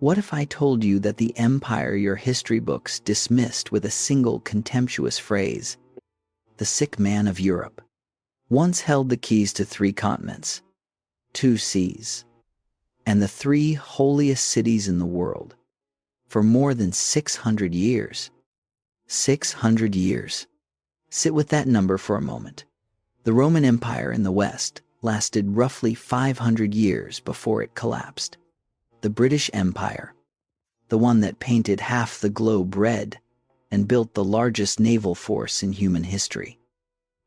What if I told you that the empire your history books dismissed with a single contemptuous phrase, the sick man of Europe, once held the keys to 3 continents, 2 seas, and the 3 holiest cities in the world for more than 600 years? 600 years. Sit with that number for a moment. The Roman Empire in the West lasted roughly 500 years before it collapsed. The British Empire, the one that painted half the globe red and built the largest naval force in human history,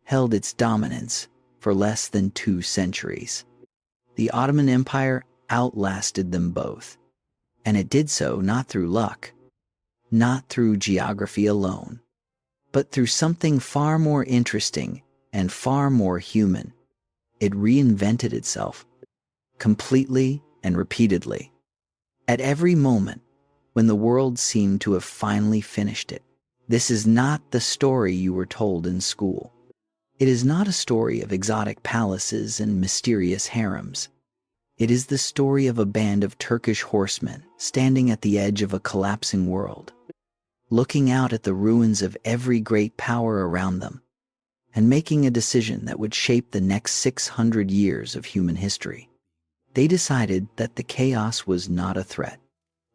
held its dominance for less than 2 centuries. The Ottoman Empire outlasted them both, and it did so not through luck, not through geography alone, but through something far more interesting and far more human. It reinvented itself completely and repeatedly. At every moment when the world seemed to have finally finished it. This is not the story you were told in school. It is not a story of exotic palaces and mysterious harems. It is the story of a band of Turkish horsemen standing at the edge of a collapsing world, looking out at the ruins of every great power around them, and making a decision that would shape the next 600 years of human history. They decided that the chaos was not a threat.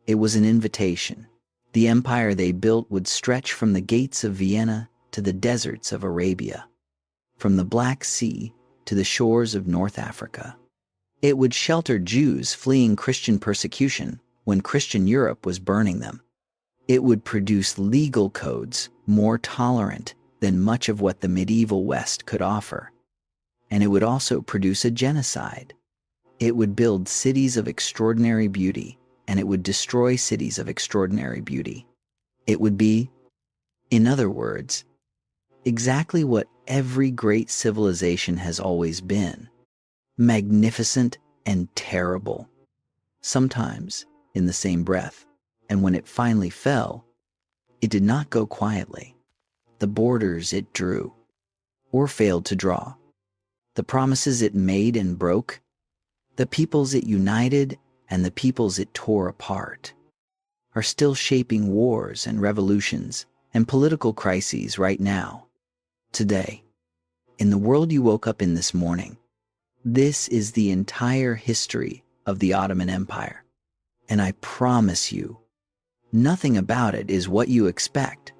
It was an invitation. The empire they built would stretch from the gates of Vienna to the deserts of Arabia, from the Black Sea to the shores of North Africa. It would shelter Jews fleeing Christian persecution when Christian Europe was burning them. It would produce legal codes more tolerant than much of what the medieval West could offer. And it would also produce a genocide. It would build cities of extraordinary beauty, and it would destroy cities of extraordinary beauty. It would be, in other words, exactly what every great civilization has always been: magnificent and terrible, sometimes in the same breath. And when it finally fell, it did not go quietly. The borders it drew, or failed to draw, the promises it made and broke, the peoples it united and the peoples it tore apart, are still shaping wars and revolutions and political crises right now, today. In the world you woke up in this morning, this is the entire history of the Ottoman Empire. And I promise you, nothing about it is what you expect.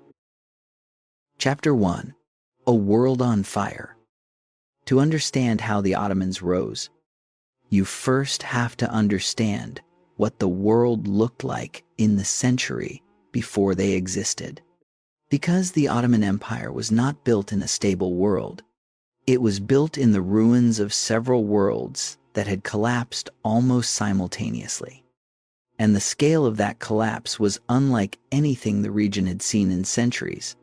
Chapter 1: A World on Fire. To understand how the Ottomans rose, you first have to understand what the world looked like in the century before they existed. Because the Ottoman Empire was not built in a stable world, it was built in the ruins of several worlds that had collapsed almost simultaneously. And the scale of that collapse was unlike anything the region had seen in centuries.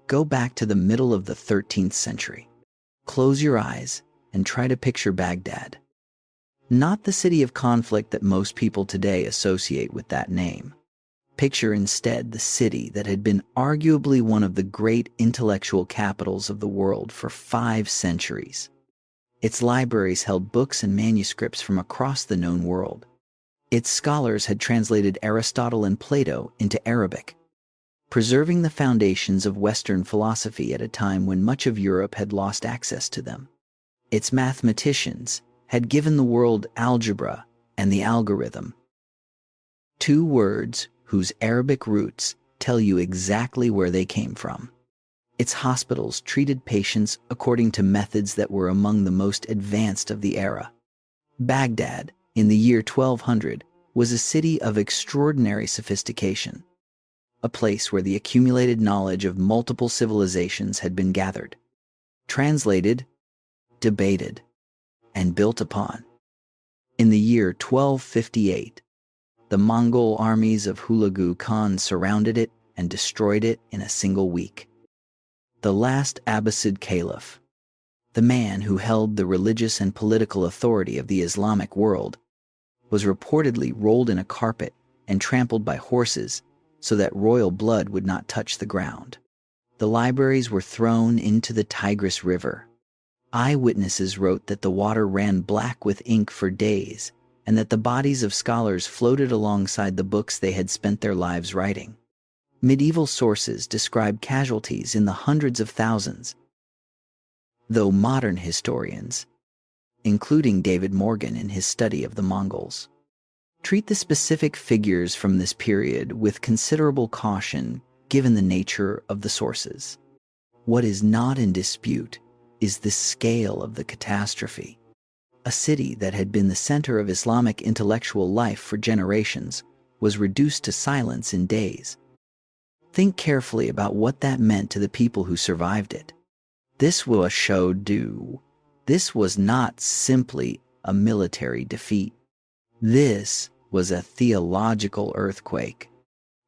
Go back to the middle of the 13th century. Close your eyes and try to picture Baghdad. Not the city of conflict that most people today associate with that name. Picture instead the city that had been arguably one of the great intellectual capitals of the world for 5 centuries. Its libraries held books and manuscripts from across the known world. Its scholars had translated Aristotle and Plato into Arabic, preserving the foundations of Western philosophy at a time when much of Europe had lost access to them. Its mathematicians had given the world algebra and the algorithm, 2 words whose Arabic roots tell you exactly where they came from. Its hospitals treated patients according to methods that were among the most advanced of the era. Baghdad, in the year 1200, was a city of extraordinary sophistication, a place where the accumulated knowledge of multiple civilizations had been gathered, translated, debated, and built upon. In the year 1258, the Mongol armies of Hulagu Khan surrounded it and destroyed it in a single week. The last Abbasid caliph, the man who held the religious and political authority of the Islamic world, was reportedly rolled in a carpet and trampled by horses so that royal blood would not touch the ground. The libraries were thrown into the Tigris River. Eyewitnesses wrote that the water ran black with ink for days and that the bodies of scholars floated alongside the books they had spent their lives writing. Medieval sources describe casualties in the hundreds of thousands, though modern historians, including David Morgan in his study of the Mongols, treat the specific figures from this period with considerable caution given the nature of the sources. What is not in dispute is the scale of the catastrophe. A city that had been the center of Islamic intellectual life for generations was reduced to silence in days. Think carefully about what that meant to the people who survived it. This was not simply a military defeat. This was a theological earthquake.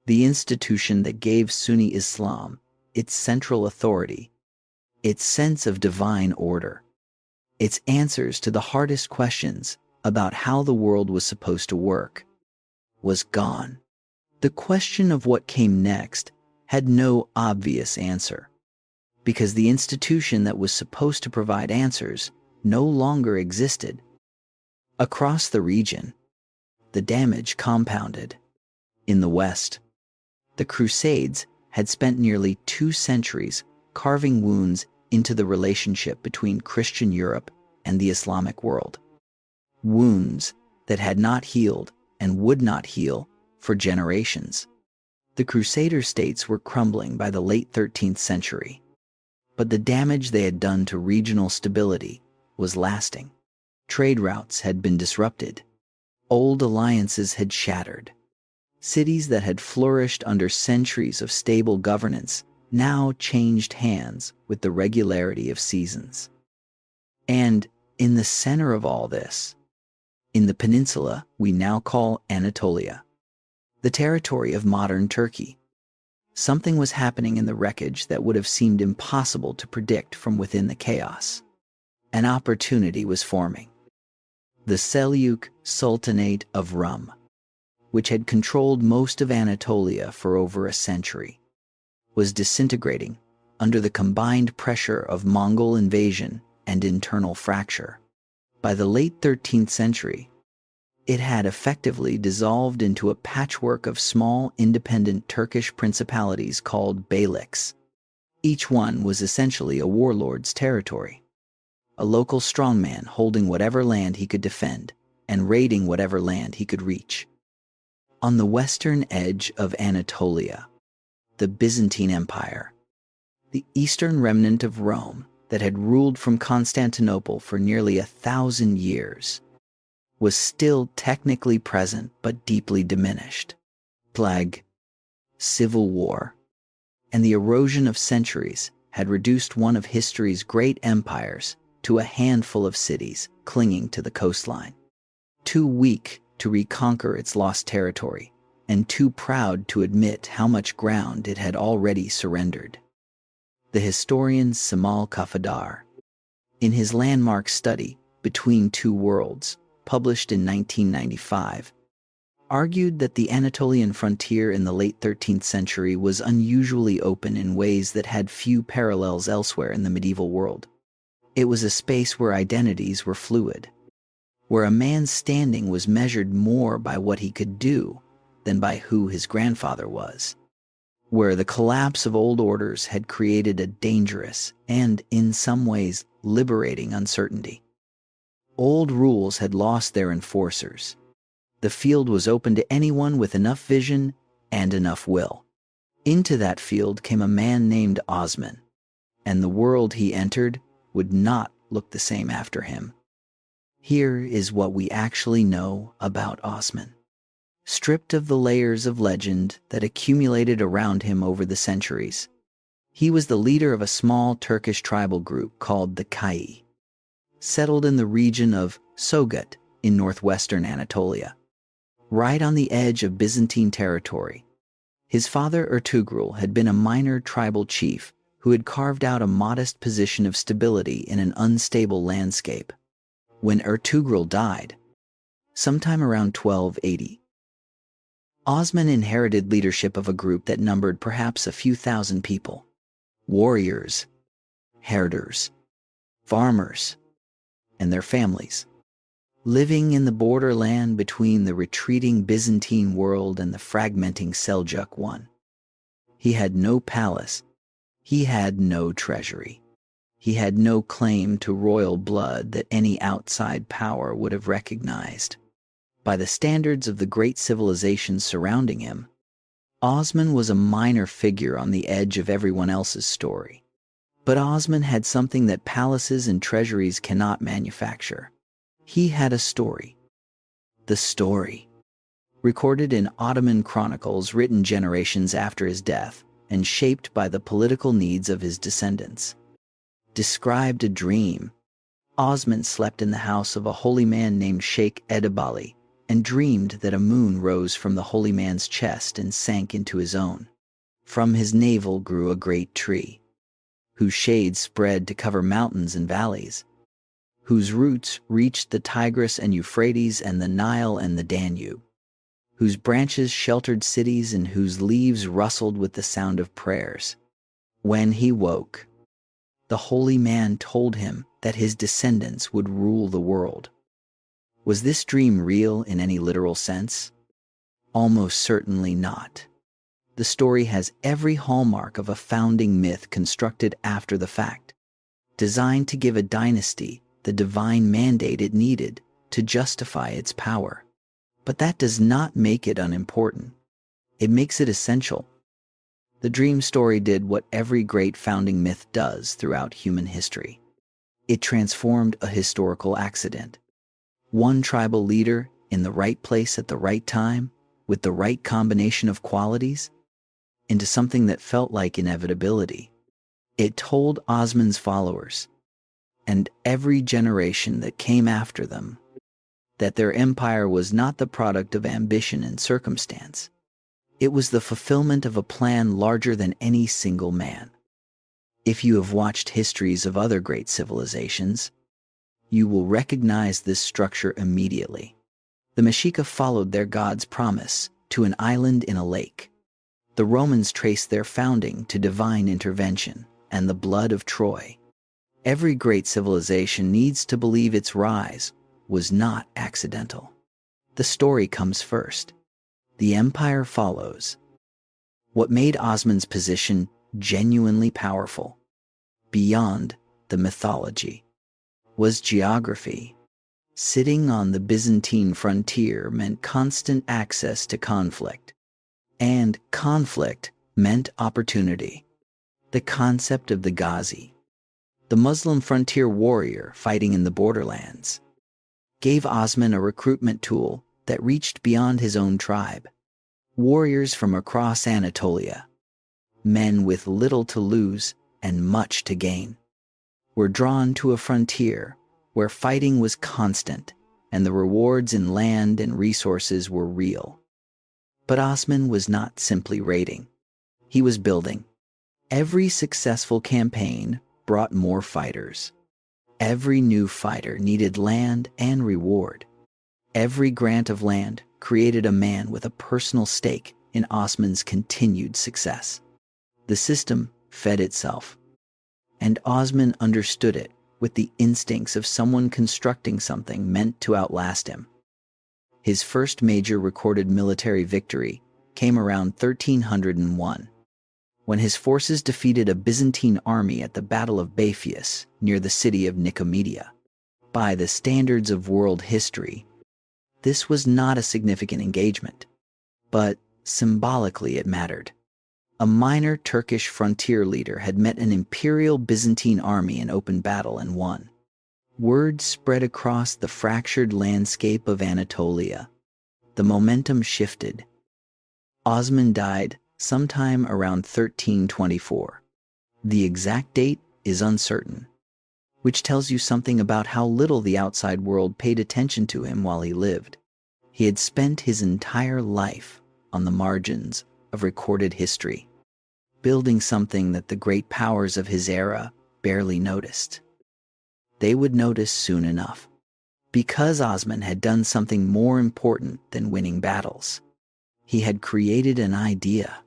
The institution that gave Sunni Islam its central authority, its sense of divine order, its answers to the hardest questions about how the world was supposed to work, was gone. The question of what came next had no obvious answer, because the institution that was supposed to provide answers no longer existed. Across the region, the damage compounded. In the West, the Crusades had spent nearly 2 centuries carving wounds into the relationship between Christian Europe and the Islamic world. Wounds that had not healed and would not heal for generations. The Crusader states were crumbling by the late 13th century, but the damage they had done to regional stability was lasting. Trade routes had been disrupted. Old alliances had shattered. Cities that had flourished under centuries of stable governance now changed hands with the regularity of seasons. And in the center of all this, in the peninsula we now call Anatolia, the territory of modern Turkey, something was happening in the wreckage that would have seemed impossible to predict from within the chaos. An opportunity was forming. The Seljuk Sultanate of Rum, which had controlled most of Anatolia for over a century, was disintegrating under the combined pressure of Mongol invasion and internal fracture. By the late 13th century, it had effectively dissolved into a patchwork of small independent Turkish principalities called beyliks. Each one was essentially a warlord's territory, a local strongman holding whatever land he could defend and raiding whatever land he could reach. On the western edge of Anatolia, the Byzantine Empire, the eastern remnant of Rome that had ruled from Constantinople for nearly 1,000 years, was still technically present but deeply diminished. Plague, civil war, and the erosion of centuries had reduced one of history's great empires to a handful of cities clinging to the coastline. Too weak to reconquer its lost territory, and too proud to admit how much ground it had already surrendered. The historian Cemal Kafadar, in his landmark study Between Two Worlds, published in 1995, argued that the Anatolian frontier in the late 13th century was unusually open in ways that had few parallels elsewhere in the medieval world. It was a space where identities were fluid, where a man's standing was measured more by what he could do than by who his grandfather was, where the collapse of old orders had created a dangerous and, in some ways, liberating uncertainty. Old rules had lost their enforcers. The field was open to anyone with enough vision and enough will. Into that field came a man named Osman, and the world he entered would not look the same after him. Here is what we actually know about Osman. Stripped of the layers of legend that accumulated around him over the centuries, he was the leader of a small Turkish tribal group called the Kai, settled in the region of Sevket in northwestern Anatolia, right on the edge of Byzantine territory. His father Ertugrul had been a minor tribal chief who had carved out a modest position of stability in an unstable landscape. When Ertugrul died, sometime around 1280, Osman inherited leadership of a group that numbered perhaps a few thousand people: warriors, herders, farmers, and their families. living in the borderland between the retreating Byzantine world and the fragmenting Seljuk one. He had no palace. He had no treasury. He had no claim to royal blood that any outside power would have recognized. By the standards of the great civilizations surrounding him, Osman was a minor figure on the edge of everyone else's story. But Osman had something that palaces and treasuries cannot manufacture. He had a story. The story, recorded in Ottoman chronicles written generations after his death and shaped by the political needs of his descendants, described a dream. Osman slept in the house of a holy man named Sheikh Edebali and dreamed that a moon rose from the holy man's chest and sank into his own. From his navel grew a great tree, whose shade spread to cover mountains and valleys, whose roots reached the Tigris and Euphrates and the Nile and the Danube, whose branches sheltered cities and whose leaves rustled with the sound of prayers. When he woke, the holy man told him that his descendants would rule the world. Was this dream real in any literal sense? Almost certainly not. The story has every hallmark of a founding myth constructed after the fact, designed to give a dynasty the divine mandate it needed to justify its power. But that does not make it unimportant. It makes it essential. The dream story did what every great founding myth does throughout human history. It transformed a historical accident. One tribal leader in the right place at the right time, with the right combination of qualities, into something that felt like inevitability. It told Osman's followers, and every generation that came after them, that their empire was not the product of ambition and circumstance. It was the fulfillment of a plan larger than any single man. If you have watched histories of other great civilizations, you will recognize this structure immediately. The Mexica followed their god's promise to an island in a lake. The Romans traced their founding to divine intervention and the blood of Troy. Every great civilization needs to believe its rise was not accidental. The story comes first. The empire follows. What made Osman's position genuinely powerful, beyond the mythology, was geography. Sitting on the Byzantine frontier meant constant access to conflict. And conflict meant opportunity. The concept of the Ghazi, the Muslim frontier warrior fighting in the borderlands, gave Osman a recruitment tool that reached beyond his own tribe. Warriors from across Anatolia, men with little to lose and much to gain, were drawn to a frontier where fighting was constant and the rewards in land and resources were real. But Osman was not simply raiding. He was building. Every successful campaign brought more fighters. Every new fighter needed land and reward. Every grant of land created a man with a personal stake in Osman's continued success. The system fed itself, and Osman understood it with the instincts of someone constructing something meant to outlast him. His first major recorded military victory came around 1301, when his forces defeated a Byzantine army at the Battle of Bapheus near the city of Nicomedia. By the standards of world history, this was not a significant engagement, but symbolically it mattered. A minor Turkish frontier leader had met an imperial Byzantine army in open battle and won. Word spread across the fractured landscape of Anatolia. The momentum shifted. Osman died sometime around 1324. The exact date is uncertain, which tells you something about how little the outside world paid attention to him while he lived. He had spent his entire life on the margins of recorded history, building something that the great powers of his era barely noticed. They would notice soon enough, because Osman had done something more important than winning battles. He had created an idea,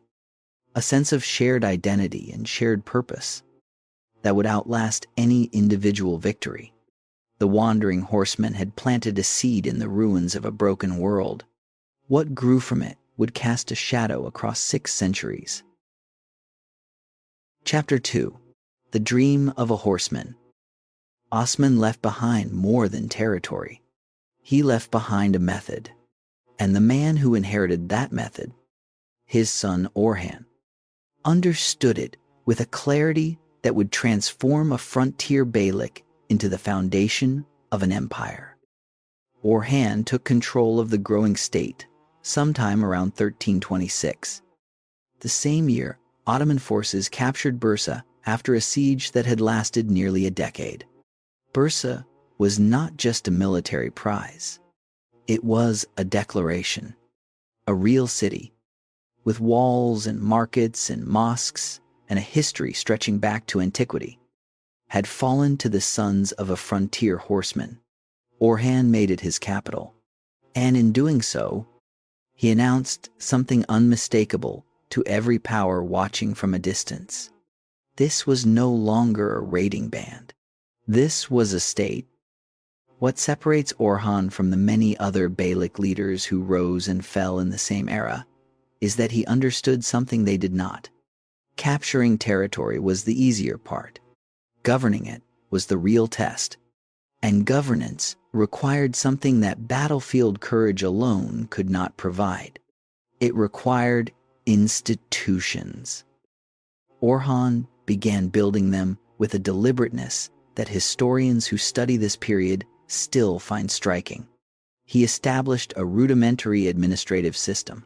a sense of shared identity and shared purpose that would outlast any individual victory. The wandering horseman had planted a seed in the ruins of a broken world. What grew from it would cast a shadow across 6 centuries. Chapter 2. The Dream of a Horseman. Osman left behind more than territory. He left behind a method. And the man who inherited that method, his son Orhan, understood it with a clarity that would transform a frontier beylik into the foundation of an empire. Orhan took control of the growing state sometime around 1326. The same year, Ottoman forces captured Bursa after a siege that had lasted nearly a decade. Bursa was not just a military prize. It was a declaration, a real city, with walls and markets and mosques and a history stretching back to antiquity, had fallen to the sons of a frontier horseman. Orhan made it his capital, and in doing so, he announced something unmistakable to every power watching from a distance. This was no longer a raiding band. This was a state. What separates Orhan from the many other beylik leaders who rose and fell in the same era is that he understood something they did not. Capturing territory was the easier part. Governing it was the real test. And governance required something that battlefield courage alone could not provide. It required institutions. Orhan began building them with a deliberateness that historians who study this period still find striking. He established a rudimentary administrative system.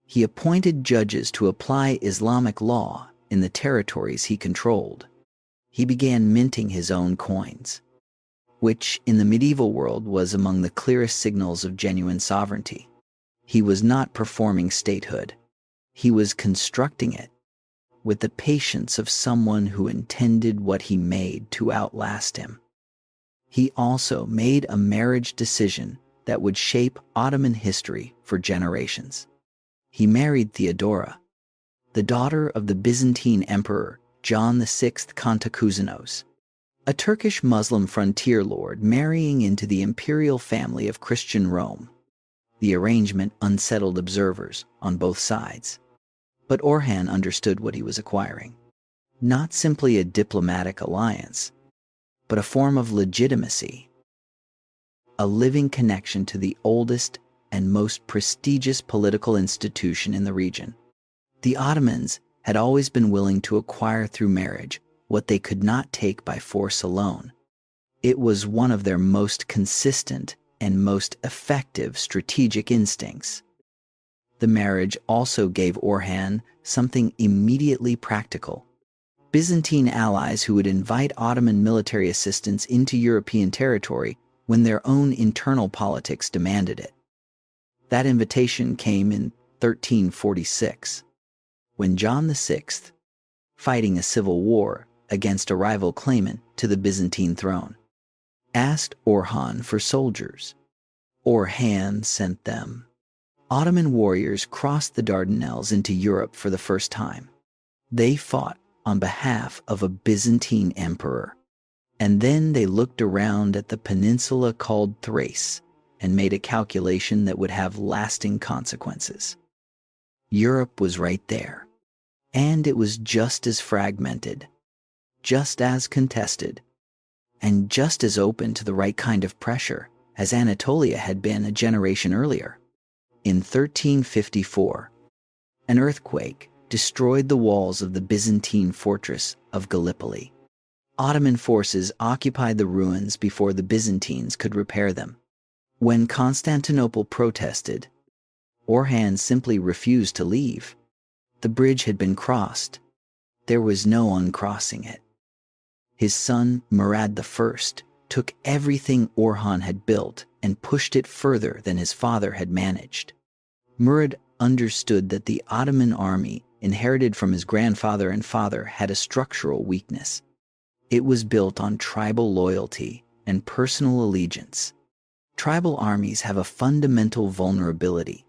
He appointed judges to apply Islamic law in the territories he controlled. He began minting his own coins, which in the medieval world was among the clearest signals of genuine sovereignty. He was not performing statehood. He was constructing it with the patience of someone who intended what he made to outlast him. He also made a marriage decision that would shape Ottoman history for generations. He married Theodora, the daughter of the Byzantine Emperor John VI Kantakouzenos, a Turkish Muslim frontier lord marrying into the imperial family of Christian Rome. The arrangement unsettled observers on both sides. But Orhan understood what he was acquiring. Not simply a diplomatic alliance, but a form of legitimacy. A living connection to the oldest and most prestigious political institution in the region. The Ottomans had always been willing to acquire through marriage what they could not take by force alone. It was one of their most consistent and most effective strategic instincts. The marriage also gave Orhan something immediately practical: Byzantine allies who would invite Ottoman military assistance into European territory when their own internal politics demanded it. That invitation came in 1346, when John VI, fighting a civil war against a rival claimant to the Byzantine throne, asked Orhan for soldiers. Orhan sent them. Ottoman warriors crossed the Dardanelles into Europe for the first time. They fought on behalf of a Byzantine emperor. And then they looked around at the peninsula called Thrace and made a calculation that would have lasting consequences. Europe was right there. And it was just as fragmented, just as contested, and just as open to the right kind of pressure as Anatolia had been a generation earlier. In 1354, an earthquake destroyed the walls of the Byzantine fortress of Gallipoli. Ottoman forces occupied the ruins before the Byzantines could repair them. When Constantinople protested, Orhan simply refused to leave. The bridge had been crossed. There was no uncrossing it. His son, Murad I, took everything Orhan had built and pushed it further than his father had managed. Murad understood that the Ottoman army, inherited from his grandfather and father, had a structural weakness. It was built on tribal loyalty and personal allegiance. Tribal armies have a fundamental vulnerability.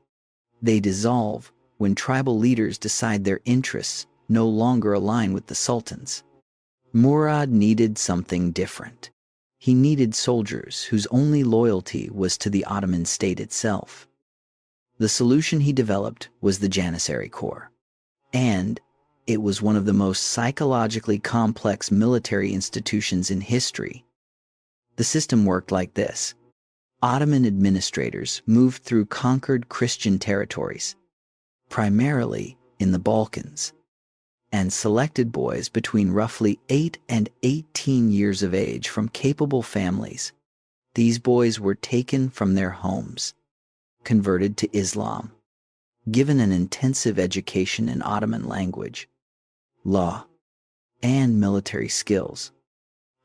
They dissolve when tribal leaders decide their interests no longer align with the sultan's. Murad needed something different. He needed soldiers whose only loyalty was to the Ottoman state itself. The solution he developed was the Janissary Corps, and it was one of the most psychologically complex military institutions in history. The system worked like this. Ottoman administrators moved through conquered Christian territories, primarily in the Balkans, and selected boys between roughly 8 and 18 years of age from capable families. These boys were taken from their homes, converted to Islam, given an intensive education in Ottoman language, law, and military skills,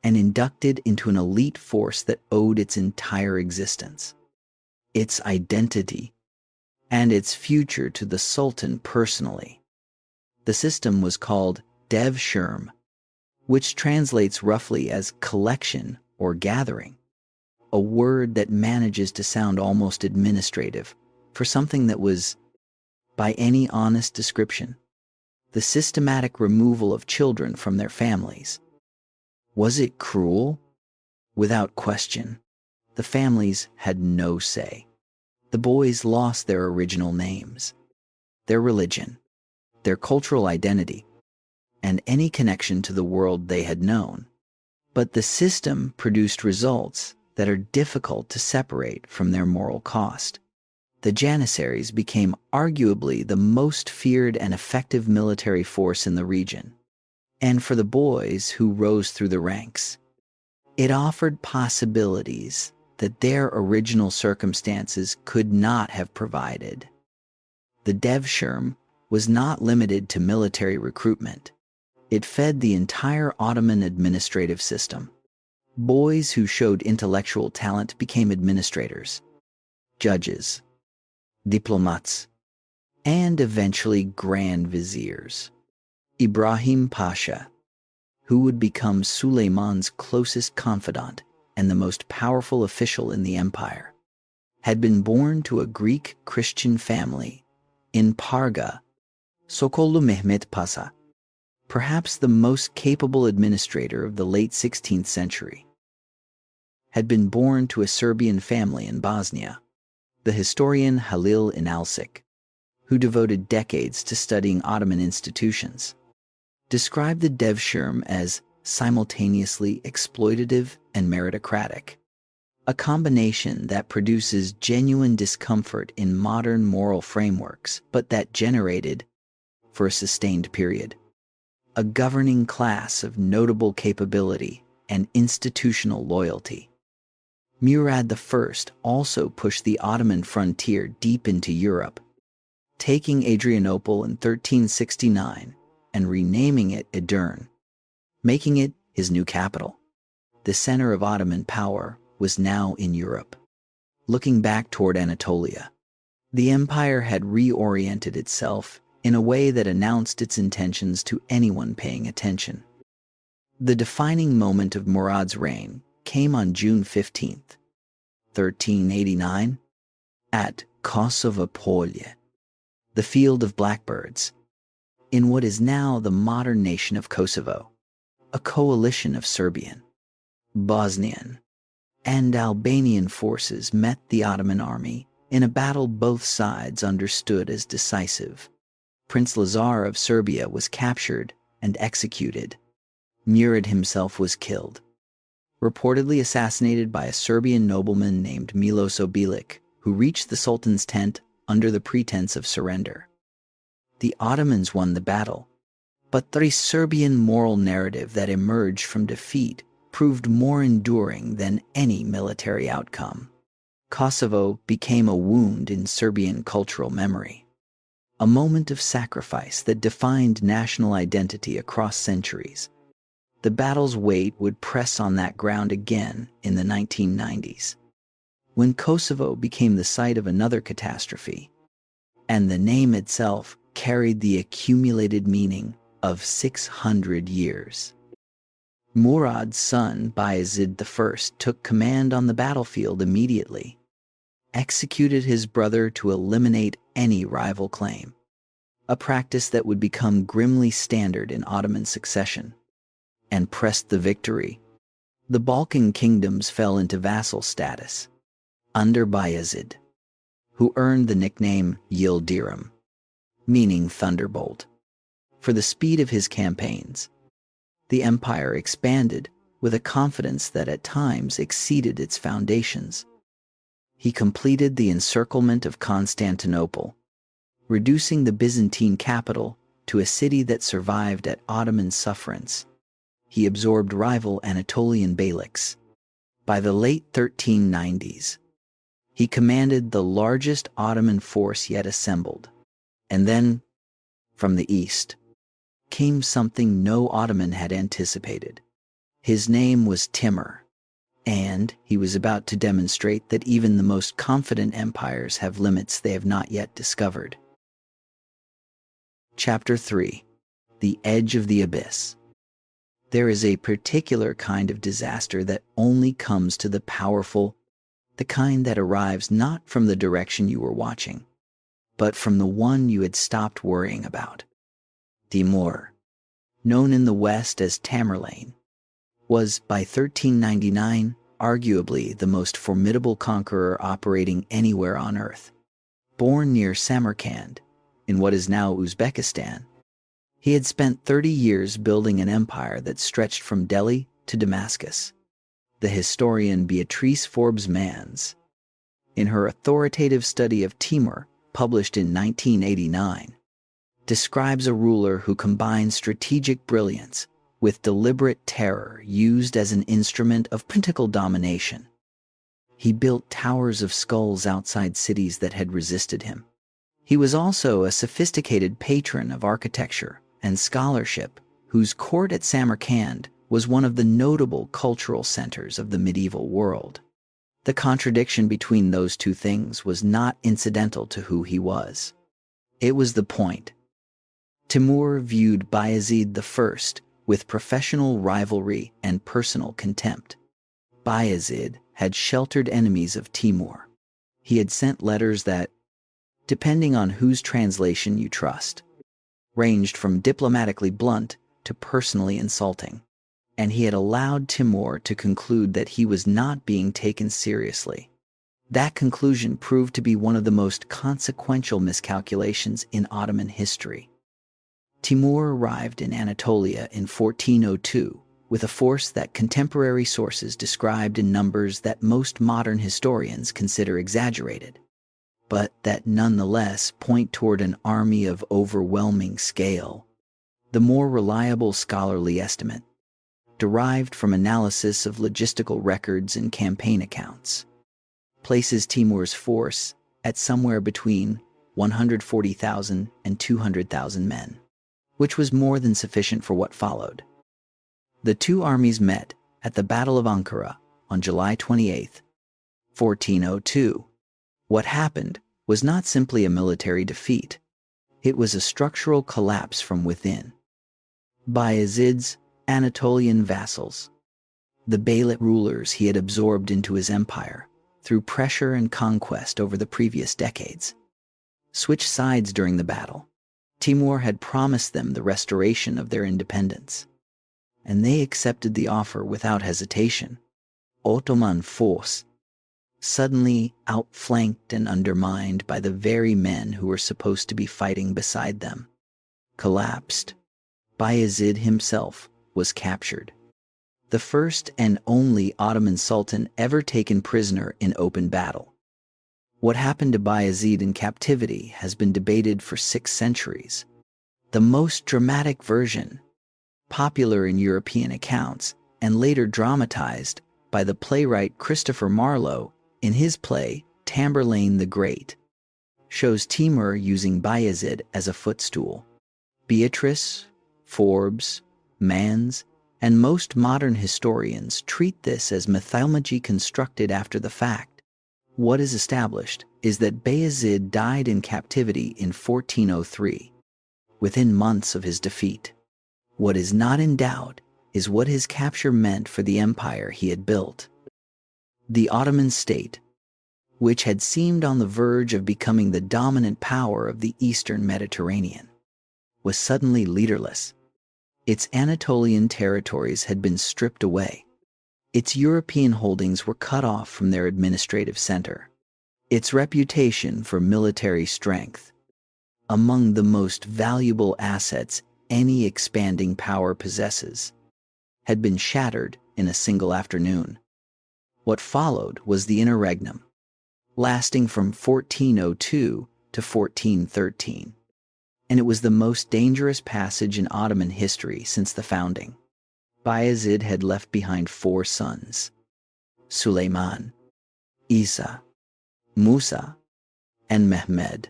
and inducted into an elite force that owed its entire existence, its identity, and its future to the Sultan personally. The system was called Devshirme, which translates roughly as collection or gathering, a word that manages to sound almost administrative for something that was, by any honest description, the systematic removal of children from their families. Was it cruel? Without question. The families had no say. The boys lost their original names, their religion, their cultural identity, and any connection to the world they had known. But the system produced results that are difficult to separate from their moral cost. The Janissaries became arguably the most feared and effective military force in the region. And for the boys who rose through the ranks, it offered possibilities that their original circumstances could not have provided. The Devshirme was not limited to military recruitment. It fed the entire Ottoman administrative system. Boys who showed intellectual talent became administrators, judges, diplomats, and eventually grand viziers. Ibrahim Pasha, who would become Suleiman's closest confidant and the most powerful official in the empire, had been born to a Greek Christian family in Parga. Sokolu Mehmet Pasha, perhaps the most capable administrator of the late 16th century, had been born to a Serbian family in Bosnia. The historian Halil Inalcik, who devoted decades to studying Ottoman institutions, described the Devshirme as simultaneously exploitative and meritocratic, a combination that produces genuine discomfort in modern moral frameworks, but that generated, for a sustained period, a governing class of notable capability and institutional loyalty. Murad I also pushed the Ottoman frontier deep into Europe, taking Adrianople in 1369 and renaming it Edirne, making it his new capital. The center of Ottoman power was now in Europe. Looking back toward Anatolia, the empire had reoriented itself in a way that announced its intentions to anyone paying attention. The defining moment of Murad's reign came on June 15, 1389, at Kosovopolje, the Field of Blackbirds, in what is now the modern nation of Kosovo. A coalition of Serbian, Bosnian, and Albanian forces met the Ottoman army in a battle both sides understood as decisive. Prince Lazar of Serbia was captured and executed. Murad himself was killed, reportedly assassinated by a Serbian nobleman named Milos Obilic, who reached the Sultan's tent under the pretense of surrender. The Ottomans won the battle, but the Serbian moral narrative that emerged from defeat proved more enduring than any military outcome. Kosovo became a wound in Serbian cultural memory, a moment of sacrifice that defined national identity across centuries. The battle's weight would press on that ground again in the 1990s, when Kosovo became the site of another catastrophe, and the name itself carried the accumulated meaning of 600 years. Murad's son, Bayezid I, took command on the battlefield immediately, executed his brother to eliminate any rival claim, a practice that would become grimly standard in Ottoman succession, and pressed the victory. The Balkan kingdoms fell into vassal status under Bayezid, who earned the nickname Yildirim, meaning thunderbolt, for the speed of his campaigns. The empire expanded with a confidence that at times exceeded its foundations. He completed the encirclement of Constantinople, reducing the Byzantine capital to a city that survived at Ottoman sufferance. He absorbed rival Anatolian beyliks. By the late 1390s, he commanded the largest Ottoman force yet assembled. And then, from the east, came something no Ottoman had anticipated. His name was Timur, and he was about to demonstrate that even the most confident empires have limits they have not yet discovered. Chapter 3. The Edge of the Abyss. There is a particular kind of disaster that only comes to the powerful, the kind that arrives not from the direction you were watching, but from the one you had stopped worrying about. Timur, known in the West as Tamerlane, was, by 1399, arguably the most formidable conqueror operating anywhere on earth. Born near Samarkand, in what is now Uzbekistan, he had spent 30 years building an empire that stretched from Delhi to Damascus. The historian Beatrice Forbes Manz, in her authoritative study of Timur, published in 1989, describes a ruler who combined strategic brilliance with deliberate terror used as an instrument of political domination. He built towers of skulls outside cities that had resisted him. He was also a sophisticated patron of architecture and scholarship, whose court at Samarkand was one of the notable cultural centers of the medieval world. The contradiction between those two things was not incidental to who he was. It was the point. Timur viewed Bayezid I with professional rivalry and personal contempt. Bayezid had sheltered enemies of Timur. He had sent letters that, depending on whose translation you trust, ranged from diplomatically blunt to personally insulting, and he had allowed Timur to conclude that he was not being taken seriously. That conclusion proved to be one of the most consequential miscalculations in Ottoman history. Timur arrived in Anatolia in 1402 with a force that contemporary sources described in numbers that most modern historians consider exaggerated, but that nonetheless point toward an army of overwhelming scale. The more reliable scholarly estimate, derived from analysis of logistical records and campaign accounts, places Timur's force at somewhere between 140,000 and 200,000 men, which was more than sufficient for what followed. The two armies met at the Battle of Ankara on July 28, 1402. What happened was not simply a military defeat. It was a structural collapse from within. Bayezid's Anatolian vassals, the beylik rulers he had absorbed into his empire through pressure and conquest over the previous decades, switched sides during the battle. Timur had promised them the restoration of their independence, and they accepted the offer without hesitation. Ottoman force, suddenly outflanked and undermined by the very men who were supposed to be fighting beside them, collapsed. Bayezid himself was captured, the first and only Ottoman sultan ever taken prisoner in open battle. What happened to Bayezid in captivity has been debated for 6 centuries. The most dramatic version, popular in European accounts and later dramatized by the playwright Christopher Marlowe in his play Tamerlane the Great, shows Timur using Bayezid as a footstool. Beatrice Forbes Manz and most modern historians treat this as mythology constructed after the fact. What is established is that Bayezid died in captivity in 1403, within months of his defeat. What is not in doubt is what his capture meant for the empire he had built. The Ottoman state, which had seemed on the verge of becoming the dominant power of the Eastern Mediterranean, was suddenly leaderless. Its Anatolian territories had been stripped away. Its European holdings were cut off from their administrative center. Its reputation for military strength, among the most valuable assets any expanding power possesses, had been shattered in a single afternoon. What followed was the interregnum, lasting from 1402 to 1413, and it was the most dangerous passage in Ottoman history since the founding. Bayezid had left behind 4 sons: Suleiman, Isa, Musa, and Mehmed,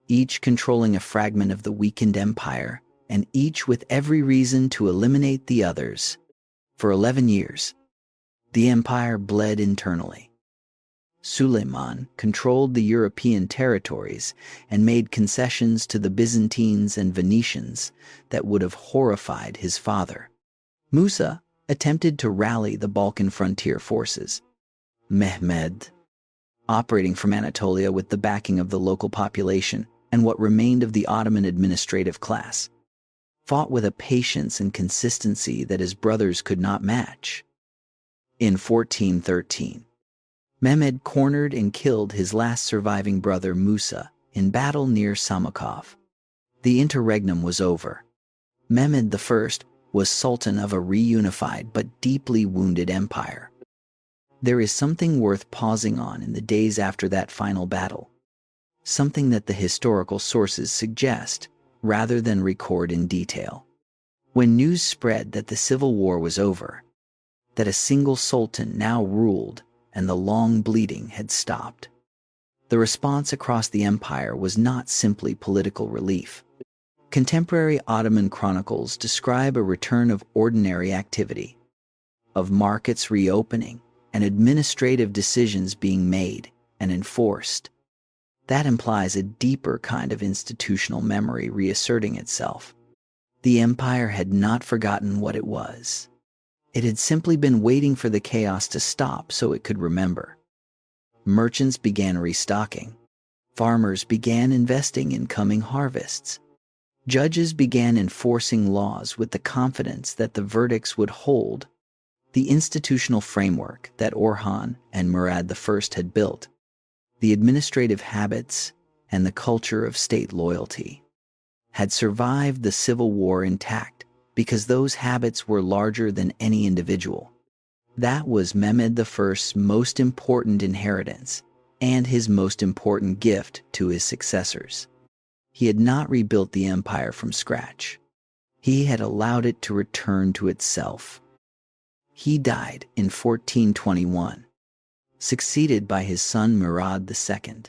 each controlling a fragment of the weakened empire, and each with every reason to eliminate the others. For 11 years, the empire bled internally. Suleiman controlled the European territories and made concessions to the Byzantines and Venetians that would have horrified his father. Musa attempted to rally the Balkan frontier forces. Mehmed, operating from Anatolia with the backing of the local population and what remained of the Ottoman administrative class, fought with a patience and consistency that his brothers could not match. In 1413, Mehmed cornered and killed his last surviving brother Musa in battle near Samarkand. The interregnum was over. Mehmed I was sultan of a reunified but deeply wounded empire. There is something worth pausing on in the days after that final battle, something that the historical sources suggest rather than record in detail. When news spread that the civil war was over, that a single sultan now ruled and the long bleeding had stopped, the response across the empire was not simply political relief. Contemporary Ottoman chronicles describe a return of ordinary activity, of markets reopening and administrative decisions being made and enforced. That implies a deeper kind of institutional memory reasserting itself. The empire had not forgotten what it was. It had simply been waiting for the chaos to stop so it could remember. Merchants began restocking. Farmers began investing in coming harvests. Judges began enforcing laws with the confidence that the verdicts would hold. The institutional framework that Orhan and Murad I had built, the administrative habits and the culture of state loyalty, had survived the civil war intact because those habits were larger than any individual. That was Mehmed I's most important inheritance and his most important gift to his successors. He had not rebuilt the empire from scratch. He had allowed it to return to itself. He died in 1421, succeeded by his son Murad II,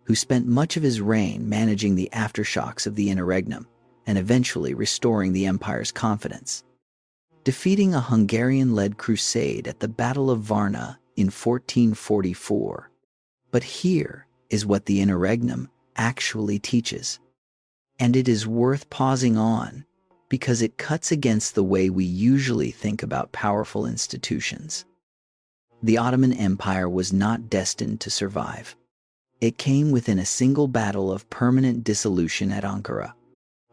who spent much of his reign managing the aftershocks of the interregnum and eventually restoring the empire's confidence, defeating a Hungarian-led crusade at the Battle of Varna in 1444. But here is what the interregnum actually teaches, and it is worth pausing on because it cuts against the way we usually think about powerful institutions. The Ottoman Empire was not destined to survive. It came within a single battle of permanent dissolution at Ankara.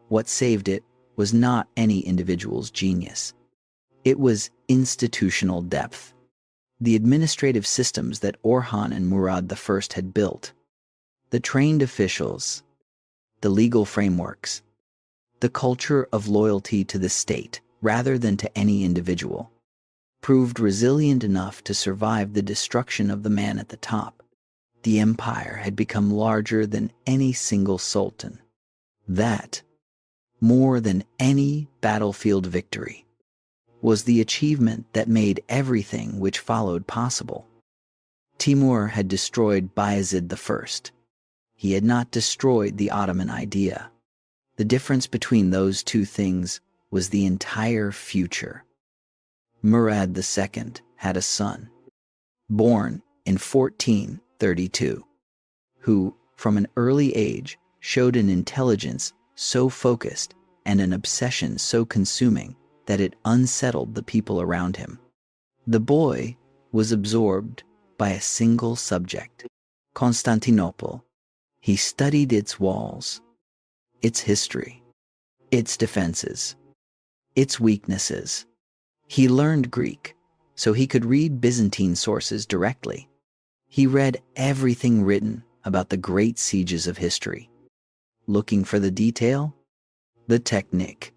What saved it was not any individual's genius. It was institutional depth. The administrative systems that Orhan and Murad I had built, the trained officials, the legal frameworks, the culture of loyalty to the state rather than to any individual, proved resilient enough to survive the destruction of the man at the top. The empire had become larger than any single sultan. That, more than any battlefield victory, was the achievement that made everything which followed possible. Timur had destroyed Bayezid I. He had not destroyed the Ottoman idea. The difference between those two things was the entire future. Murad II had a son, born in 1432, who, from an early age, showed an intelligence so focused and an obsession so consuming that it unsettled the people around him. The boy was absorbed by a single subject, Constantinople. He studied its walls, its history, its defenses, its weaknesses. He learned Greek, so he could read Byzantine sources directly. He read everything written about the great sieges of history. Looking for the detail, the technique,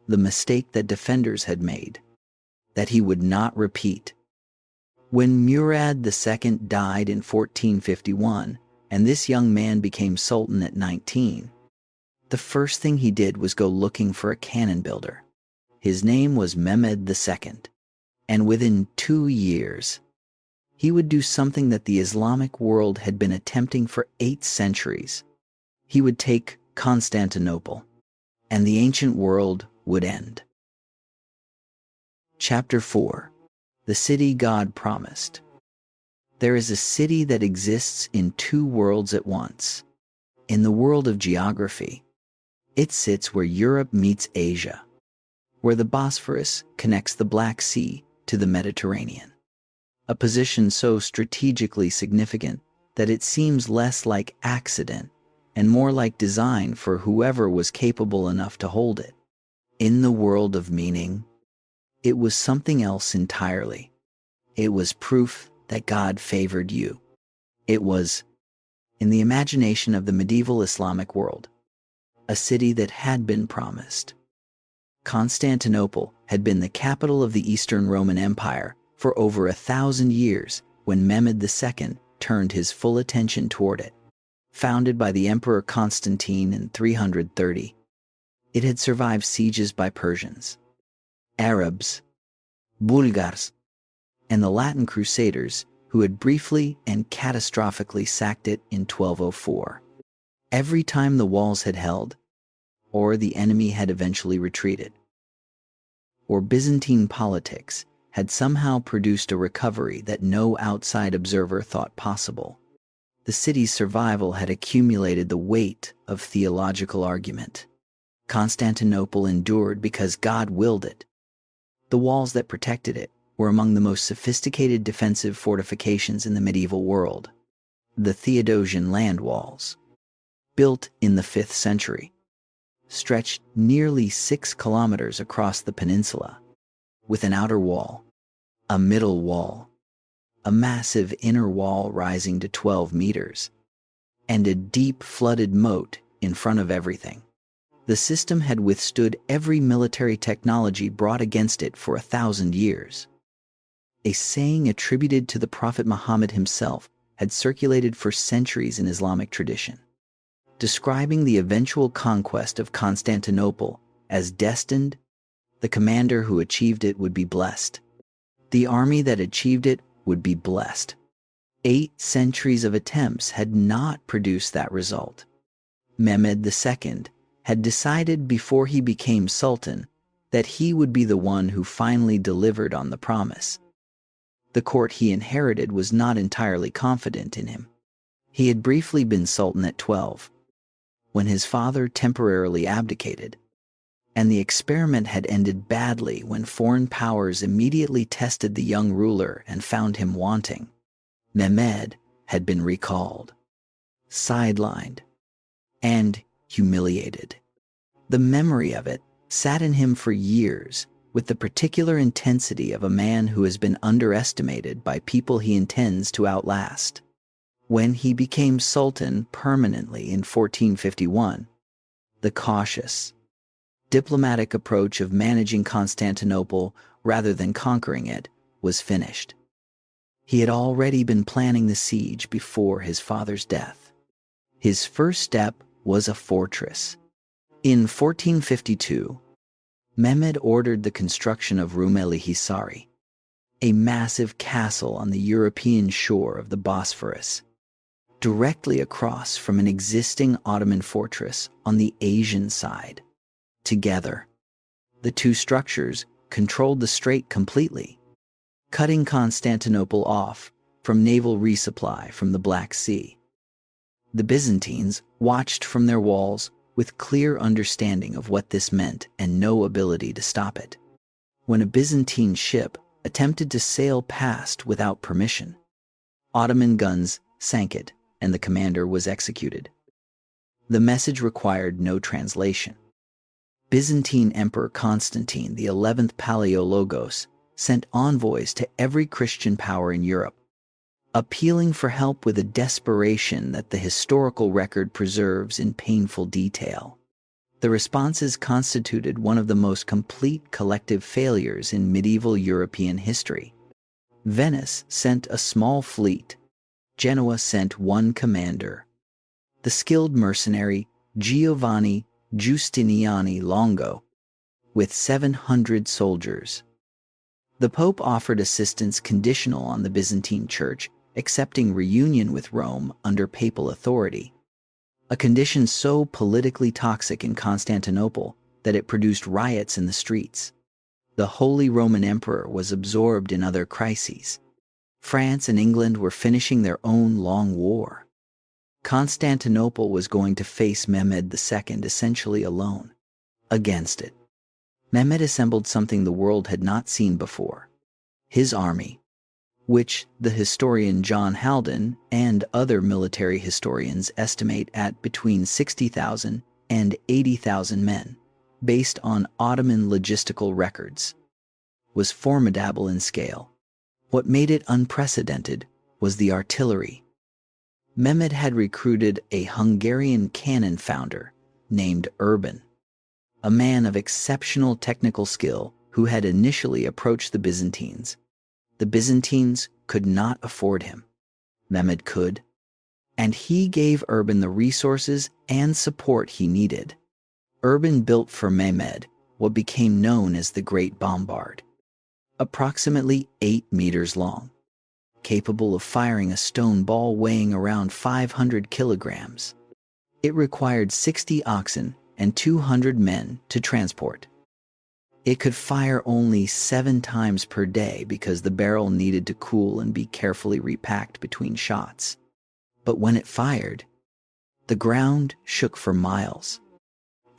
the mistake that defenders had made, that he would not repeat. When Murad II died in 1451, and this young man became sultan at 19, the first thing he did was go looking for a cannon builder. His name was Mehmed II, and within 2 years, he would do something that the Islamic world had been attempting for 8 centuries. He would take Constantinople, and the ancient world would end. Chapter 4. The City God Promised. There is a city that exists in 2 worlds at once. In the world of geography, it sits where Europe meets Asia, where the Bosphorus connects the Black Sea to the Mediterranean. A position so strategically significant that it seems less like accident and more like design for whoever was capable enough to hold it. In the world of meaning, it was something else entirely. It was proof that God favored you. It was, in the imagination of the medieval Islamic world, a city that had been promised. Constantinople had been the capital of the Eastern Roman Empire for over 1,000 years when Mehmed II turned his full attention toward it. Founded by the Emperor Constantine in 330, it had survived sieges by Persians, Arabs, Bulgars, and the Latin Crusaders who had briefly and catastrophically sacked it in 1204. Every time the walls had held, or the enemy had eventually retreated, or Byzantine politics had somehow produced a recovery that no outside observer thought possible, the city's survival had accumulated the weight of theological argument. Constantinople endured because God willed it. The walls that protected it were among the most sophisticated defensive fortifications in the medieval world. The Theodosian land walls, built in the 5th century, stretched nearly 6 kilometers across the peninsula, with an outer wall, a middle wall, a massive inner wall rising to 12 meters, and a deep flooded moat in front of everything. The system had withstood every military technology brought against it for 1,000 years. A saying attributed to the Prophet Muhammad himself had circulated for centuries in Islamic tradition, describing the eventual conquest of Constantinople as destined. The commander who achieved it would be blessed. The army that achieved it would be blessed. 8 centuries of attempts had not produced that result. Mehmed II had decided before he became sultan that he would be the one who finally delivered on the promise. The court he inherited was not entirely confident in him. He had briefly been sultan at 12, when his father temporarily abdicated, and the experiment had ended badly when foreign powers immediately tested the young ruler and found him wanting. Mehmed had been recalled, sidelined, and humiliated. The memory of it sat in him for years with the particular intensity of a man who has been underestimated by people he intends to outlast. When he became sultan permanently in 1451, the cautious, diplomatic approach of managing Constantinople rather than conquering it was finished. He had already been planning the siege before his father's death. His first step was a fortress. In 1452, Mehmed ordered the construction of Rumeli Hisari, a massive castle on the European shore of the Bosphorus, directly across from an existing Ottoman fortress on the Asian side. Together, the 2 structures controlled the strait completely, cutting Constantinople off from naval resupply from the Black Sea. The Byzantines watched from their walls with clear understanding of what this meant and no ability to stop it. When a Byzantine ship attempted to sail past without permission, Ottoman guns sank it and the commander was executed. The message required no translation. Byzantine Emperor Constantine XI Palaiologos sent envoys to every Christian power in Europe, appealing for help with a desperation that the historical record preserves in painful detail. The responses constituted one of the most complete collective failures in medieval European history. Venice sent a small fleet. Genoa sent one commander, the skilled mercenary Giovanni Giustiniani Longo, with 700 soldiers. The Pope offered assistance conditional on the Byzantine Church accepting reunion with Rome under papal authority, a condition so politically toxic in Constantinople that it produced riots in the streets. The Holy Roman Emperor was absorbed in other crises. France and England were finishing their own long war. Constantinople was going to face Mehmed II essentially alone. Against it, Mehmed assembled something the world had not seen before: his army, which the historian John Haldon and other military historians estimate at between 60,000 and 80,000 men, based on Ottoman logistical records, was formidable in scale. What made it unprecedented was the artillery. Mehmed had recruited a Hungarian cannon founder named Urban, a man of exceptional technical skill who had initially approached the Byzantines. The Byzantines could not afford him. Mehmed could, and he gave Urban the resources and support he needed. Urban built for Mehmed what became known as the Great Bombard, approximately 8 meters long, capable of firing a stone ball weighing around 500 kilograms. It required 60 oxen and 200 men to transport. It could fire only 7 times per day because the barrel needed to cool and be carefully repacked between shots. But when it fired, the ground shook for miles,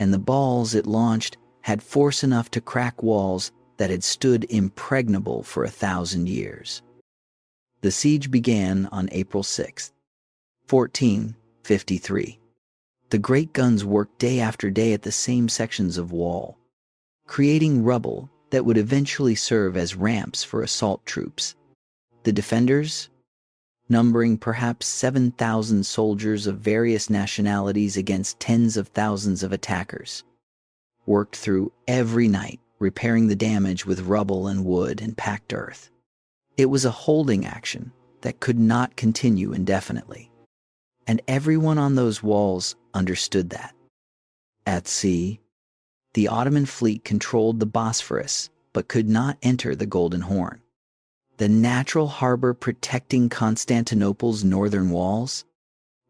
and the balls it launched had force enough to crack walls that had stood impregnable for 1,000 years. The siege began on April 6, 1453. The great guns worked day after day at the same sections of wall, creating rubble that would eventually serve as ramps for assault troops. The defenders, numbering perhaps 7,000 soldiers of various nationalities against tens of thousands of attackers, worked through every night, repairing the damage with rubble and wood and packed earth. It was a holding action that could not continue indefinitely, and everyone on those walls understood that. At sea, the Ottoman fleet controlled the Bosphorus but could not enter the Golden Horn, the natural harbor protecting Constantinople's northern walls,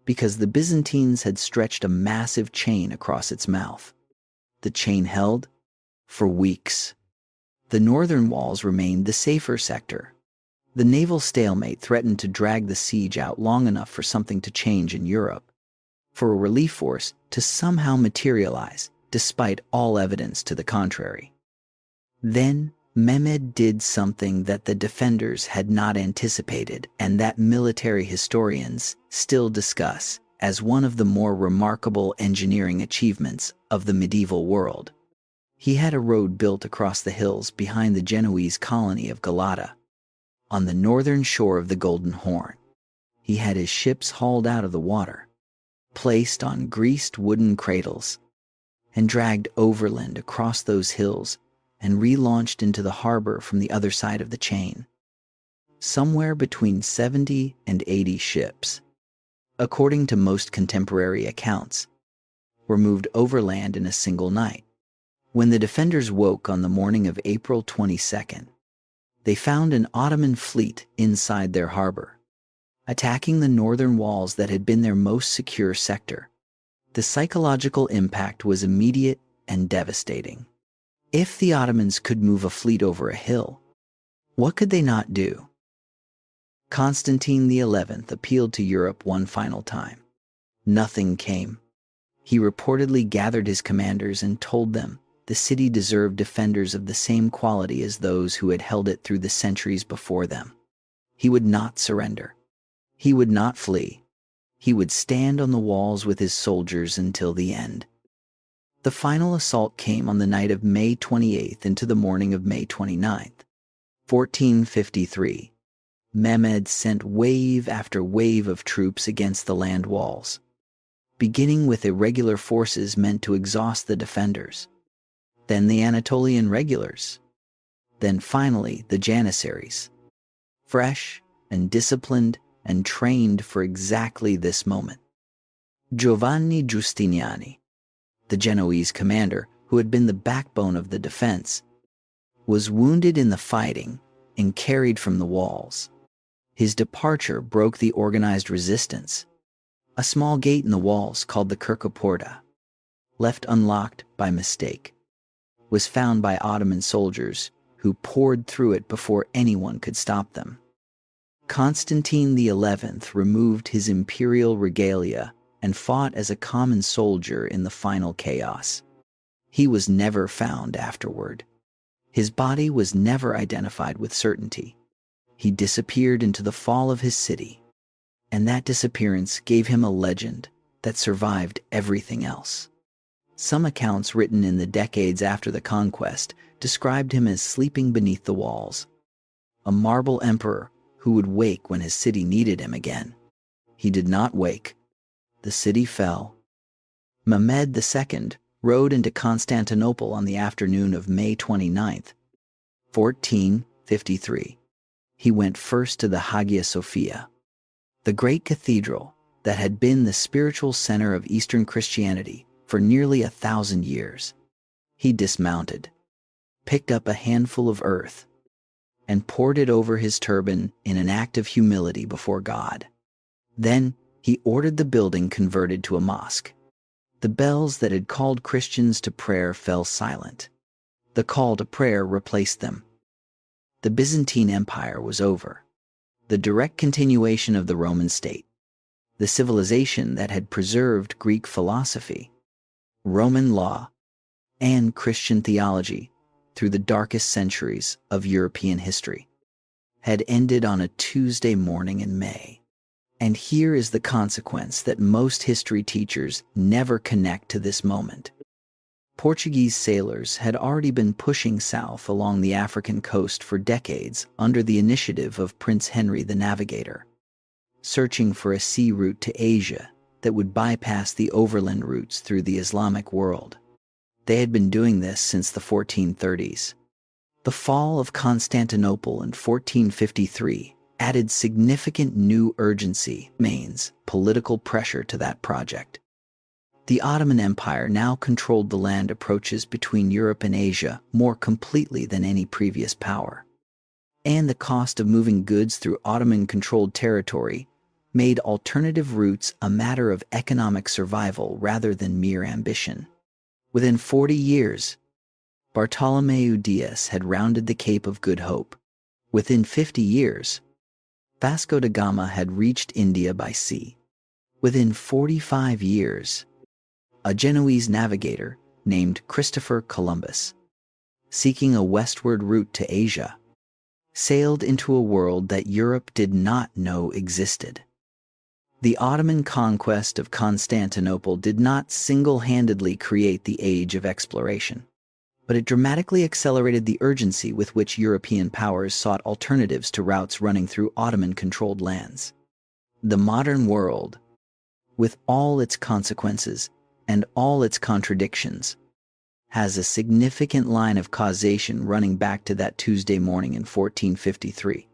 because the Byzantines had stretched a massive chain across its mouth. The chain held for weeks. The northern walls remained the safer sector. The naval stalemate threatened to drag the siege out long enough for something to change in Europe, for a relief force to somehow materialize, despite all evidence to the contrary. Then Mehmed did something that the defenders had not anticipated and that military historians still discuss as one of the more remarkable engineering achievements of the medieval world. He had a road built across the hills behind the Genoese colony of Galata, on the northern shore of the Golden Horn. He had his ships hauled out of the water, placed on greased wooden cradles, and dragged overland across those hills and relaunched into the harbor from the other side of the chain. Somewhere between 70 and 80 ships, according to most contemporary accounts, were moved overland in a single night. When the defenders woke on the morning of April 22nd, they found an Ottoman fleet inside their harbor, attacking the northern walls that had been their most secure sector. The psychological impact was immediate and devastating. If the Ottomans could move a fleet over a hill, what could they not do? Constantine XI appealed to Europe one final time. Nothing came. He reportedly gathered his commanders and told them the city deserved defenders of the same quality as those who had held it through the centuries before them. He would not surrender. He would not flee. He would stand on the walls with his soldiers until the end. The final assault came on the night of May 28th into the morning of May 29th. 1453. Mehmed sent wave after wave of troops against the land walls, beginning with irregular forces meant to exhaust the defenders, then the Anatolian regulars, then finally the Janissaries, fresh and disciplined and trained for exactly this moment. Giovanni Giustiniani, the Genoese commander who had been the backbone of the defense, was wounded in the fighting and carried from the walls. His departure broke the organized resistance. A small gate in the walls called the Kirkaporta, left unlocked by mistake, was found by Ottoman soldiers who poured through it before anyone could stop them. Constantine XI removed his imperial regalia and fought as a common soldier in the final chaos. He was never found afterward. His body was never identified with certainty. He disappeared into the fall of his city, and that disappearance gave him a legend that survived everything else. Some accounts written in the decades after the conquest described him as sleeping beneath the walls, a marble emperor who would wake when his city needed him again. He did not wake. The city fell. Mehmed II rode into Constantinople on the afternoon of May 29th, 1453. He went first to the Hagia Sophia, the great cathedral that had been the spiritual center of Eastern Christianity for nearly 1,000 years. He dismounted, picked up a handful of earth, and poured it over his turban in an act of humility before God. Then he ordered the building converted to a mosque. The bells that had called Christians to prayer fell silent. The call to prayer replaced them. The Byzantine Empire was over, the direct continuation of the Roman state, the civilization that had preserved Greek philosophy, Roman law, and Christian theology through the darkest centuries of European history, had ended on a Tuesday morning in May. And here is the consequence that most history teachers never connect to this moment. Portuguese sailors had already been pushing south along the African coast for decades under the initiative of Prince Henry the Navigator, searching for a sea route to Asia that would bypass the overland routes through the Islamic world. They had been doing this since the 1430s. The fall of Constantinople in 1453 added significant new urgency, political pressure to that project. The Ottoman Empire now controlled the land approaches between Europe and Asia more completely than any previous power. And the cost of moving goods through Ottoman-controlled territory made alternative routes a matter of economic survival rather than mere ambition. Within 40 years, Bartolomeu Dias had rounded the Cape of Good Hope. Within 50 years, Vasco da Gama had reached India by sea. Within 45 years, a Genoese navigator named Christopher Columbus, seeking a westward route to Asia, sailed into a world that Europe did not know existed. The Ottoman conquest of Constantinople did not single-handedly create the age of exploration, but it dramatically accelerated the urgency with which European powers sought alternatives to routes running through Ottoman-controlled lands. The modern world, with all its consequences and all its contradictions, has a significant line of causation running back to that Tuesday morning in 1453.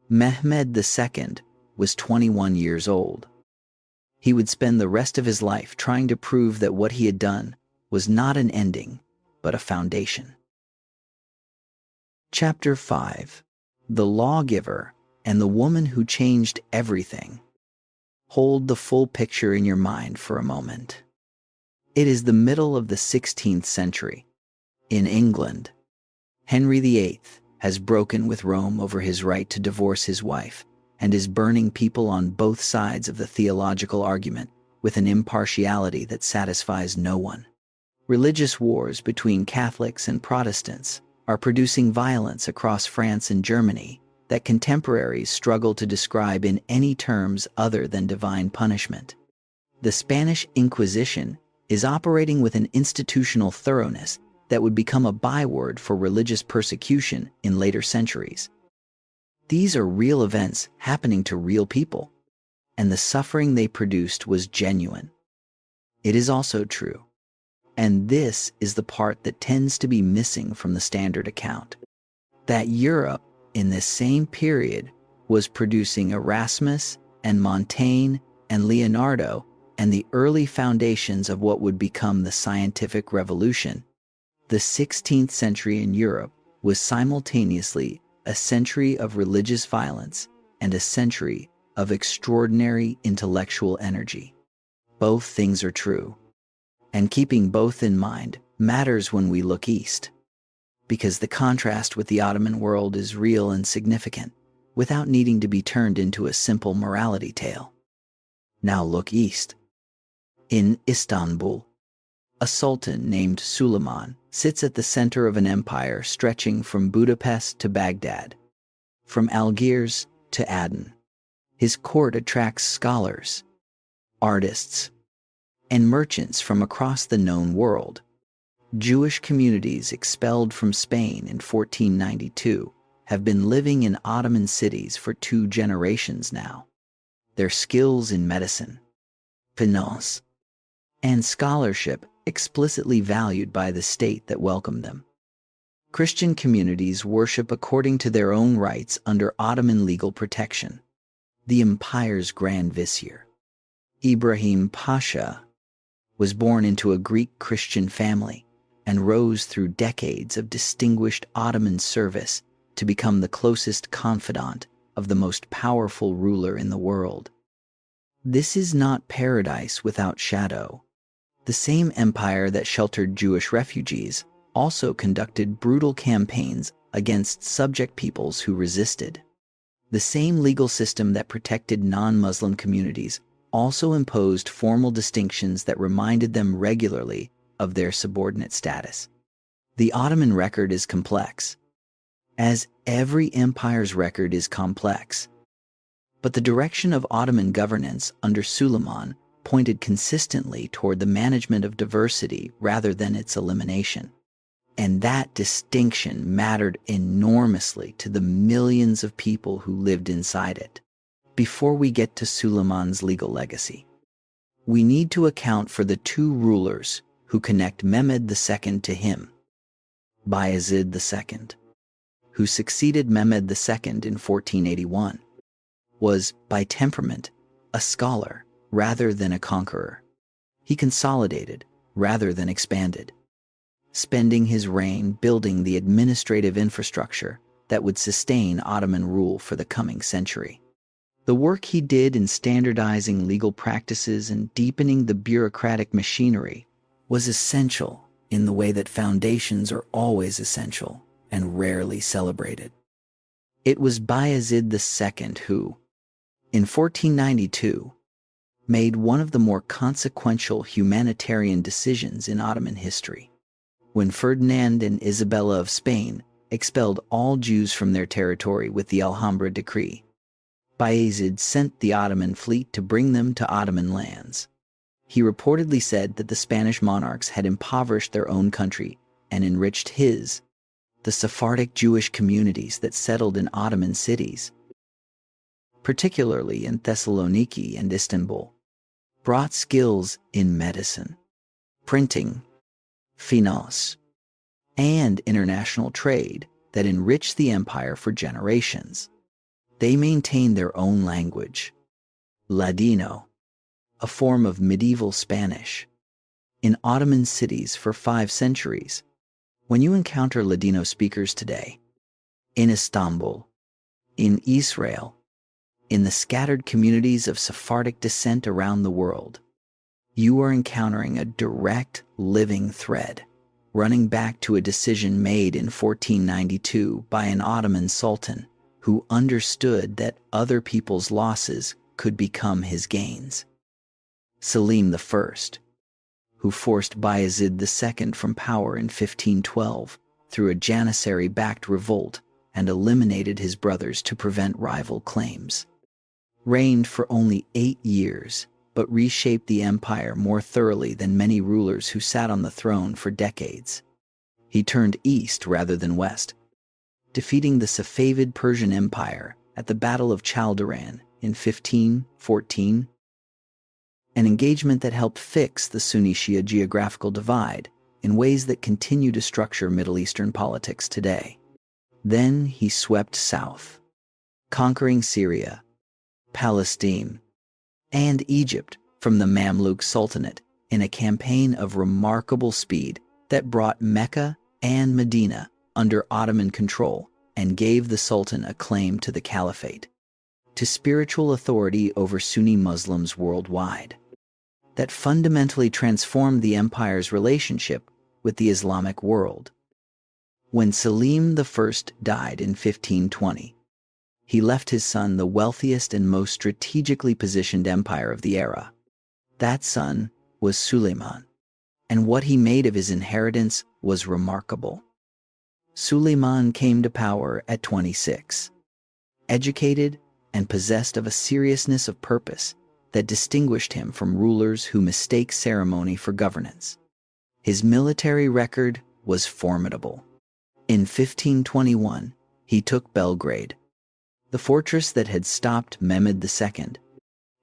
Mehmed II was 21 years old. He would spend the rest of his life trying to prove that what he had done was not an ending, but a foundation. Chapter 5. The Lawgiver and the Woman Who Changed Everything. Hold the full picture in your mind for a moment. It is the middle of the 16th century. In England, Henry VIII has broken with Rome over his right to divorce his wife and is burning people on both sides of the theological argument with an impartiality that satisfies no one. Religious wars between Catholics and Protestants are producing violence across France and Germany that contemporaries struggle to describe in any terms other than divine punishment. The Spanish Inquisition is operating with an institutional thoroughness that would become a byword for religious persecution in later centuries. These are real events happening to real people, and the suffering they produced was genuine. It is also true, and this is the part that tends to be missing from the standard account, that Europe in this same period was producing Erasmus and Montaigne and Leonardo and the early foundations of what would become the scientific revolution. The 16th century in Europe was simultaneously a century of religious violence and a century of extraordinary intellectual energy. Both things are true, and keeping both in mind matters when we look east, because the contrast with the Ottoman world is real and significant, without needing to be turned into a simple morality tale. Now look east. In Istanbul, a sultan named Suleiman sits at the center of an empire stretching from Budapest to Baghdad, from Algiers to Aden. His court attracts scholars, artists, and merchants from across the known world. Jewish communities expelled from Spain in 1492 have been living in Ottoman cities for 2 generations now. Their skills in medicine, finance, and scholarship explicitly valued by the state that welcomed them. Christian communities worship according to their own rites under Ottoman legal protection. The empire's Grand Vizier, Ibrahim Pasha, was born into a Greek Christian family and rose through decades of distinguished Ottoman service to become the closest confidant of the most powerful ruler in the world. This is not paradise without shadow. The same empire that sheltered Jewish refugees also conducted brutal campaigns against subject peoples who resisted. The same legal system that protected non-Muslim communities also imposed formal distinctions that reminded them regularly of their subordinate status. The Ottoman record is complex, as every empire's record is complex. But the direction of Ottoman governance under Suleiman pointed consistently toward the management of diversity rather than its elimination. And that distinction mattered enormously to the millions of people who lived inside it. Before we get to Suleiman's legal legacy, we need to account for the 2 rulers who connect Mehmed II to him. Bayezid II, who succeeded Mehmed II in 1481, was, by temperament, a scholar rather than a conqueror. He consolidated rather than expanded, spending his reign building the administrative infrastructure that would sustain Ottoman rule for the coming century. The work he did in standardizing legal practices and deepening the bureaucratic machinery was essential in the way that foundations are always essential and rarely celebrated. It was Bayezid II who, in 1492, made one of the more consequential humanitarian decisions in Ottoman history, when Ferdinand and Isabella of Spain expelled all Jews from their territory with the Alhambra decree. Bayezid sent the Ottoman fleet to bring them to Ottoman lands. He reportedly said that the Spanish monarchs had impoverished their own country and enriched his, the Sephardic Jewish communities that settled in Ottoman cities, particularly in Thessaloniki and Istanbul, brought skills in medicine, printing, finance, and international trade that enriched the empire for generations. They maintained their own language, Ladino, a form of medieval Spanish, in Ottoman cities for 5 centuries. When you encounter Ladino speakers today, in Istanbul, in Israel, in the scattered communities of Sephardic descent around the world, you are encountering a direct, living thread running back to a decision made in 1492 by an Ottoman sultan who understood that other people's losses could become his gains. Selim I, who forced Bayezid II from power in 1512 through a Janissary-backed revolt and eliminated his brothers to prevent rival claims, reigned for only 8 years, but reshaped the empire more thoroughly than many rulers who sat on the throne for decades. He turned east rather than west, defeating the Safavid Persian Empire at the Battle of Chaldiran in 1514, an engagement that helped fix the Sunni-Shia geographical divide in ways that continue to structure Middle Eastern politics today. Then he swept south, conquering Syria, Palestine, and Egypt from the Mamluk Sultanate in a campaign of remarkable speed that brought Mecca and Medina under Ottoman control and gave the Sultan a claim to the Caliphate, to spiritual authority over Sunni Muslims worldwide, that fundamentally transformed the empire's relationship with the Islamic world. When Selim I died in 1520, he left his son the wealthiest and most strategically positioned empire of the era. That son was Suleiman, and what he made of his inheritance was remarkable. Suleiman came to power at 26, educated and possessed of a seriousness of purpose that distinguished him from rulers who mistake ceremony for governance. His military record was formidable. In 1521, he took Belgrade, the fortress that had stopped Mehmed II.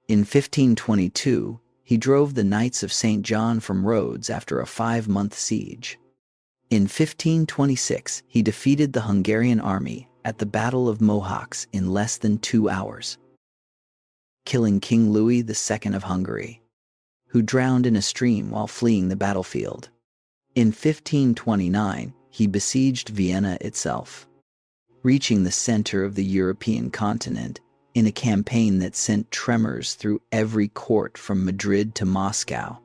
In 1522, he drove the Knights of St. John from Rhodes after a 5-month siege. In 1526, he defeated the Hungarian army at the Battle of Mohacs in less than 2 hours, killing King Louis II of Hungary, who drowned in a stream while fleeing the battlefield. In 1529, he besieged Vienna itself, reaching the center of the European continent in a campaign that sent tremors through every court from Madrid to Moscow.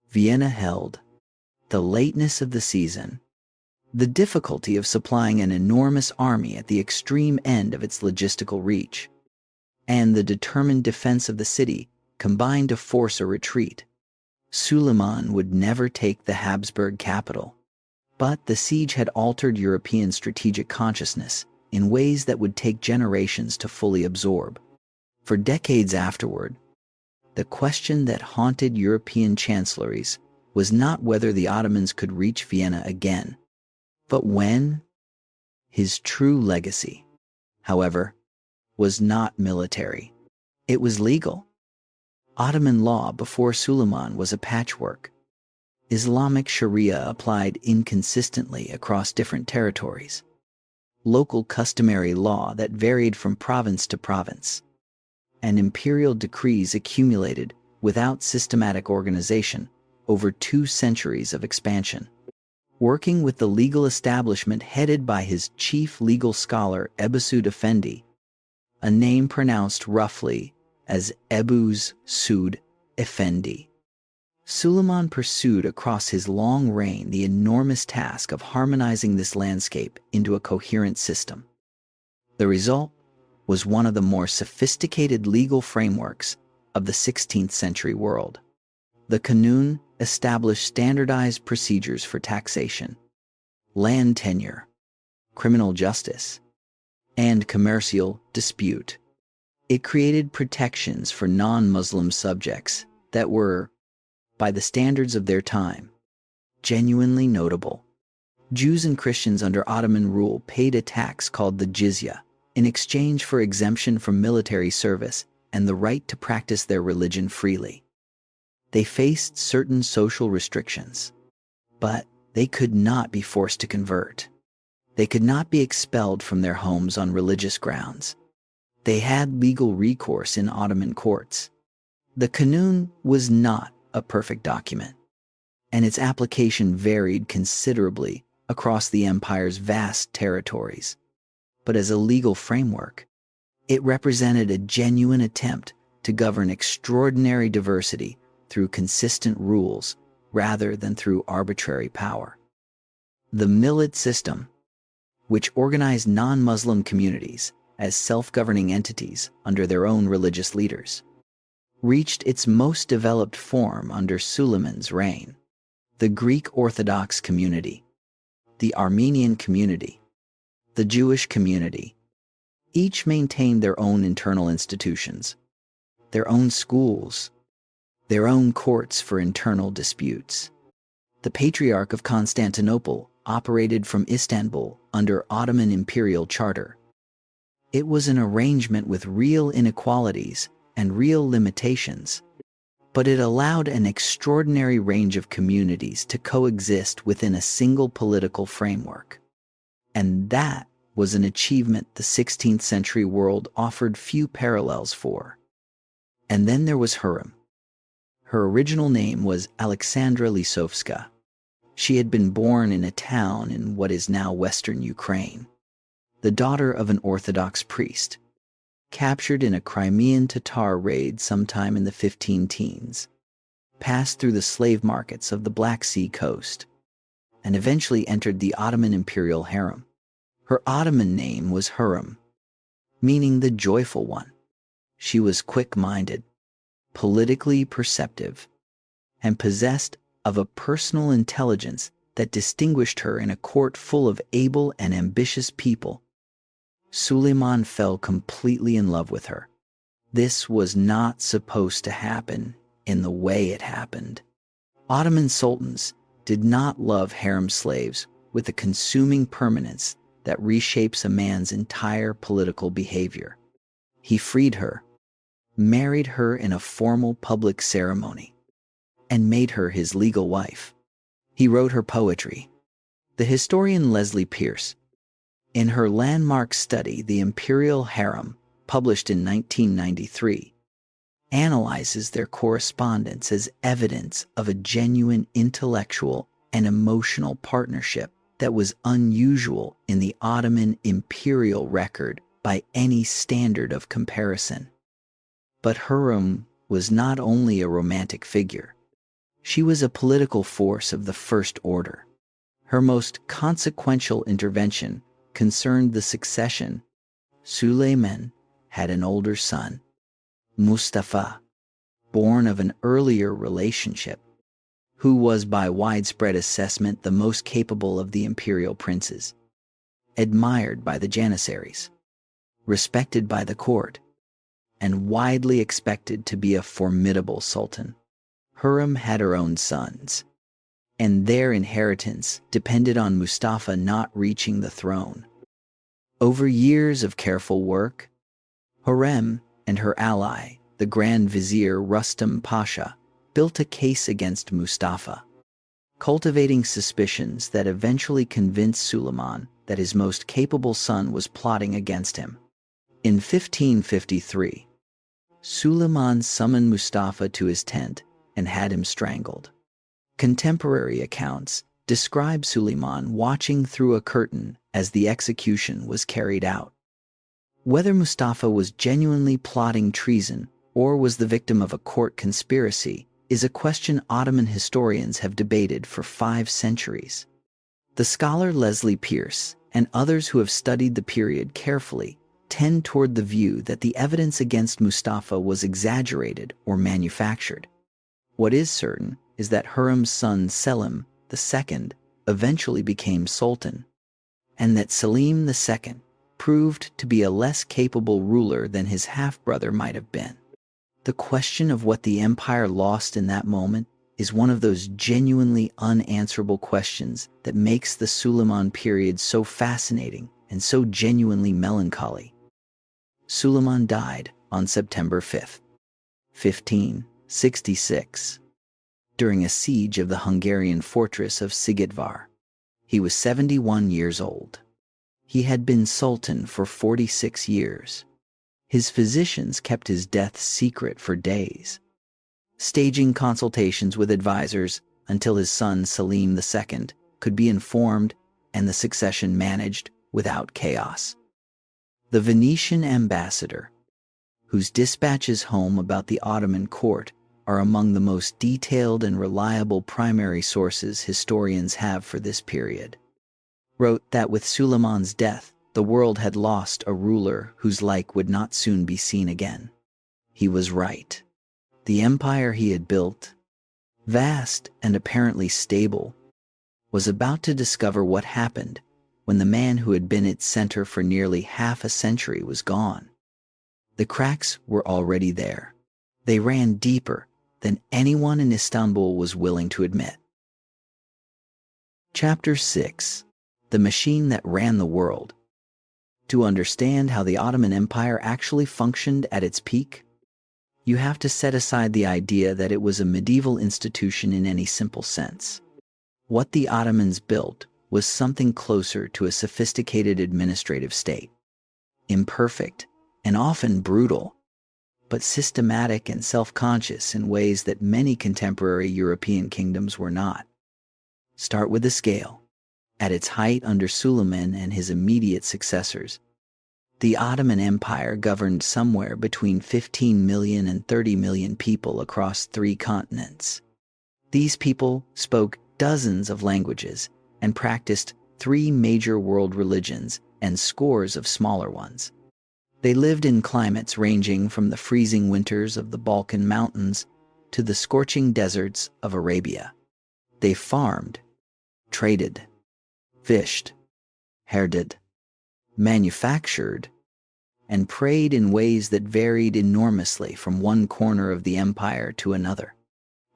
Vienna held the lateness of the season, the difficulty of supplying an enormous army at the extreme end of its logistical reach, and the determined defense of the city combined to force a retreat. Suleiman would never take the Habsburg capital, but the siege had altered European strategic consciousness in ways that would take generations to fully absorb. For decades afterward, the question that haunted European chancelleries was not whether the Ottomans could reach Vienna again, but when. His true legacy, however, was not military. It was legal. Ottoman law before Suleiman was a patchwork. Islamic Sharia applied inconsistently across different territories. Local customary law that varied from province to province, and imperial decrees accumulated without systematic organization over 2 centuries of expansion. Working with the legal establishment headed by his chief legal scholar Ebusud Effendi, a name pronounced roughly as Ebuz Sud Effendi, Suleiman pursued across his long reign the enormous task of harmonizing this landscape into a coherent system. The result was one of the more sophisticated legal frameworks of the 16th century world. The Kanun established standardized procedures for taxation, land tenure, criminal justice, and commercial dispute. It created protections for non-Muslim subjects that were, by the standards of their time, genuinely notable. Jews and Christians under Ottoman rule paid a tax called the jizya in exchange for exemption from military service and the right to practice their religion freely. They faced certain social restrictions, but they could not be forced to convert. They could not be expelled from their homes on religious grounds. They had legal recourse in Ottoman courts. The Kanun was not a perfect document, and its application varied considerably across the empire's vast territories. But as a legal framework, it represented a genuine attempt to govern extraordinary diversity through consistent rules rather than through arbitrary power. The millet system, which organized non-Muslim communities as self-governing entities under their own religious leaders, reached its most developed form under Suleiman's reign. The Greek Orthodox community, the Armenian community, the Jewish community, each maintained their own internal institutions, their own schools, their own courts for internal disputes. The Patriarch of Constantinople operated from Istanbul under Ottoman Imperial Charter. It was an arrangement with real inequalities and real limitations, but it allowed an extraordinary range of communities to coexist within a single political framework. And that was an achievement the 16th century world offered few parallels for. And then there was Hurrem. Her original name was Alexandra Lisovska. She had been born in a town in what is now western Ukraine, the daughter of an Orthodox priest, captured in a Crimean Tatar raid sometime in the 15 teens, passed through the slave markets of the Black Sea coast, and eventually entered the Ottoman imperial harem. Her Ottoman name was Hurrem, meaning the joyful one. She was quick-minded, politically perceptive, and possessed of a personal intelligence that distinguished her in a court full of able and ambitious people. Suleiman fell completely in love with her. This was not supposed to happen in the way it happened. Ottoman sultans did not love harem slaves with a consuming permanence that reshapes a man's entire political behavior. He freed her, married her in a formal public ceremony, and made her his legal wife. He wrote her poetry. The historian Leslie Peirce, in her landmark study The Imperial Harem, published in 1993, analyzes their correspondence as evidence of a genuine intellectual and emotional partnership that was unusual in the Ottoman imperial record by any standard of comparison. But Hurrem was not only a romantic figure. She was a political force of the first order. Her most consequential intervention concerned the succession. Suleiman had an older son, Mustafa, born of an earlier relationship, who was by widespread assessment the most capable of the imperial princes, admired by the Janissaries, respected by the court, and widely expected to be a formidable sultan. Hurrem had her own sons, and their inheritance depended on Mustafa not reaching the throne. Over years of careful work, Hurrem and her ally, the Grand Vizier Rustam Pasha, built a case against Mustafa, cultivating suspicions that eventually convinced Suleiman that his most capable son was plotting against him. In 1553, Suleiman summoned Mustafa to his tent and had him strangled. Contemporary accounts describe Suleiman watching through a curtain as the execution was carried out. Whether Mustafa was genuinely plotting treason or was the victim of a court conspiracy is a question Ottoman historians have debated for 5 centuries. The scholar Leslie Peirce and others who have studied the period carefully tend toward the view that the evidence against Mustafa was exaggerated or manufactured. What is certain is that Hurrem's son Selim II eventually became sultan, and that Selim II proved to be a less capable ruler than his half-brother might have been. The question of what the empire lost in that moment is one of those genuinely unanswerable questions that makes the Suleiman period so fascinating and so genuinely melancholy. Suleiman died on September 5, 1566, during a siege of the Hungarian fortress of Szigetvar. He was 71 years old. He had been sultan for 46 years. His physicians kept his death secret for days, staging consultations with advisors until his son Selim II could be informed and the succession managed without chaos. The Venetian ambassador, whose dispatches home about the Ottoman court are among the most detailed and reliable primary sources historians have for this period, wrote that with Suleiman's death, the world had lost a ruler whose like would not soon be seen again. He was right. The empire he had built, vast and apparently stable, was about to discover what happened when the man who had been its center for nearly half a century was gone. The cracks were already there. They ran deeper than anyone in Istanbul was willing to admit. Chapter 6: The Machine That Ran the World. To understand how the Ottoman Empire actually functioned at its peak, you have to set aside the idea that it was a medieval institution in any simple sense. What the Ottomans built was something closer to a sophisticated administrative state. Imperfect and often brutal, but systematic and self-conscious in ways that many contemporary European kingdoms were not. Start with the scale. At its height under Suleiman and his immediate successors, the Ottoman Empire governed somewhere between 15 million and 30 million people across 3 continents. These people spoke dozens of languages and practiced 3 major world religions and scores of smaller ones. They lived in climates ranging from the freezing winters of the Balkan Mountains to the scorching deserts of Arabia. They farmed, traded, fished, herded, manufactured, and prayed in ways that varied enormously from one corner of the empire to another.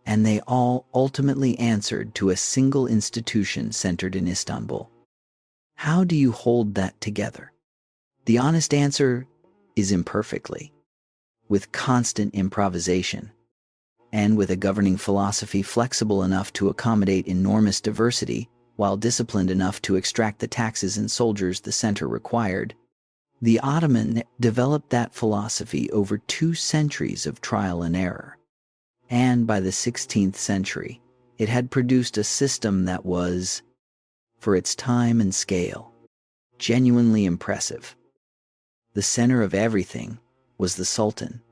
And they all ultimately answered to a single institution centered in Istanbul. How do you hold that together? The honest answer is imperfectly, with constant improvisation, and with a governing philosophy flexible enough to accommodate enormous diversity while disciplined enough to extract the taxes and soldiers the center required. The Ottoman developed that philosophy over 2 centuries of trial and error. And by the 16th century, it had produced a system that was, for its time and scale, genuinely impressive. The center of everything was the Sultan,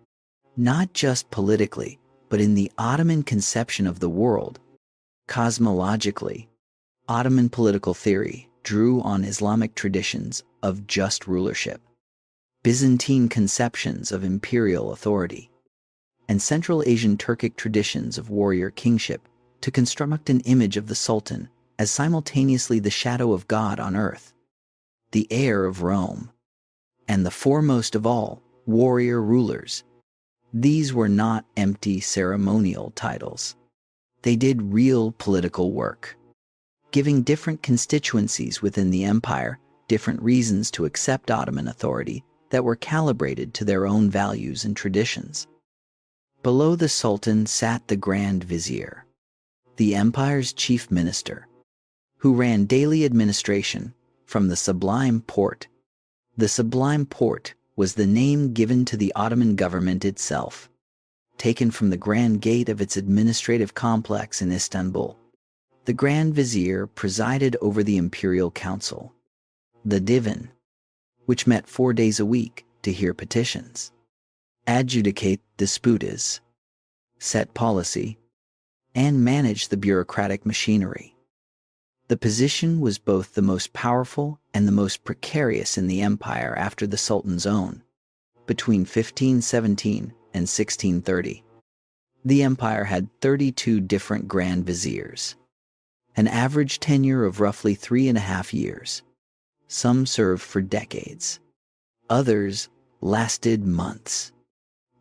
not just politically, but in the Ottoman conception of the world. Cosmologically, Ottoman political theory drew on Islamic traditions of just rulership, Byzantine conceptions of imperial authority, and Central Asian Turkic traditions of warrior kingship to construct an image of the Sultan as simultaneously the shadow of God on earth, the heir of Rome, and the foremost of all warrior rulers. These were not empty ceremonial titles. They did real political work, giving different constituencies within the empire different reasons to accept Ottoman authority that were calibrated to their own values and traditions. Below the Sultan sat the Grand Vizier, the empire's chief minister, who ran daily administration from the Sublime Porte. The Sublime Porte was the name given to the Ottoman government itself, taken from the Grand Gate of its administrative complex in Istanbul. The Grand Vizier presided over the Imperial Council, the Divan, which met 4 days a week to hear petitions, adjudicate disputes, set policy, and manage the bureaucratic machinery. The position was both the most powerful and the most precarious in the empire after the Sultan's own. Between 1517 and 1630, the empire had 32 different Grand Viziers, an average tenure of roughly 3.5 years. Some served for decades. Others lasted months.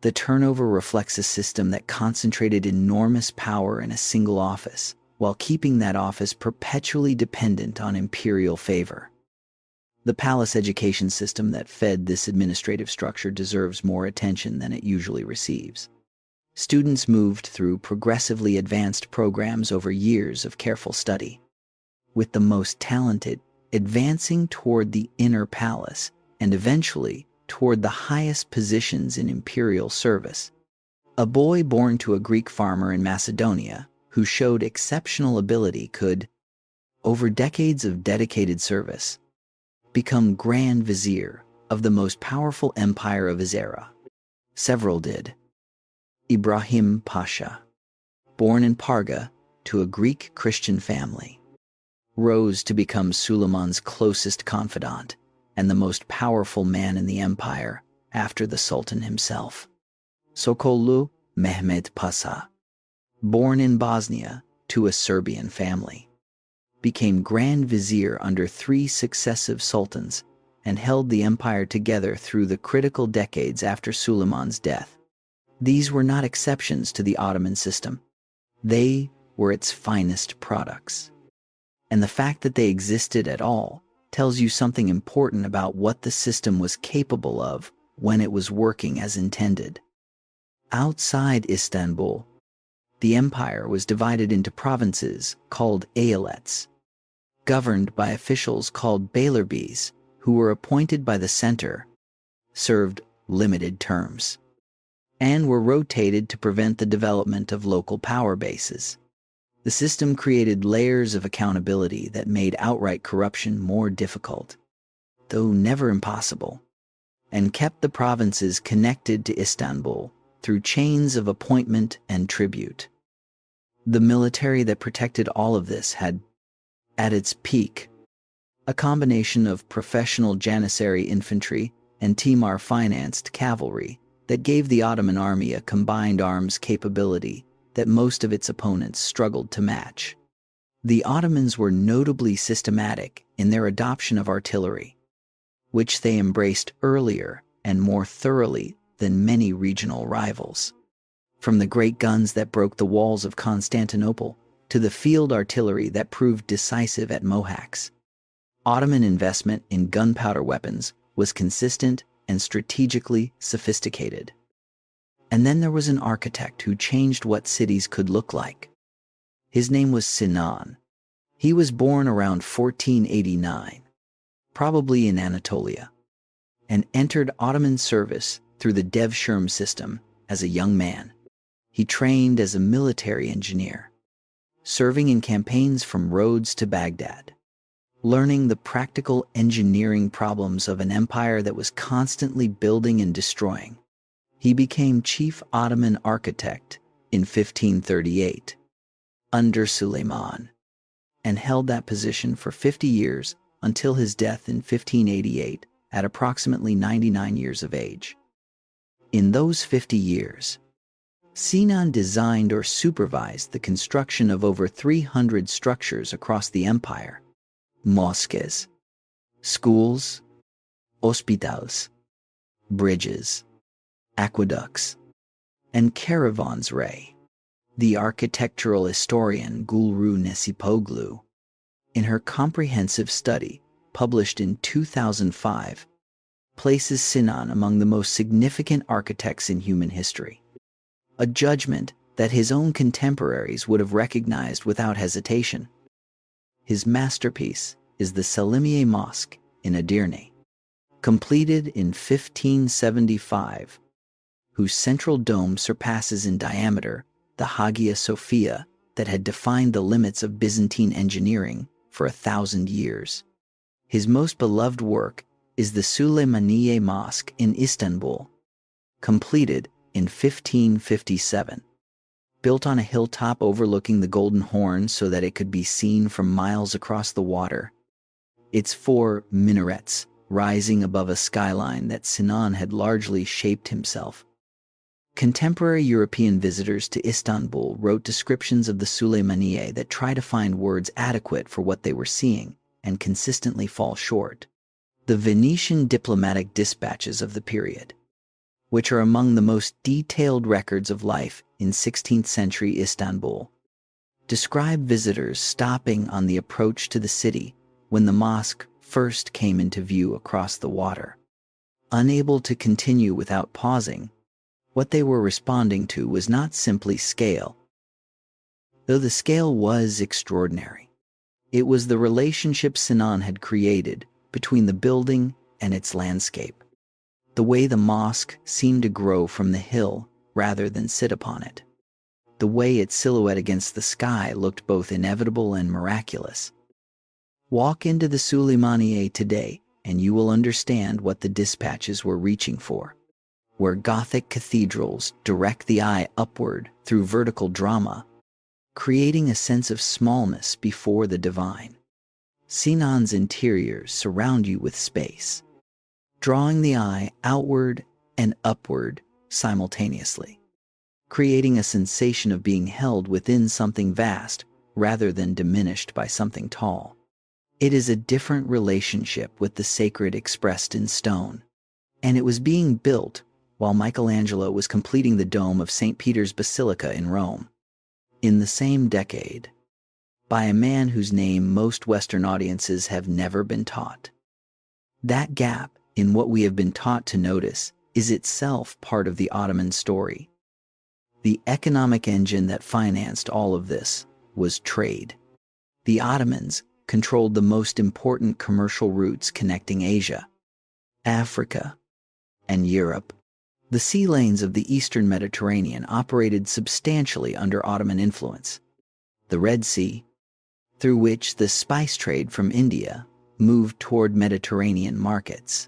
The turnover reflects a system that concentrated enormous power in a single office, while keeping that office perpetually dependent on imperial favor. The palace education system that fed this administrative structure deserves more attention than it usually receives. Students moved through progressively advanced programs over years of careful study, with the most talented advancing toward the inner palace and eventually toward the highest positions in imperial service. A boy born to a Greek farmer in Macedonia who showed exceptional ability could, over decades of dedicated service, become Grand Vizier of the most powerful empire of his era. Several did. Ibrahim Pasha, born in Parga to a Greek Christian family, rose to become Suleiman's closest confidant and the most powerful man in the empire after the Sultan himself. Sokollu Mehmed Pasha, born in Bosnia to a Serbian family, became Grand Vizier under 3 successive sultans and held the empire together through the critical decades after Suleiman's death. These were not exceptions to the Ottoman system. They were its finest products. And the fact that they existed at all tells you something important about what the system was capable of when it was working as intended. Outside Istanbul, the empire was divided into provinces called eyalets, governed by officials called beylerbeyis, who were appointed by the center, served limited terms, and were rotated to prevent the development of local power bases. The system created layers of accountability that made outright corruption more difficult, though never impossible, and kept the provinces connected to Istanbul through chains of appointment and tribute. The military that protected all of this had, at its peak, a combination of professional Janissary infantry and Timur-financed cavalry that gave the Ottoman army a combined arms capability that most of its opponents struggled to match. The Ottomans were notably systematic in their adoption of artillery, which they embraced earlier and more thoroughly than many regional rivals. From the great guns that broke the walls of Constantinople to the field artillery that proved decisive at Mohacs, Ottoman investment in gunpowder weapons was consistent and strategically sophisticated. And then there was an architect who changed what cities could look like. His name was Sinan. He was born around 1489, probably in Anatolia, and entered Ottoman service through the Devshirme system as a young man. He trained as a military engineer, serving in campaigns from Rhodes to Baghdad, learning the practical engineering problems of an empire that was constantly building and destroying. He became chief Ottoman architect in 1538 under Suleiman, and held that position for 50 years until his death in 1588 at approximately 99 years of age. In those 50 years, Sinan designed or supervised the construction of over 300 structures across the empire: mosques, schools, hospitals, bridges, aqueducts, and caravanserai. The architectural historian Gulru Necipoglu, in her comprehensive study published in 2005, places Sinan among the most significant architects in human history, a judgment that his own contemporaries would have recognized without hesitation. His masterpiece is the Selimiye Mosque in Edirne, completed in 1575, whose central dome surpasses in diameter the Hagia Sophia that had defined the limits of Byzantine engineering for 1,000 years. His most beloved work is the Süleymaniye Mosque in Istanbul, completed in 1557. Built on a hilltop overlooking the Golden Horn so that it could be seen from miles across the water, its 4 minarets rising above a skyline that Sinan had largely shaped himself. Contemporary European visitors to Istanbul wrote descriptions of the Süleymaniye that try to find words adequate for what they were seeing and consistently fall short. The Venetian diplomatic dispatches of the period, which are among the most detailed records of life in 16th century Istanbul, describe visitors stopping on the approach to the city when the mosque first came into view across the water. Unable to continue without pausing, what they were responding to was not simply scale, though the scale was extraordinary. It was the relationship Sinan had created between the building and its landscape, the way the mosque seemed to grow from the hill rather than sit upon it, the way its silhouette against the sky looked both inevitable and miraculous. Walk into the Süleymaniye today and you will understand what the dispatches were reaching for. Where Gothic cathedrals direct the eye upward through vertical drama, creating a sense of smallness before the divine, Sinan's interiors surround you with space, drawing the eye outward and upward simultaneously, creating a sensation of being held within something vast rather than diminished by something tall. It is a different relationship with the sacred expressed in stone, and it was being built while Michelangelo was completing the dome of St. Peter's Basilica in Rome. In the same decade, by a man whose name most Western audiences have never been taught. That gap in what we have been taught to notice is itself part of the Ottoman story. The economic engine that financed all of this was trade. The Ottomans controlled the most important commercial routes connecting Asia, Africa, and Europe. The sea lanes of the Eastern Mediterranean operated substantially under Ottoman influence. The Red Sea, through which the spice trade from India moved toward Mediterranean markets,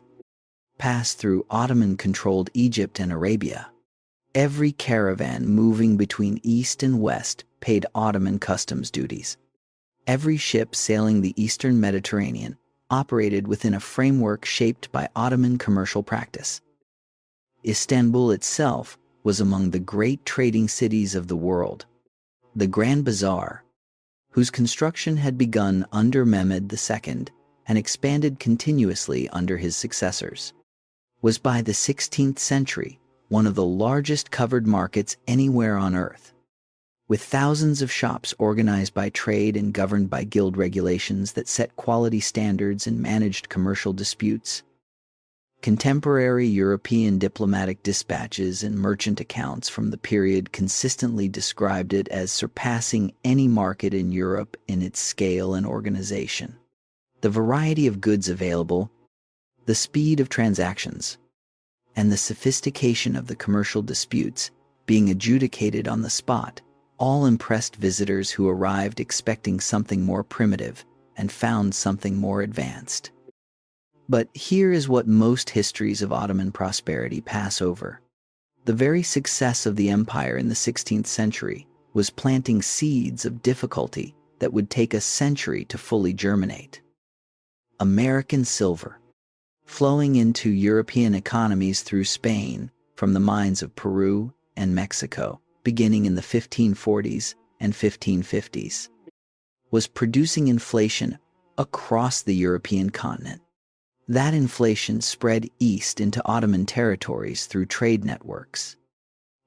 passed through Ottoman-controlled Egypt and Arabia. Every caravan moving between east and west paid Ottoman customs duties. Every ship sailing the Eastern Mediterranean operated within a framework shaped by Ottoman commercial practice. Istanbul itself was among the great trading cities of the world. The Grand Bazaar, whose construction had begun under Mehmed II and expanded continuously under his successors, was by the 16th century one of the largest covered markets anywhere on earth. With thousands of shops organized by trade and governed by guild regulations that set quality standards and managed commercial disputes, contemporary European diplomatic dispatches and merchant accounts from the period consistently described it as surpassing any market in Europe in its scale and organization. The variety of goods available, the speed of transactions, and the sophistication of the commercial disputes being adjudicated on the spot all impressed visitors who arrived expecting something more primitive and found something more advanced. But here is what most histories of Ottoman prosperity pass over. The very success of the empire in the 16th century was planting seeds of difficulty that would take a century to fully germinate. American silver, flowing into European economies through Spain from the mines of Peru and Mexico, beginning in the 1540s and 1550s, was producing inflation across the European continent. That inflation spread east into Ottoman territories through trade networks,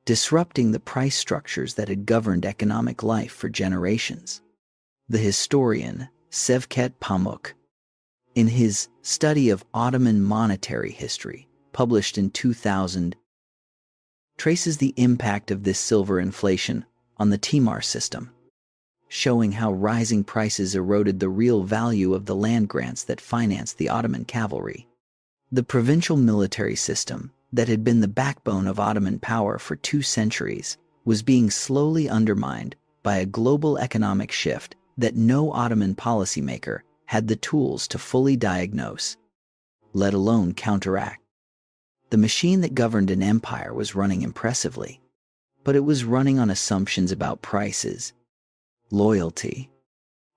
disrupting the price structures that had governed economic life for generations. The historian Sevket Pamuk, in his study of Ottoman monetary history, published in 2000, traces the impact of this silver inflation on the Timar system, showing how rising prices eroded the real value of the land grants that financed the Ottoman cavalry. The provincial military system, that had been the backbone of Ottoman power for 2 centuries, was being slowly undermined by a global economic shift that no Ottoman policymaker had the tools to fully diagnose, let alone counteract. The machine that governed an empire was running impressively, but it was running on assumptions about prices, loyalty,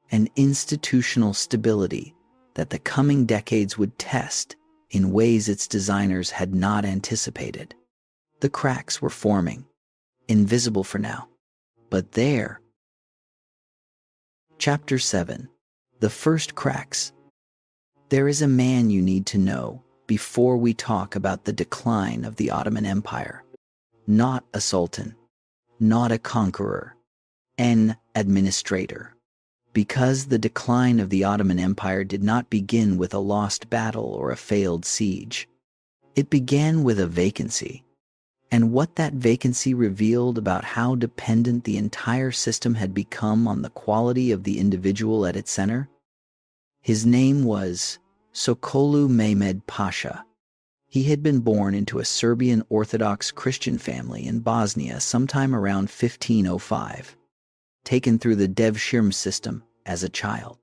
and institutional stability that the coming decades would test in ways its designers had not anticipated. The cracks were forming, invisible for now, but there. Chapter 7. The First Cracks. There is a man you need to know before we talk about the decline of the Ottoman Empire. Not a sultan, not a conqueror, an administrator. Because the decline of the Ottoman Empire did not begin with a lost battle or a failed siege. It began with a vacancy, and what that vacancy revealed about how dependent the entire system had become on the quality of the individual at its center. His name was Sokollu Mehmed Pasha. He had been born into a Serbian Orthodox Christian family in Bosnia sometime around 1505. Taken through the Devshirme system as a child,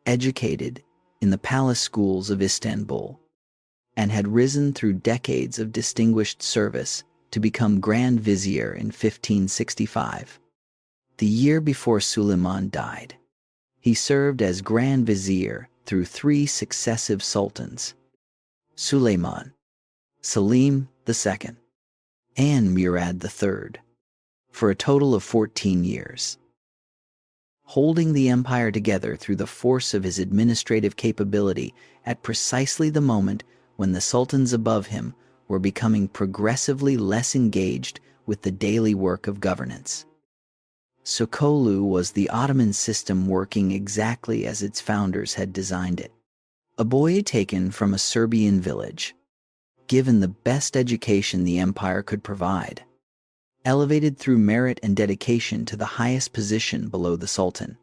educated in the palace schools of Istanbul, and had risen through decades of distinguished service to become Grand Vizier in 1565. The year before Suleiman died, he served as Grand Vizier through 3 successive sultans, Suleiman, Selim II, and Murad III, for a total of 14 years. Holding the empire together through the force of his administrative capability at precisely the moment when the sultans above him were becoming progressively less engaged with the daily work of governance. Sokollu was the Ottoman system working exactly as its founders had designed it. A boy taken from a Serbian village, given the best education the empire could provide, elevated through merit and dedication to the highest position below the sultan,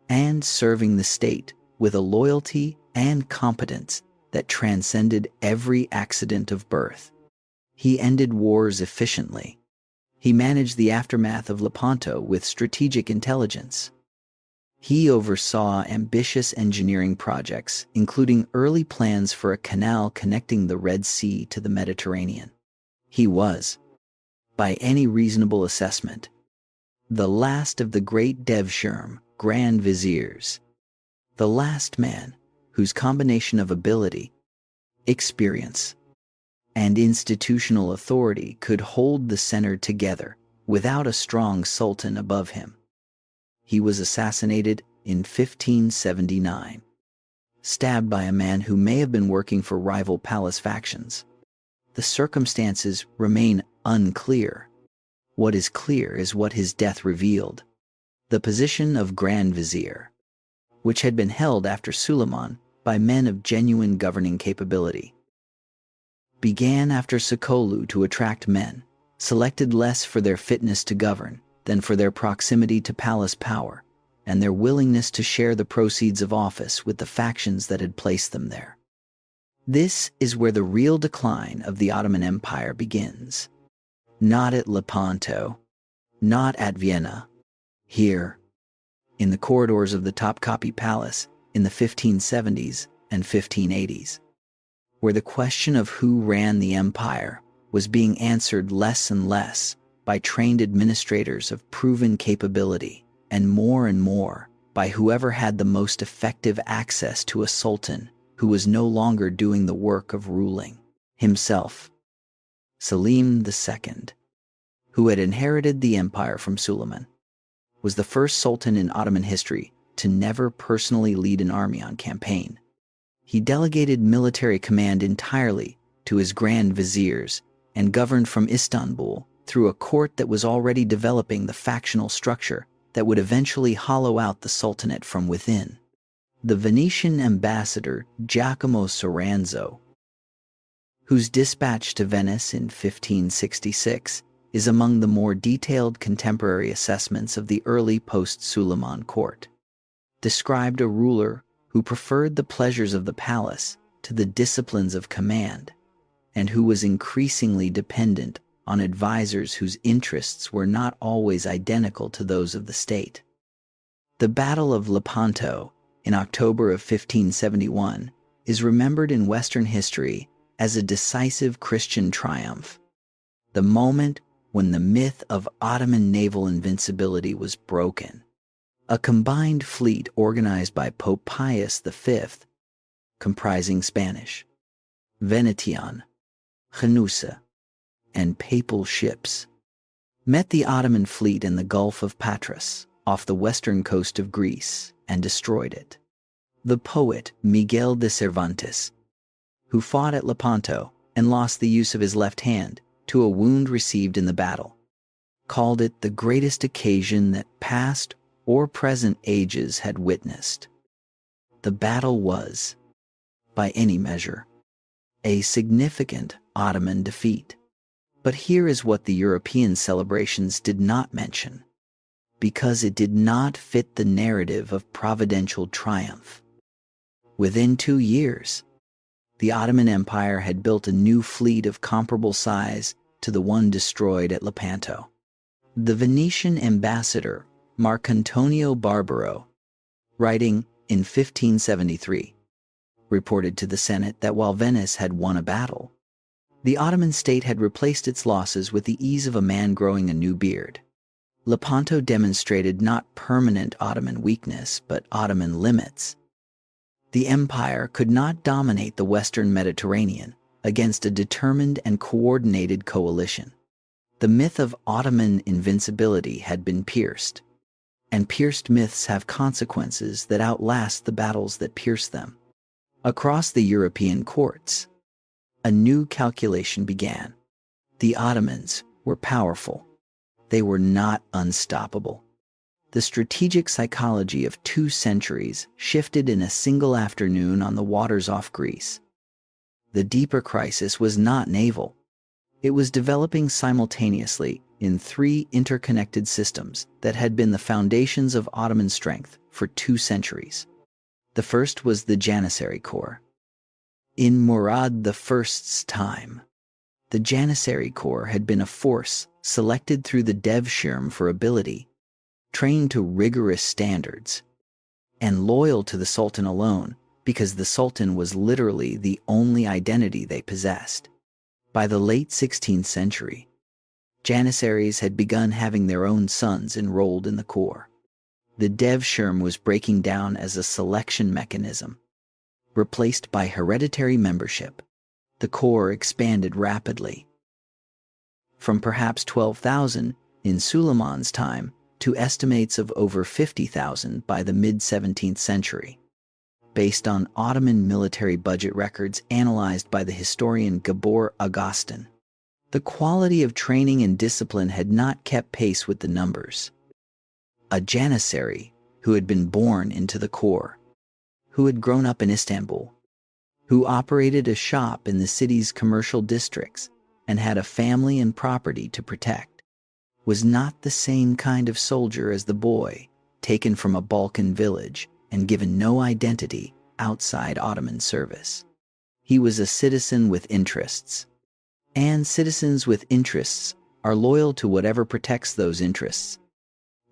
and serving the state with a loyalty and competence that transcended every accident of birth. He ended wars efficiently. He managed the aftermath of Lepanto with strategic intelligence. He oversaw ambitious engineering projects, including early plans for a canal connecting the Red Sea to the Mediterranean. He was, by any reasonable assessment, the last of the great Devshirme Grand Viziers, the last man whose combination of ability, experience, and institutional authority could hold the center together without a strong sultan above him. He was assassinated in 1579, stabbed by a man who may have been working for rival palace factions. The circumstances remain unclear. What is clear is what his death revealed. The position of Grand Vizier, which had been held after Suleiman by men of genuine governing capability, began after Sokollu to attract men, selected less for their fitness to govern than for their proximity to palace power and their willingness to share the proceeds of office with the factions that had placed them there. This is where the real decline of the Ottoman Empire begins. Not at Lepanto, not at Vienna. Here, in the corridors of the Topkapi Palace in the 1570s and 1580s, where the question of who ran the empire was being answered less and less by trained administrators of proven capability and more by whoever had the most effective access to a sultan who was no longer doing the work of ruling himself. Selim II, who had inherited the empire from Suleiman, was the first sultan in Ottoman history to never personally lead an army on campaign. He delegated military command entirely to his grand viziers and governed from Istanbul through a court that was already developing the factional structure that would eventually hollow out the sultanate from within. The Venetian ambassador Giacomo Soranzo, whose dispatch to Venice in 1566 is among the more detailed contemporary assessments of the early post-Suleiman court, described a ruler who preferred the pleasures of the palace to the disciplines of command, and who was increasingly dependent on advisors whose interests were not always identical to those of the state. The Battle of Lepanto in October of 1571 is remembered in Western history as a decisive Christian triumph, the moment when the myth of Ottoman naval invincibility was broken. A combined fleet organized by Pope Pius V, comprising Spanish, Venetian, Hanusa, and papal ships, met the Ottoman fleet in the Gulf of Patras off the western coast of Greece and destroyed it. The poet Miguel de Cervantes, who fought at Lepanto and lost the use of his left hand to a wound received in the battle, called it the greatest occasion that past or present ages had witnessed. The battle was, by any measure, a significant Ottoman defeat. But here is what the European celebrations did not mention, because it did not fit the narrative of providential triumph. Within 2 years, the Ottoman Empire had built a new fleet of comparable size to the one destroyed at Lepanto. The Venetian ambassador Marcantonio Barbaro, writing in 1573, reported to the Senate that while Venice had won a battle, the Ottoman state had replaced its losses with the ease of a man growing a new beard. Lepanto demonstrated not permanent Ottoman weakness, but Ottoman limits. The empire could not dominate the Western Mediterranean against a determined and coordinated coalition. The myth of Ottoman invincibility had been pierced, and pierced myths have consequences that outlast the battles that pierce them. Across the European courts, a new calculation began. The Ottomans were powerful. They were not unstoppable. The strategic psychology of 2 centuries shifted in a single afternoon on the waters off Greece. The deeper crisis was not naval. It was developing simultaneously in 3 interconnected systems that had been the foundations of Ottoman strength for 2 centuries. The first was the Janissary Corps. In Murad I's time, the Janissary Corps had been a force selected through the Devshirme for ability, trained to rigorous standards, and loyal to the Sultan alone because the Sultan was literally the only identity they possessed. By the late 16th century, Janissaries had begun having their own sons enrolled in the Corps. The Devshirme was breaking down as a selection mechanism. Replaced by hereditary membership, the Corps expanded rapidly. From perhaps 12,000 in Suleiman's time to estimates of over 50,000 by the mid-17th century. Based on Ottoman military budget records analyzed by the historian Gabor Agostin, the quality of training and discipline had not kept pace with the numbers. A Janissary who had been born into the Corps, who had grown up in Istanbul, who operated a shop in the city's commercial districts and had a family and property to protect, was not the same kind of soldier as the boy taken from a Balkan village and given no identity outside Ottoman service. He was a citizen with interests, and citizens with interests are loyal to whatever protects those interests,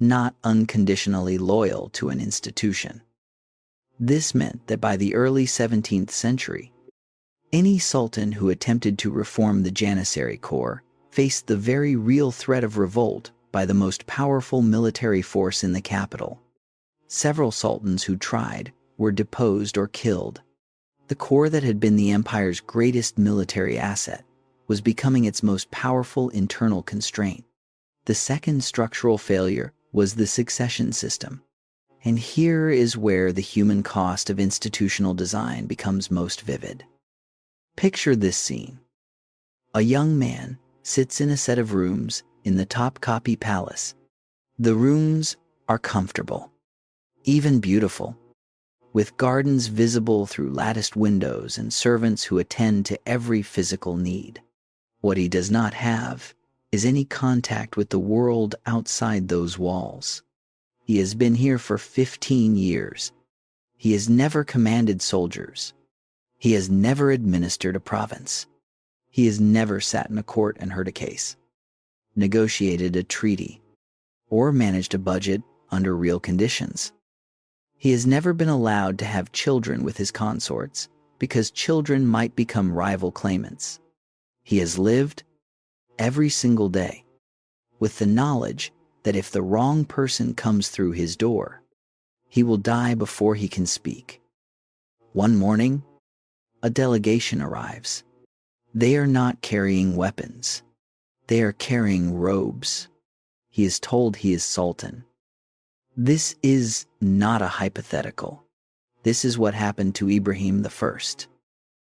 not unconditionally loyal to an institution. This meant that by the early 17th century, any sultan who attempted to reform the Janissary Corps faced the very real threat of revolt by the most powerful military force in the capital. Several sultans who tried were deposed or killed. The Corps that had been the empire's greatest military asset was becoming its most powerful internal constraint. The second structural failure was the succession system. And here is where the human cost of institutional design becomes most vivid. Picture this scene. A young man sits in a set of rooms in the Topkapi Palace. The rooms are comfortable, even beautiful, with gardens visible through latticed windows and servants who attend to every physical need. What he does not have is any contact with the world outside those walls. He has been here for 15 years. He has never commanded soldiers. He has never administered a province. He has never sat in a court and heard a case, negotiated a treaty, or managed a budget under real conditions. He has never been allowed to have children with his consorts because children might become rival claimants. He has lived every single day with the knowledge that if the wrong person comes through his door, he will die before he can speak. One morning, a delegation arrives. They are not carrying weapons. They are carrying robes. He is told he is sultan. This is not a hypothetical. This is what happened to Ibrahim I,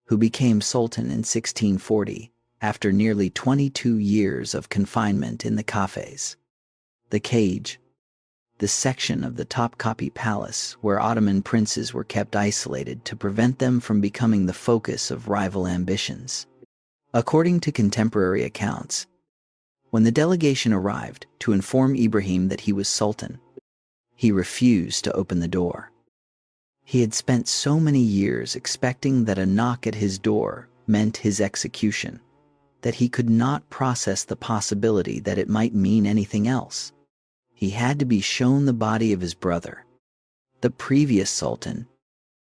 who became sultan in 1640 after nearly 22 years of confinement in the cafes. The cage, the section of the Topkapi Palace where Ottoman princes were kept isolated to prevent them from becoming the focus of rival ambitions. According to contemporary accounts, when the delegation arrived to inform Ibrahim that he was sultan, he refused to open the door. He had spent so many years expecting that a knock at his door meant his execution that he could not process the possibility that it might mean anything else. He had to be shown the body of his brother, the previous sultan,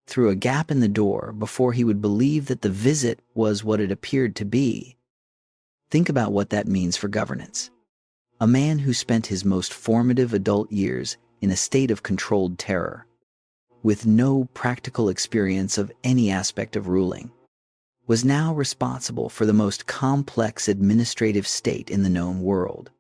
through a gap in the door before he would believe that the visit was what it appeared to be. Think about what that means for governance. A man who spent his most formative adult years in a state of controlled terror, with no practical experience of any aspect of ruling, was now responsible for the most complex administrative state in the known world.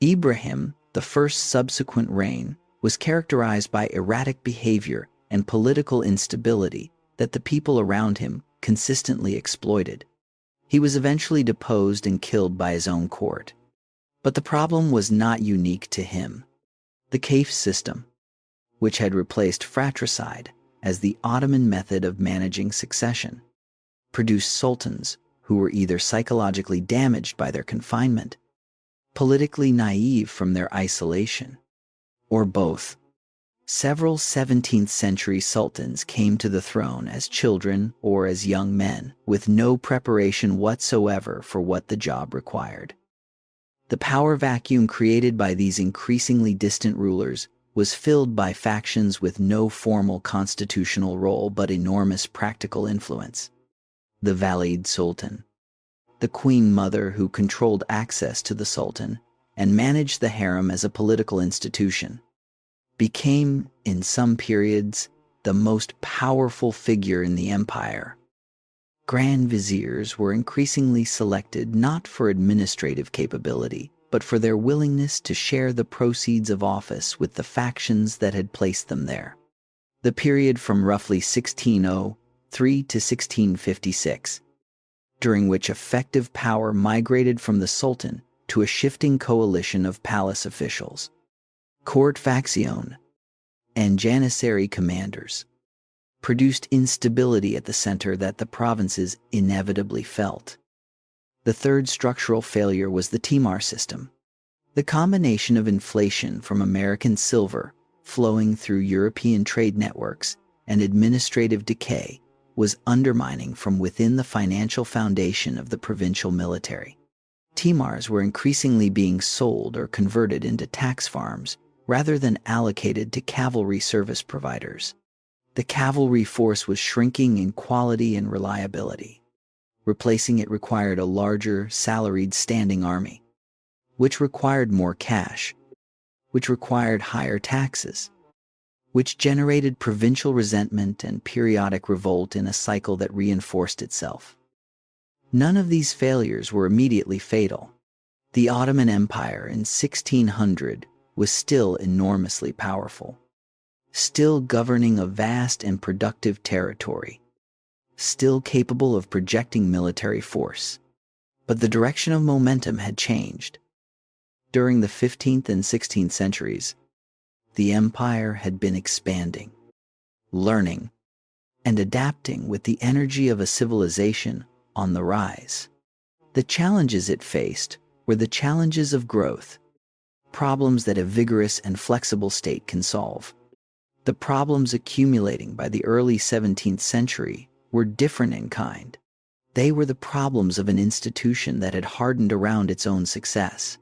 Ibrahim, the first subsequent reign, was characterized by erratic behavior and political instability that the people around him consistently exploited. He was eventually deposed and killed by his own court. But the problem was not unique to him. The Kayf system, which had replaced fratricide as the Ottoman method of managing succession, produced sultans who were either psychologically damaged by their confinement, politically naive from their isolation, or both. Several 17th century sultans came to the throne as children or as young men, with no preparation whatsoever for what the job required. The power vacuum created by these increasingly distant rulers was filled by factions with no formal constitutional role but enormous practical influence. The Valid Sultan, the queen mother who controlled access to the sultan and managed the harem as a political institution, became, in some periods, the most powerful figure in the empire. Grand viziers were increasingly selected not for administrative capability, but for their willingness to share the proceeds of office with the factions that had placed them there. The period from roughly 1603 to 1656, during which effective power migrated from the sultan to a shifting coalition of palace officials, court faction, and janissary commanders, produced instability at the center that the provinces inevitably felt. The third structural failure was the Timar system. The combination of inflation from American silver flowing through European trade networks and administrative decay was undermining from within the financial foundation of the provincial military. Timars were increasingly being sold or converted into tax farms rather than allocated to cavalry service providers. The cavalry force was shrinking in quality and reliability. Replacing it required a larger, salaried standing army, which required more cash, which required higher taxes, which generated provincial resentment and periodic revolt in a cycle that reinforced itself. None of these failures were immediately fatal. The Ottoman Empire in 1600 was still enormously powerful, still governing a vast and productive territory, still capable of projecting military force. But the direction of momentum had changed. During the 15th and 16th centuries, the empire had been expanding, learning, and adapting with the energy of a civilization on the rise. The challenges it faced were the challenges of growth, problems that a vigorous and flexible state can solve. The problems accumulating by the early 17th century were different in kind. They were the problems of an institution that had hardened around its own success,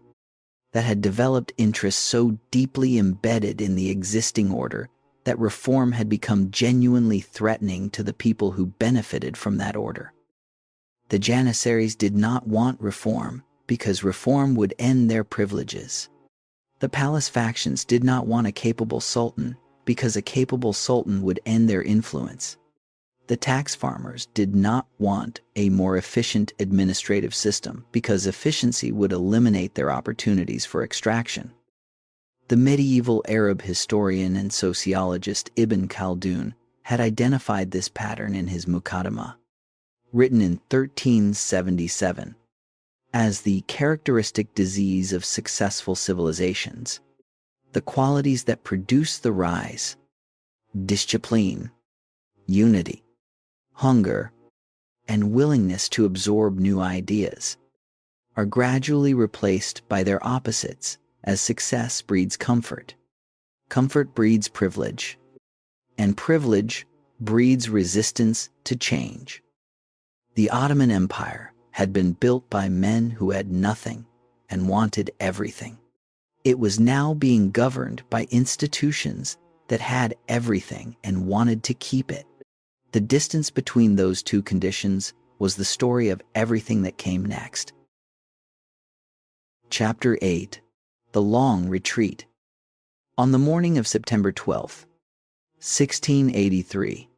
that had developed interests so deeply embedded in the existing order that reform had become genuinely threatening to the people who benefited from that order. The Janissaries did not want reform because reform would end their privileges. The palace factions did not want a capable sultan because a capable sultan would end their influence. The tax farmers did not want a more efficient administrative system because efficiency would eliminate their opportunities for extraction. The medieval Arab historian and sociologist Ibn Khaldun had identified this pattern in his Muqaddimah, written in 1377, as the characteristic disease of successful civilizations. The qualities that produce the rise, discipline, unity, hunger, and willingness to absorb new ideas, are gradually replaced by their opposites as success breeds comfort. Comfort breeds privilege, and privilege breeds resistance to change. The Ottoman Empire had been built by men who had nothing and wanted everything. It was now being governed by institutions that had everything and wanted to keep it. The distance between those two conditions was the story of everything that came next. Chapter 8. The Long Retreat. On the morning of September 12, 1683,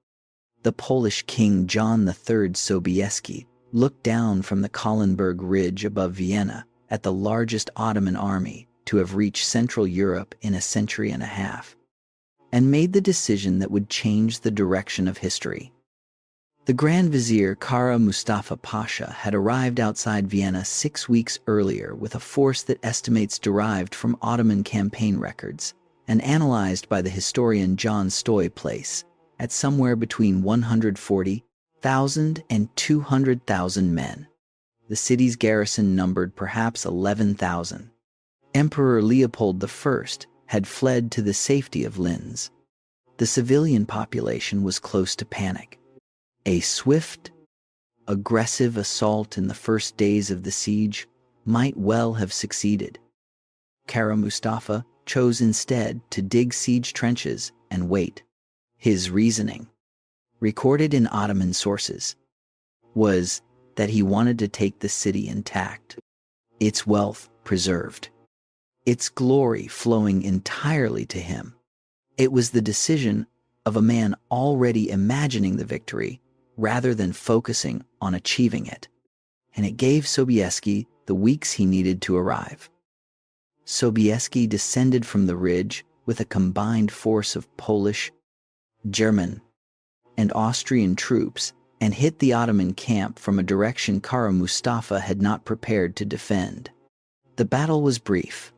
the Polish King John III Sobieski looked down from the Kahlenberg Ridge above Vienna at the largest Ottoman army to have reached Central Europe in a century and a half, and made the decision that would change the direction of history. The Grand Vizier Kara Mustafa Pasha had arrived outside Vienna 6 weeks earlier with a force that estimates derived from Ottoman campaign records and analyzed by the historian John Stoy place at somewhere between 140,000 and 200,000 men. The city's garrison numbered perhaps 11,000. Emperor Leopold I had fled to the safety of Linz. The civilian population was close to panic. A swift, aggressive assault in the first days of the siege might well have succeeded. Kara Mustafa chose instead to dig siege trenches and wait. His reasoning, recorded in Ottoman sources, was that he wanted to take the city intact, its wealth preserved, its glory flowing entirely to him. It was the decision of a man already imagining the victory rather than focusing on achieving it, and it gave Sobieski the weeks he needed to arrive. Sobieski descended from the ridge with a combined force of Polish, German, and Austrian troops and hit the Ottoman camp from a direction Kara Mustafa had not prepared to defend. The battle was brief.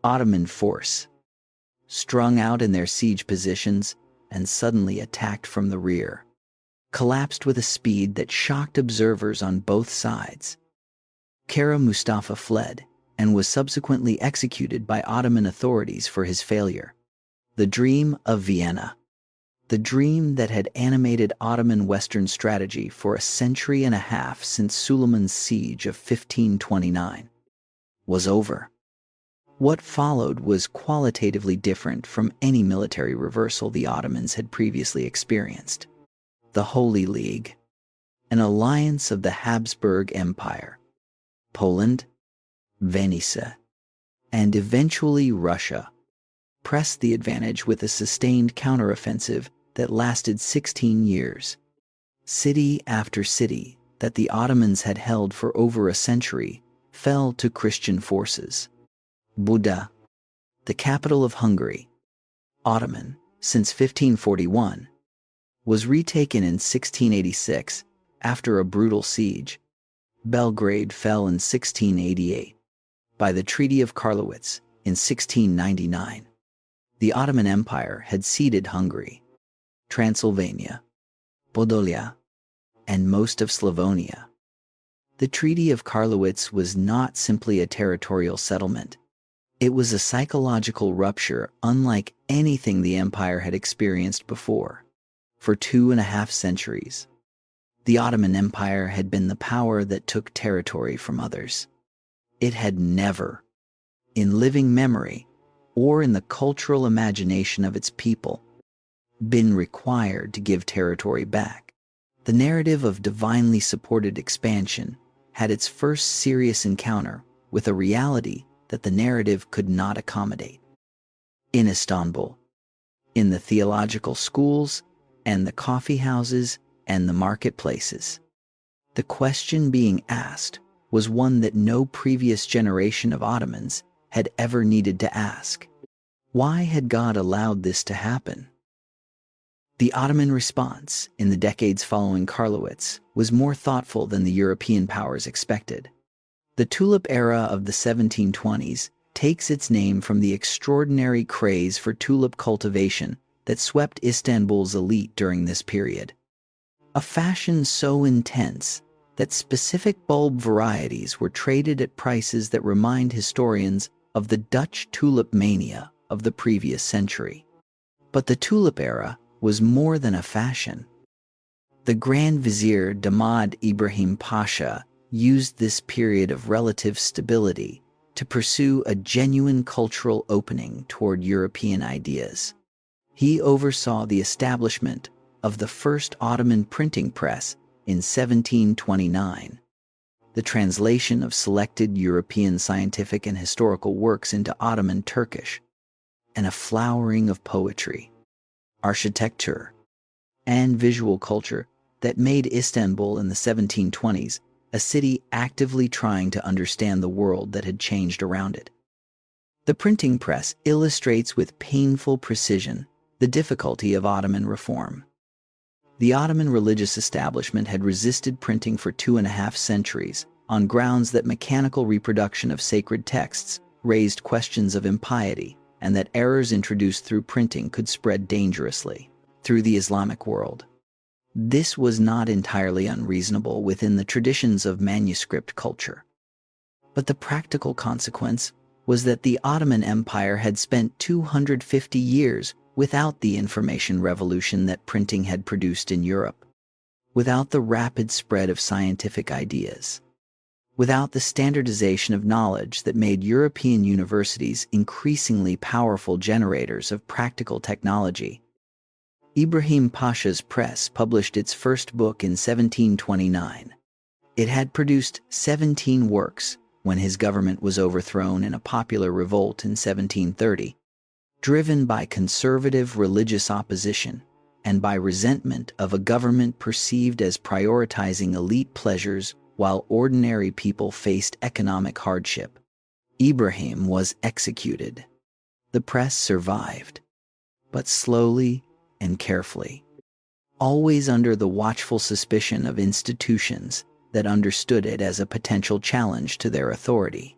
Ottoman force, strung out in their siege positions and suddenly attacked from the rear, collapsed with a speed that shocked observers on both sides. Kara Mustafa fled and was subsequently executed by Ottoman authorities for his failure. The dream of Vienna, the dream that had animated Ottoman Western strategy for a century and a half since Suleiman's siege of 1529, was over. What followed was qualitatively different from any military reversal the Ottomans had previously experienced. The Holy League, an alliance of the Habsburg Empire, Poland, Venice, and eventually Russia, pressed the advantage with a sustained counteroffensive that lasted 16 years. City after city that the Ottomans had held for over a century fell to Christian forces. Buda, the capital of Hungary, Ottoman since 1541, was retaken in 1686 after a brutal siege. Belgrade fell in 1688 by the Treaty of Karlowitz in 1699. The Ottoman Empire had ceded Hungary, Transylvania, Podolia, and most of Slavonia. The Treaty of Karlowitz was not simply a territorial settlement. It was a psychological rupture unlike anything the empire had experienced before. For 2.5 centuries, the Ottoman Empire had been the power that took territory from others. It had never, in living memory or in the cultural imagination of its people, been required to give territory back. The narrative of divinely supported expansion had its first serious encounter with a reality that the narrative could not accommodate. In Istanbul, in the theological schools and the coffee houses and the marketplaces, the question being asked was one that no previous generation of Ottomans had ever needed to ask. Why had God allowed this to happen? The Ottoman response in the decades following Karlowitz was more thoughtful than the European powers expected. The tulip era of the 1720s takes its name from the extraordinary craze for tulip cultivation that swept Istanbul's elite during this period. A fashion so intense that specific bulb varieties were traded at prices that remind historians of the Dutch tulip mania of the previous century. But the tulip era was more than a fashion. The Grand Vizier Damad Ibrahim Pasha used this period of relative stability to pursue a genuine cultural opening toward European ideas. He oversaw the establishment of the first Ottoman printing press in 1729, the translation of selected European scientific and historical works into Ottoman Turkish, and a flowering of poetry, architecture, and visual culture that made Istanbul in the 1720s a city actively trying to understand the world that had changed around it. The printing press illustrates with painful precision the difficulty of Ottoman reform. The Ottoman religious establishment had resisted printing for 2.5 centuries on grounds that mechanical reproduction of sacred texts raised questions of impiety and that errors introduced through printing could spread dangerously through the Islamic world. This was not entirely unreasonable within the traditions of manuscript culture. But the practical consequence was that the Ottoman Empire had spent 250 years without the information revolution that printing had produced in Europe, without the rapid spread of scientific ideas, without the standardization of knowledge that made European universities increasingly powerful generators of practical technology. Ibrahim Pasha's press published its first book in 1729. It had produced 17 works when his government was overthrown in a popular revolt in 1730, driven by conservative religious opposition and by resentment of a government perceived as prioritizing elite pleasures while ordinary people faced economic hardship. Ibrahim was executed. The press survived, but slowly and carefully, always under the watchful suspicion of institutions that understood it as a potential challenge to their authority.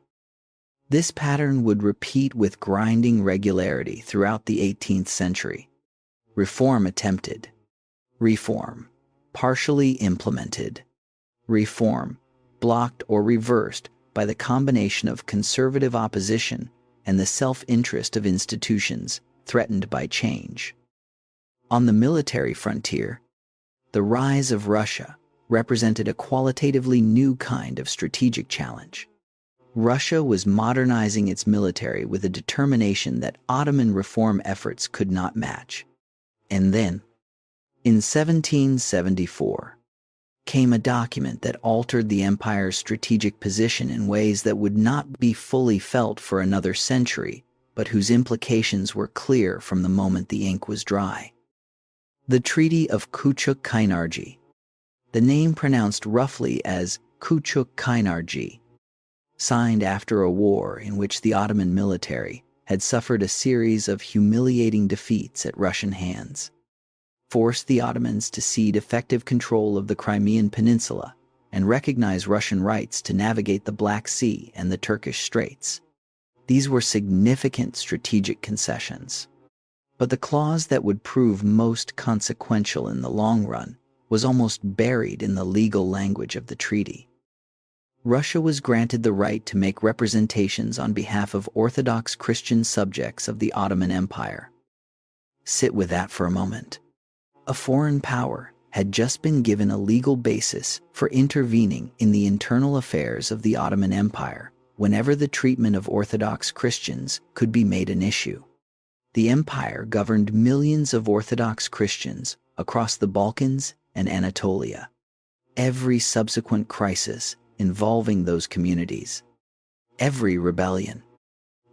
This pattern would repeat with grinding regularity throughout the 18th century. Reform attempted. Reform partially implemented. Reform blocked or reversed by the combination of conservative opposition and the self-interest of institutions threatened by change. On the military frontier, the rise of Russia represented a qualitatively new kind of strategic challenge. Russia was modernizing its military with a determination that Ottoman reform efforts could not match. And then, in 1774, came a document that altered the empire's strategic position in ways that would not be fully felt for another century, but whose implications were clear from the moment the ink was dry. The Treaty of Küçük-Kaynarca, the name pronounced roughly as Küçük-Kaynarca, signed after a war in which the Ottoman military had suffered a series of humiliating defeats at Russian hands, forced the Ottomans to cede effective control of the Crimean Peninsula and recognize Russian rights to navigate the Black Sea and the Turkish Straits. These were significant strategic concessions. But the clause that would prove most consequential in the long run was almost buried in the legal language of the treaty. Russia was granted the right to make representations on behalf of Orthodox Christian subjects of the Ottoman Empire. Sit with that for a moment. A foreign power had just been given a legal basis for intervening in the internal affairs of the Ottoman Empire whenever the treatment of Orthodox Christians could be made an issue. The empire governed millions of Orthodox Christians across the Balkans and Anatolia. Every subsequent crisis involving those communities, every rebellion,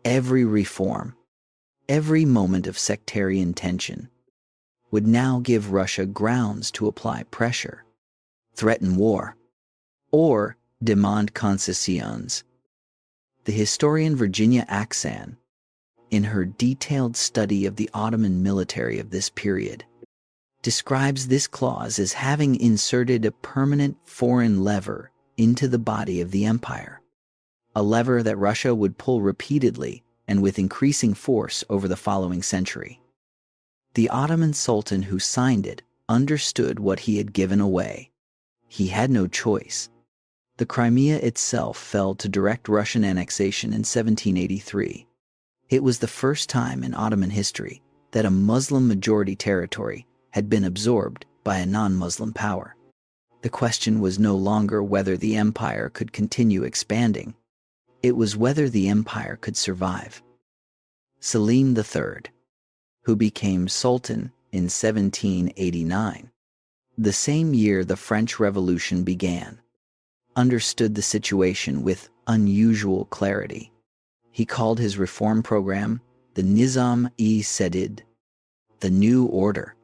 every reform, every moment of sectarian tension would now give Russia grounds to apply pressure, threaten war, or demand concessions. The historian Virginia Aksan, in her detailed study of the Ottoman military of this period, describes this clause as having inserted a permanent foreign lever into the body of the empire, a lever that Russia would pull repeatedly and with increasing force over the following century. The Ottoman Sultan who signed it understood what he had given away. He had no choice. The Crimea itself fell to direct Russian annexation in 1783. It was the first time in Ottoman history that a Muslim-majority territory had been absorbed by a non-Muslim power. The question was no longer whether the empire could continue expanding. It was whether the empire could survive. Selim III, who became Sultan in 1789, the same year the French Revolution began, understood the situation with unusual clarity. He called his reform program the Nizam-i-Sedid, the New Order,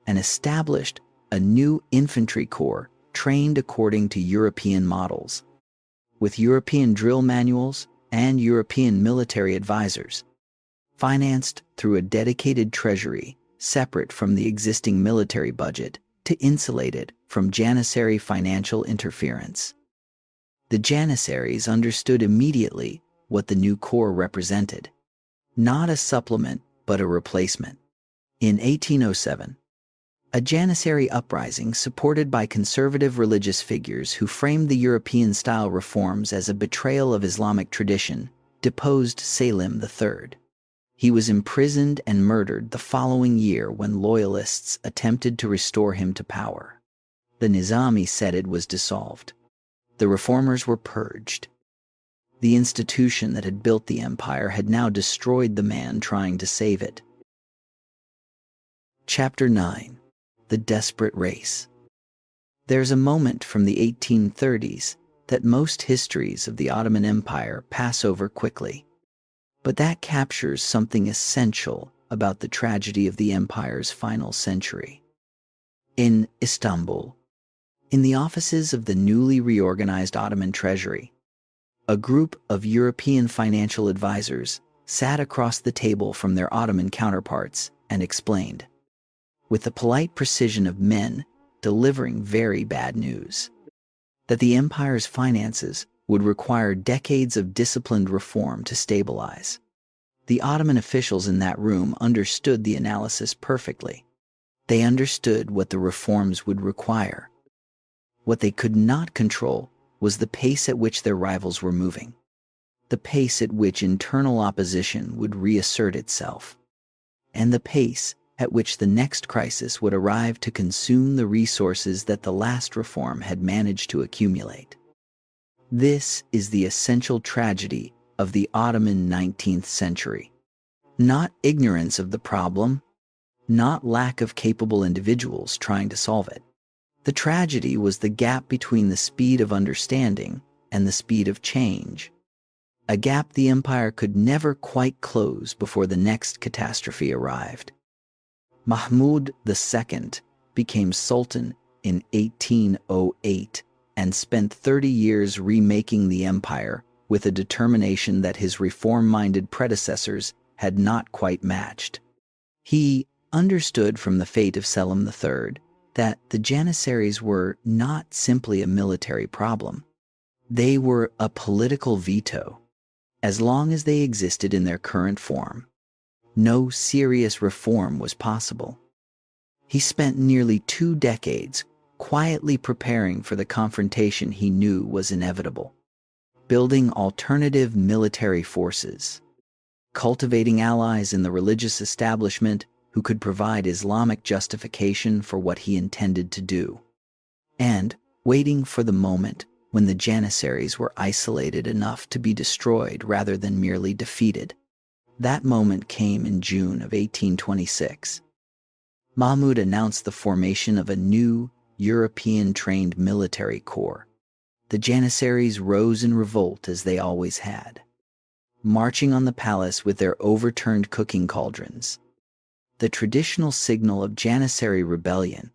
and established a new infantry corps trained according to European models, with European drill manuals and European military advisors, financed through a dedicated treasury separate from the existing military budget to insulate it from Janissary financial interference. The Janissaries understood immediately what the new corps represented. not a supplement but a replacement. In 1807, a Janissary uprising supported by conservative religious figures who framed the European-style reforms as a betrayal of Islamic tradition deposed Selim III. He was imprisoned and murdered the following year when loyalists attempted to restore him to power. The Nizami Seded was dissolved. The reformers were purged. The institution that had built the empire had now destroyed the man trying to save it. Chapter 9. The Desperate Race. There's a moment from the 1830s that most histories of the Ottoman Empire pass over quickly. But that captures something essential about the tragedy of the empire's final century. In Istanbul, in the offices of the newly reorganized Ottoman treasury, a group of European financial advisors sat across the table from their Ottoman counterparts and explained, with the polite precision of men delivering very bad news, that the empire's finances would require decades of disciplined reform to stabilize. The Ottoman officials in that room understood the analysis perfectly. They understood what the reforms would require. What they could not control was the pace at which their rivals were moving, the pace at which internal opposition would reassert itself, and the pace at which the next crisis would arrive to consume the resources that the last reform had managed to accumulate. This is the essential tragedy of the Ottoman 19th century. Not ignorance of the problem, not lack of capable individuals trying to solve it. The tragedy was the gap between the speed of understanding and the speed of change, a gap the empire could never quite close before the next catastrophe arrived. Mahmud II became Sultan in 1808 and spent 30 years remaking the empire with a determination that his reform-minded predecessors had not quite matched. He understood from the fate of Selim III that the Janissaries were not simply a military problem. They were a political veto. As long as they existed in their current form, no serious reform was possible. He spent nearly 2 decades quietly preparing for the confrontation he knew was inevitable, building alternative military forces, cultivating allies in the religious establishment who could provide Islamic justification for what he intended to do, and waiting for the moment when the Janissaries were isolated enough to be destroyed rather than merely defeated. That moment came in June of 1826. Mahmud announced the formation of a new European-trained military corps. The Janissaries rose in revolt as they always had, marching on the palace with their overturned cooking cauldrons, the traditional signal of Janissary rebellion,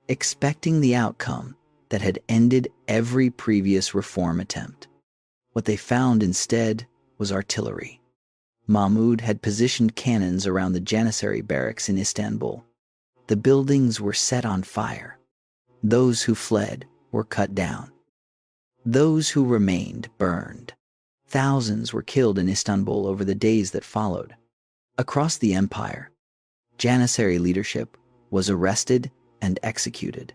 expecting the outcome that had ended every previous reform attempt. What they found instead was artillery. Mahmud had positioned cannons around the Janissary barracks in Istanbul. The buildings were set on fire. Those who fled were cut down. Those who remained burned. Thousands were killed in Istanbul over the days that followed. Across the empire, Janissary leadership was arrested and executed.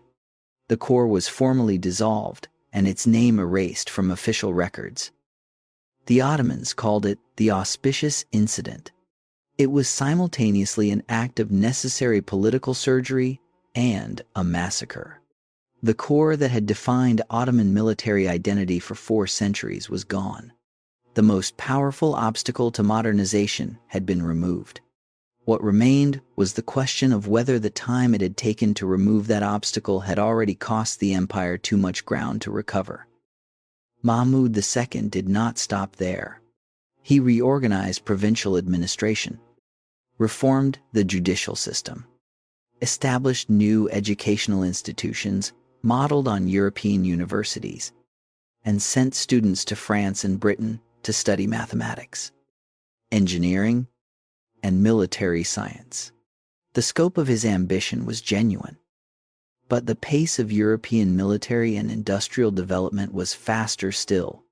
The corps was formally dissolved and its name erased from official records. The Ottomans called it the auspicious incident. It was simultaneously an act of necessary political surgery and a massacre. The corps that had defined Ottoman military identity for 4 centuries was gone. The most powerful obstacle to modernization had been removed. What remained was the question of whether the time it had taken to remove that obstacle had already cost the empire too much ground to recover. Mahmud II did not stop there. He reorganized provincial administration, reformed the judicial system, established new educational institutions modeled on European universities, and sent students to France and Britain to study mathematics, engineering, and military science. The scope of his ambition was genuine, but the pace of European military and industrial development was faster still.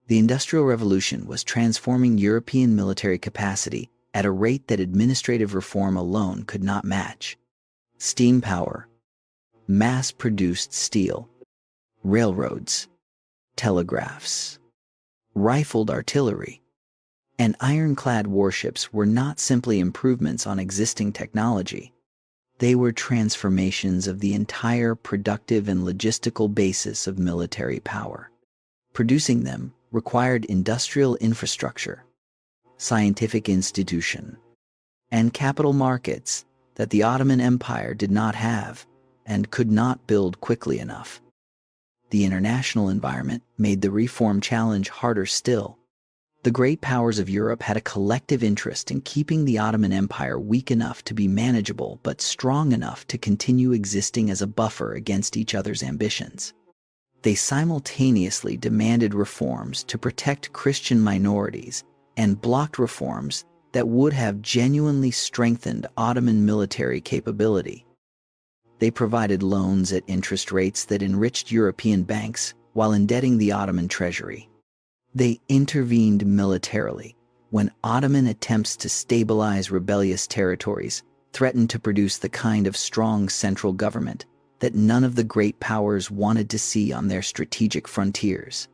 The Industrial Revolution was transforming European military capacity at a rate that administrative reform alone could not match. Steam power, mass-produced steel, railroads, telegraphs, rifled artillery, and ironclad warships were not simply improvements on existing technology. They were transformations of the entire productive and logistical basis of military power. Producing them required industrial infrastructure, scientific institution, and capital markets that the Ottoman Empire did not have and could not build quickly enough. The international environment made the reform challenge harder still. The great powers of Europe had a collective interest in keeping the Ottoman Empire weak enough to be manageable but strong enough to continue existing as a buffer against each other's ambitions. They simultaneously demanded reforms to protect Christian minorities and blocked reforms that would have genuinely strengthened Ottoman military capability. They provided loans at interest rates that enriched European banks while indebting the Ottoman treasury. They intervened militarily when Ottoman attempts to stabilize rebellious territories threatened to produce the kind of strong central government that none of the great powers wanted to see on their strategic frontiers.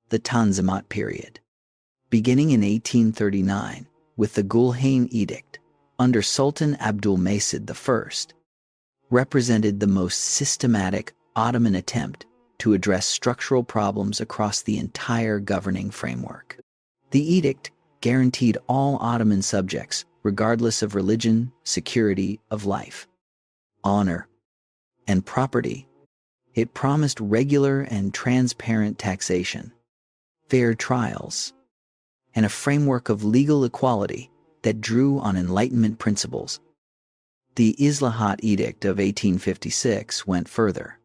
The Tanzimat period, beginning in 1839 with the Gulru Edict under Sultan Abdülmecid I, represented the most systematic Ottoman attempt to address structural problems across the entire governing framework. The edict guaranteed all Ottoman subjects, regardless of religion, security of life, honor, and property. It promised regular and transparent taxation, fair trials, and a framework of legal equality that drew on Enlightenment principles. The Islahat Edict of 1856 went further,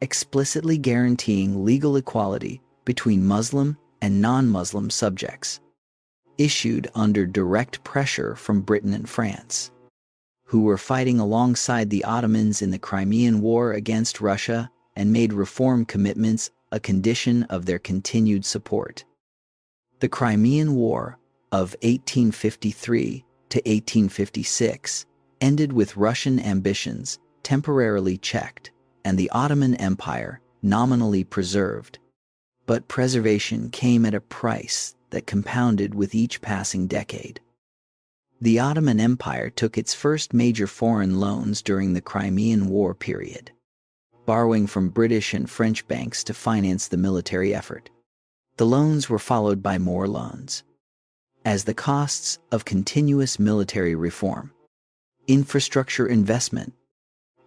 explicitly guaranteeing legal equality between Muslim and non-Muslim subjects, issued under direct pressure from Britain and France, who were fighting alongside the Ottomans in the Crimean War against Russia and made reform commitments a condition of their continued support. The Crimean War of 1853 to 1856 ended with Russian ambitions temporarily checked and the Ottoman Empire nominally preserved, but preservation came at a price that compounded with each passing decade. The Ottoman Empire took its first major foreign loans during the Crimean War period, borrowing from British and French banks to finance the military effort. The loans were followed by more loans, as the costs of continuous military reform, infrastructure investment,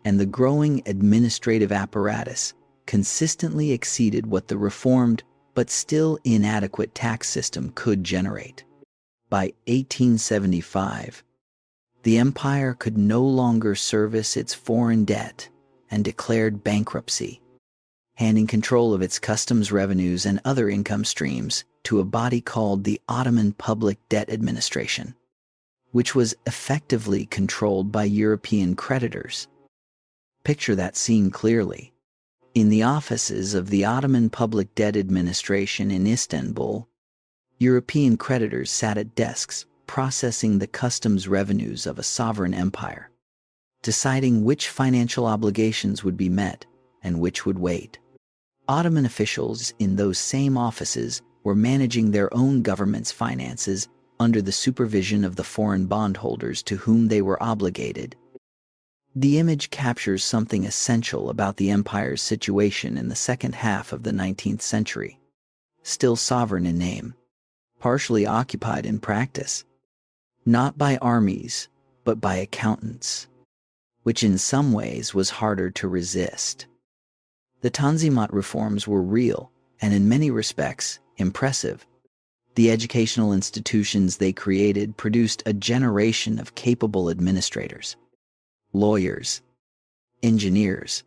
and the growing administrative apparatus consistently exceeded what the reformed but still inadequate tax system could generate. By 1875, the empire could no longer service its foreign debt and declared bankruptcy, handing control of its customs revenues and other income streams to a body called the Ottoman Public Debt Administration, which was effectively controlled by European creditors. Picture that scene clearly. In the offices of the Ottoman Public Debt Administration in Istanbul, European creditors sat at desks processing the customs revenues of a sovereign empire, deciding which financial obligations would be met and which would wait. Ottoman officials in those same offices were managing their own government's finances under the supervision of the foreign bondholders to whom they were obligated. The image captures something essential about the empire's situation in the second half of the 19th century. Still sovereign in name, partially occupied in practice, not by armies, but by accountants, which in some ways was harder to resist. The Tanzimat reforms were real and in many respects impressive. The educational institutions they created produced a generation of capable administrators, lawyers, engineers,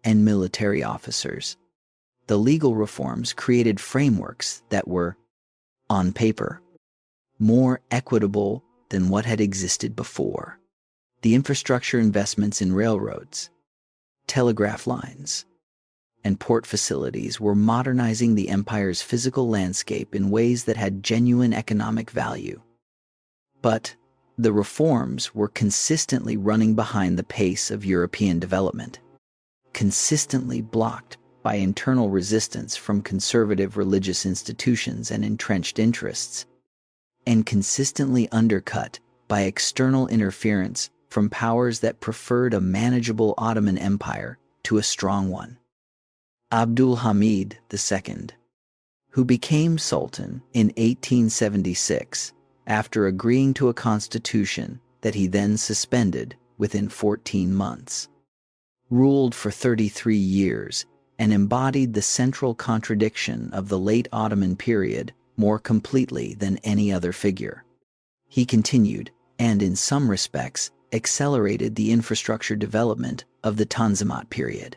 and military officers. The legal reforms created frameworks that were, on paper, more equitable than what had existed before. The infrastructure investments in railroads, telegraph lines, and port facilities were modernizing the empire's physical landscape in ways that had genuine economic value. But the reforms were consistently running behind the pace of European development, consistently blocked by internal resistance from conservative religious institutions and entrenched interests, and consistently undercut by external interference from powers that preferred a manageable Ottoman Empire to a strong one. Abdul Hamid II, who became Sultan in 1876 after agreeing to a constitution that he then suspended within 14 months, ruled for 33 years and embodied the central contradiction of the late Ottoman period more completely than any other figure. He continued, and in some respects, accelerated the infrastructure development of the Tanzimat period,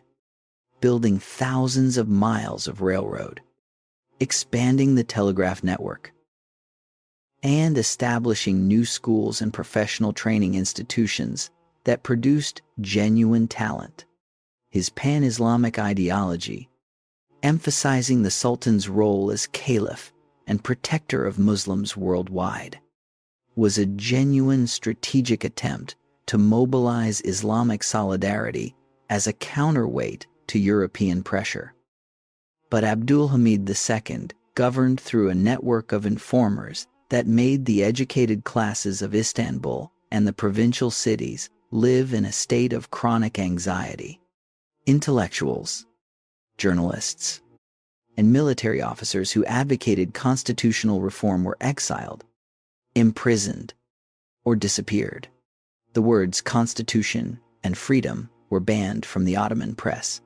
building thousands of miles of railroad, expanding the telegraph network, and establishing new schools and professional training institutions that produced genuine talent. His pan-Islamic ideology, emphasizing the Sultan's role as caliph and protector of Muslims worldwide, was a genuine strategic attempt to mobilize Islamic solidarity as a counterweight to European pressure. But Abdul Hamid II governed through a network of informers that made the educated classes of Istanbul and the provincial cities live in a state of chronic anxiety. Intellectuals, journalists, and military officers who advocated constitutional reform were exiled, imprisoned, or disappeared. The words constitution and freedom were banned from the Ottoman press.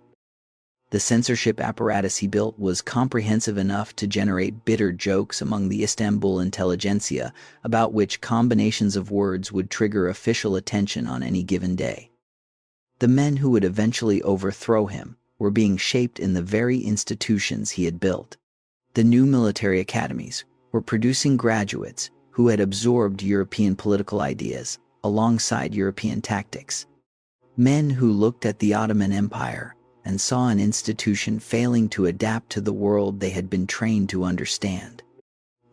The censorship apparatus he built was comprehensive enough to generate bitter jokes among the Istanbul intelligentsia about which combinations of words would trigger official attention on any given day. The men who would eventually overthrow him were being shaped in the very institutions he had built. The new military academies were producing graduates who had absorbed European political ideas alongside European tactics. Men who looked at the Ottoman Empire and saw an institution failing to adapt to the world they had been trained to understand.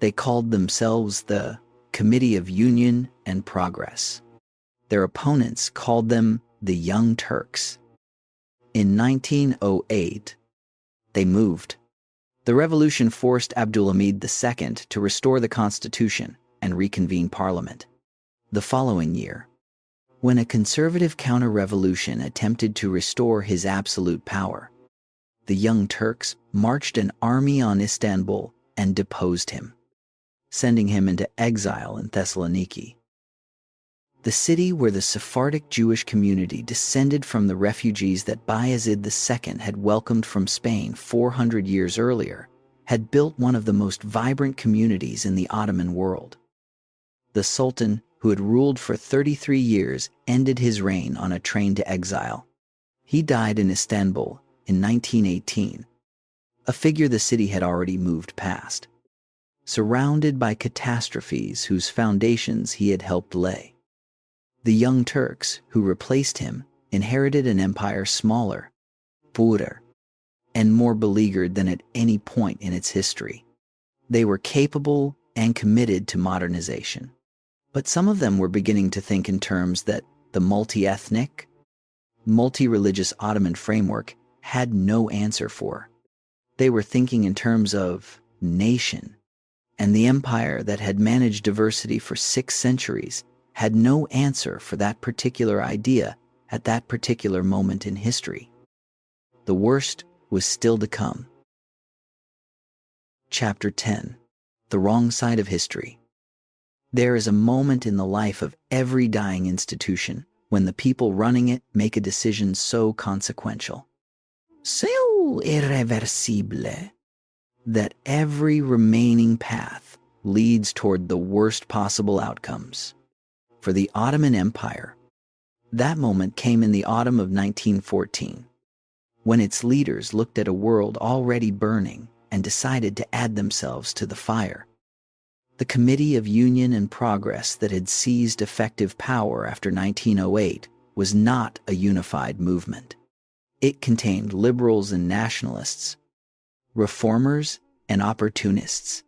They called themselves the Committee of Union and Progress. Their opponents called them the Young Turks. In 1908, they moved. The revolution forced Abdulhamid II to restore the constitution and reconvene parliament. The following year, when a conservative counter-revolution attempted to restore his absolute power, the Young Turks marched an army on Istanbul and deposed him, sending him into exile in Thessaloniki, the city where the Sephardic Jewish community descended from the refugees that Bayezid II had welcomed from Spain 400 years earlier, had built one of the most vibrant communities in the Ottoman world. The Sultan, who had ruled for 33 years, ended his reign on a train to exile. He died in Istanbul in 1918, a figure the city had already moved past, surrounded by catastrophes whose foundations he had helped lay. The Young Turks, who replaced him, inherited an empire smaller, poorer, and more beleaguered than at any point in its history. They were capable and committed to modernization. But some of them were beginning to think in terms that the multi-ethnic, multi-religious Ottoman framework had no answer for. They were thinking in terms of nation, and the empire that had managed diversity for 6 centuries had no answer for that particular idea at that particular moment in history. The worst was still to come. Chapter 10. The Wrong Side of History. There is a moment in the life of every dying institution when the people running it make a decision so consequential, so irreversible, that every remaining path leads toward the worst possible outcomes. For the Ottoman Empire, that moment came in the autumn of 1914, when its leaders looked at a world already burning and decided to add themselves to the fire. The Committee of Union and Progress that had seized effective power after 1908 was not a unified movement. It contained liberals and nationalists, reformers and opportunists,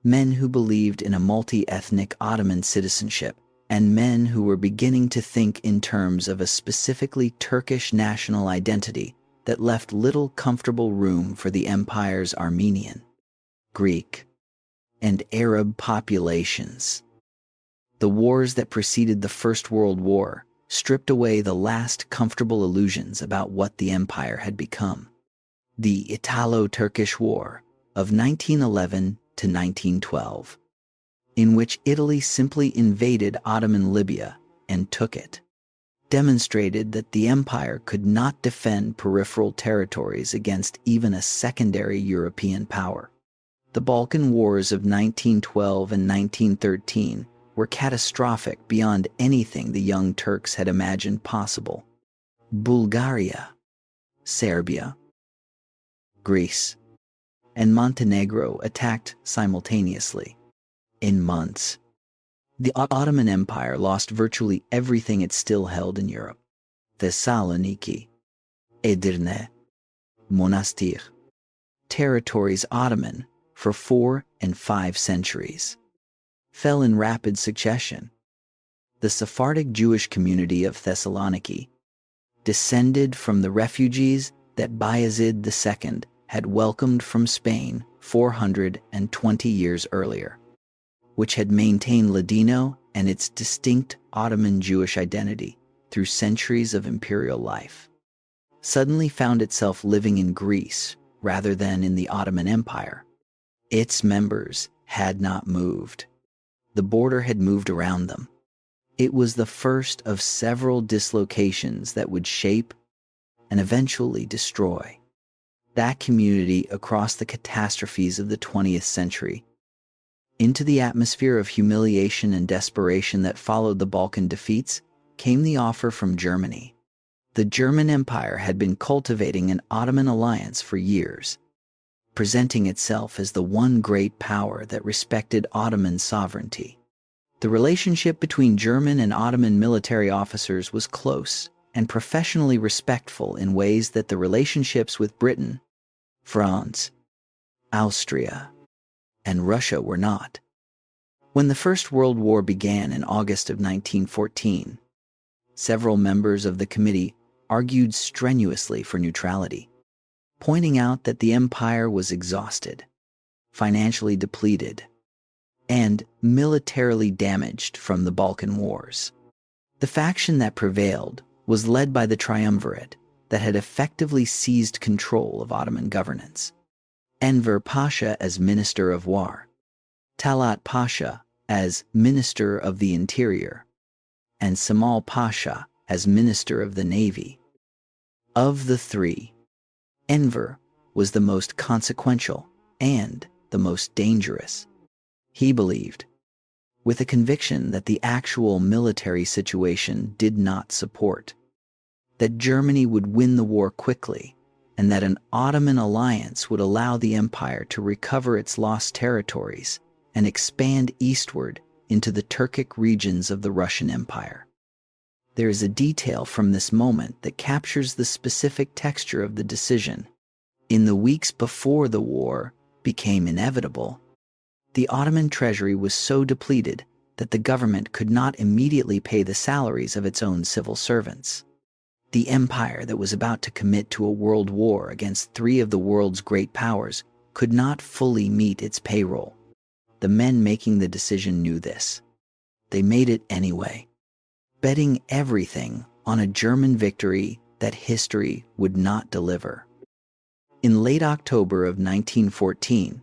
men who believed in a multi-ethnic Ottoman citizenship, and men who were beginning to think in terms of a specifically Turkish national identity that left little comfortable room for the empire's Armenian, Greek, and Arab populations. The wars that preceded the First World War stripped away the last comfortable illusions about what the empire had become. The Italo-Turkish War of 1911 to 1912, in which Italy simply invaded Ottoman Libya and took it, demonstrated that the empire could not defend peripheral territories against even a secondary European power. The Balkan Wars of 1912 and 1913 were catastrophic beyond anything the Young Turks had imagined possible. Bulgaria, Serbia, Greece, and Montenegro attacked simultaneously. In months, the Ottoman Empire lost virtually everything it still held in Europe. Thessaloniki, Edirne, Monastir, territories Ottoman for 4 and 5 centuries, fell in rapid succession. The Sephardic Jewish community of Thessaloniki, descended from the refugees that Bayezid II had welcomed from Spain 420 years earlier, which had maintained Ladino and its distinct Ottoman Jewish identity through centuries of imperial life, suddenly found itself living in Greece rather than in the Ottoman Empire. Its members had not moved. The border had moved around them. It was the first of several dislocations that would shape and eventually destroy that community across the catastrophes of the 20th century. Into the atmosphere of humiliation and desperation that followed the Balkan defeats came the offer from Germany. The German Empire had been cultivating an Ottoman alliance for years, presenting itself as the one great power that respected Ottoman sovereignty. The relationship between German and Ottoman military officers was close and professionally respectful in ways that the relationships with Britain, France, Austria, and Russia were not. When the First World War began in August of 1914, several members of the committee argued strenuously for neutrality, pointing out that the empire was exhausted, financially depleted, and militarily damaged from the Balkan Wars. The faction that prevailed was led by the triumvirate that had effectively seized control of Ottoman governance. Enver Pasha as Minister of War, Talat Pasha as Minister of the Interior, and Cemal Pasha as Minister of the Navy. Of the three, Enver was the most consequential and the most dangerous. He believed, with a conviction that the actual military situation did not support, that Germany would win the war quickly and that an Ottoman alliance would allow the empire to recover its lost territories and expand eastward into the Turkic regions of the Russian Empire. There is a detail from this moment that captures the specific texture of the decision. In the weeks before the war became inevitable, the Ottoman treasury was so depleted that the government could not immediately pay the salaries of its own civil servants. The empire that was about to commit to a world war against 3 of the world's great powers could not fully meet its payroll. The men making the decision knew this. They made it anyway, betting everything on a German victory that history would not deliver. In late October of 1914,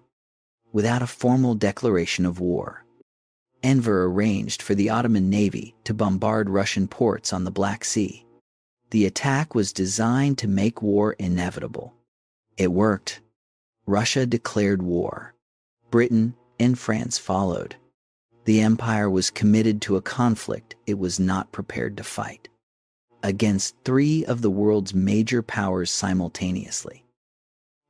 without a formal declaration of war, Enver arranged for the Ottoman Navy to bombard Russian ports on the Black Sea. The attack was designed to make war inevitable. It worked. Russia declared war. Britain and France followed. The empire was committed to a conflict it was not prepared to fight, against 3 of the world's major powers simultaneously.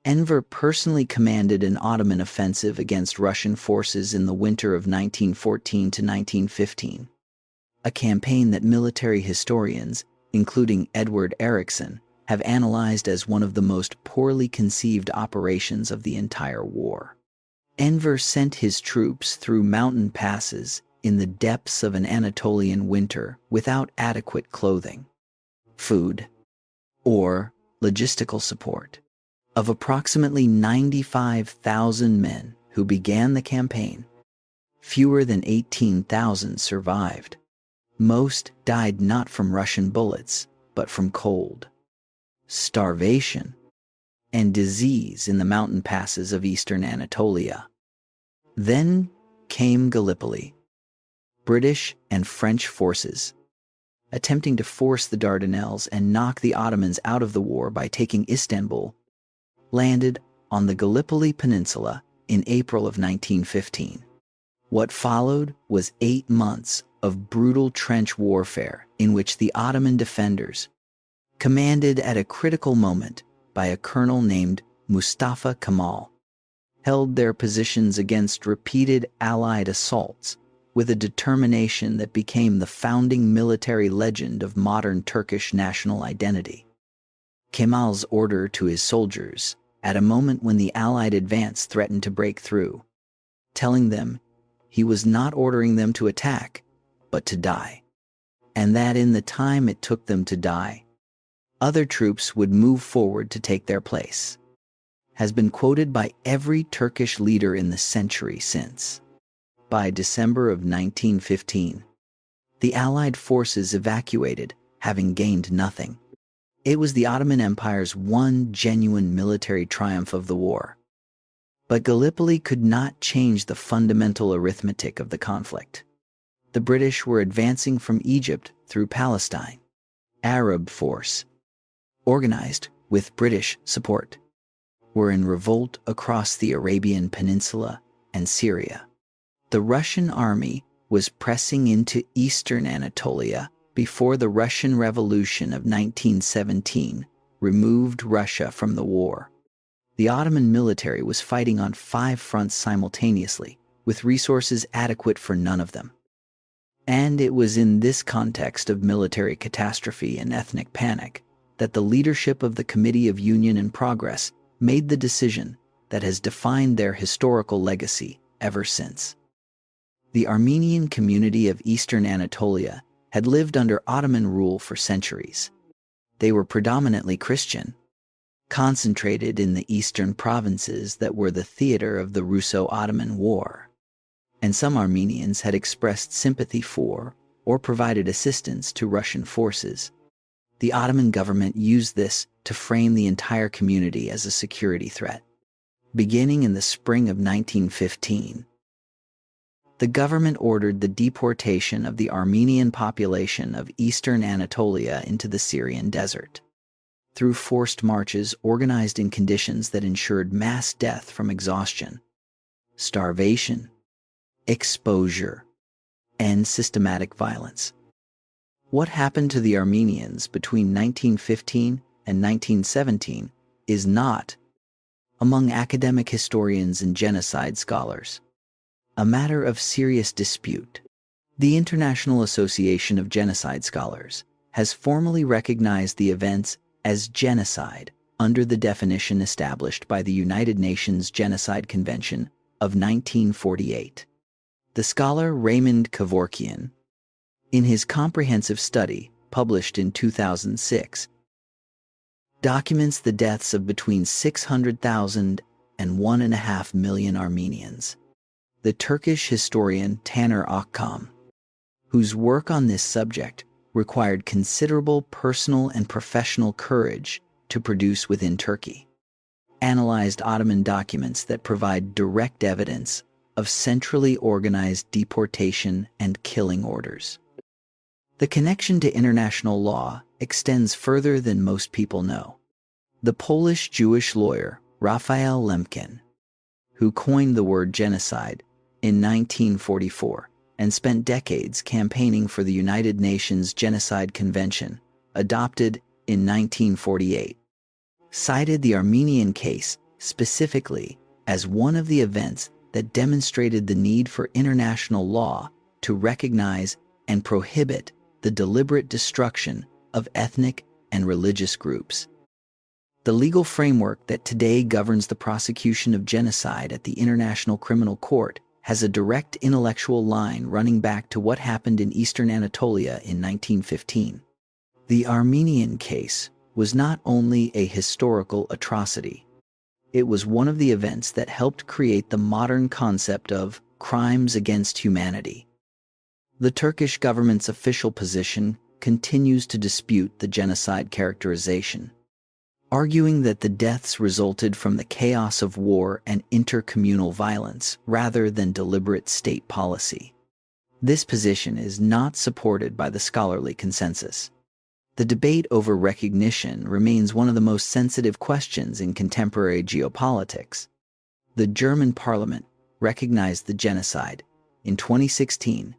Enver personally commanded an Ottoman offensive against Russian forces in the winter of 1914 to 1915, a campaign that military historians, including Edward Erickson, have analyzed as one of the most poorly conceived operations of the entire war. Enver sent his troops through mountain passes in the depths of an Anatolian winter without adequate clothing, food, or logistical support. Of approximately 95,000 men who began the campaign, fewer than 18,000 survived. Most died not from Russian bullets, but from cold, starvation, and disease in the mountain passes of eastern Anatolia. Then came Gallipoli. British and French forces, attempting to force the Dardanelles and knock the Ottomans out of the war by taking Istanbul, landed on the Gallipoli Peninsula in April of 1915. What followed was 8 months of brutal trench warfare in which the Ottoman defenders, commanded at a critical moment by a colonel named Mustafa Kemal, held their positions against repeated Allied assaults with a determination that became the founding military legend of modern Turkish national identity. Kemal's order to his soldiers, at a moment when the Allied advance threatened to break through, telling them he was not ordering them to attack, but to die, and that in the time it took them to die, other troops would move forward to take their place, has been quoted by every Turkish leader in the century since. By December of 1915, the Allied forces evacuated, having gained nothing. It was the Ottoman Empire's one genuine military triumph of the war. But Gallipoli could not change the fundamental arithmetic of the conflict. The British were advancing from Egypt through Palestine. Arab force, organized with British support, were in revolt across the Arabian Peninsula and Syria. The Russian army was pressing into eastern Anatolia before the Russian Revolution of 1917 removed Russia from the war. The Ottoman military was fighting on 5 fronts simultaneously, with resources adequate for none of them. And it was in this context of military catastrophe and ethnic panic that the leadership of the Committee of Union and Progress made the decision that has defined their historical legacy ever since. The Armenian community of eastern Anatolia had lived under Ottoman rule for centuries. They were predominantly Christian, concentrated in the eastern provinces that were the theater of the Russo-Ottoman War, and some Armenians had expressed sympathy for or provided assistance to Russian forces. The Ottoman government used this to frame the entire community as a security threat. Beginning in the spring of 1915, the government ordered the deportation of the Armenian population of eastern Anatolia into the Syrian desert, through forced marches organized in conditions that ensured mass death from exhaustion, starvation, exposure, and systematic violence. What happened to the Armenians between 1915 and 1917 is not, among academic historians and genocide scholars, a matter of serious dispute. The International Association of Genocide Scholars has formally recognized the events as genocide under the definition established by the United Nations Genocide Convention of 1948. The scholar Raymond Kevorkian, in his comprehensive study published in 2006, documents the deaths of between 600,000 and 1.5 million Armenians. The Turkish historian Taner Akcam, whose work on this subject required considerable personal and professional courage to produce within Turkey, analyzed Ottoman documents that provide direct evidence of centrally organized deportation and killing orders. The connection to international law extends further than most people know. The Polish Jewish lawyer Raphael Lemkin, who coined the word genocide in 1944 and spent decades campaigning for the United Nations Genocide Convention, adopted in 1948, cited the Armenian case specifically as one of the events that demonstrated the need for international law to recognize and prohibit the deliberate destruction of ethnic and religious groups. The legal framework that today governs the prosecution of genocide at the International Criminal Court has a direct intellectual line running back to what happened in eastern Anatolia in 1915. The Armenian case was not only a historical atrocity, it was one of the events that helped create the modern concept of crimes against humanity. The Turkish government's official position continues to dispute the genocide characterization, arguing that the deaths resulted from the chaos of war and intercommunal violence rather than deliberate state policy. This position is not supported by the scholarly consensus. The debate over recognition remains one of the most sensitive questions in contemporary geopolitics. The German parliament recognized the genocide in 2016.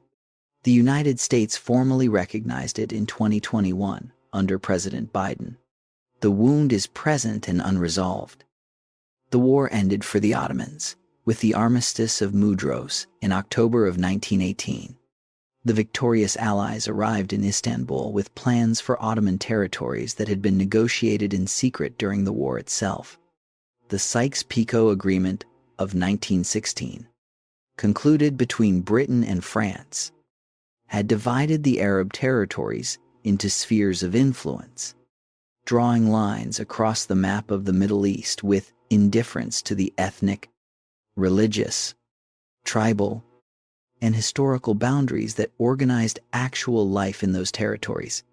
The United States formally recognized it in 2021 under President Biden. The wound is present and unresolved. The war ended for the Ottomans with the Armistice of Mudros in October of 1918. The victorious Allies arrived in Istanbul with plans for Ottoman territories that had been negotiated in secret during the war itself. The Sykes-Picot Agreement of 1916, concluded between Britain and France, had divided the Arab territories into spheres of influence, drawing lines across the map of the Middle East with indifference to the ethnic, religious, tribal, and historical boundaries that organized actual life in those territories.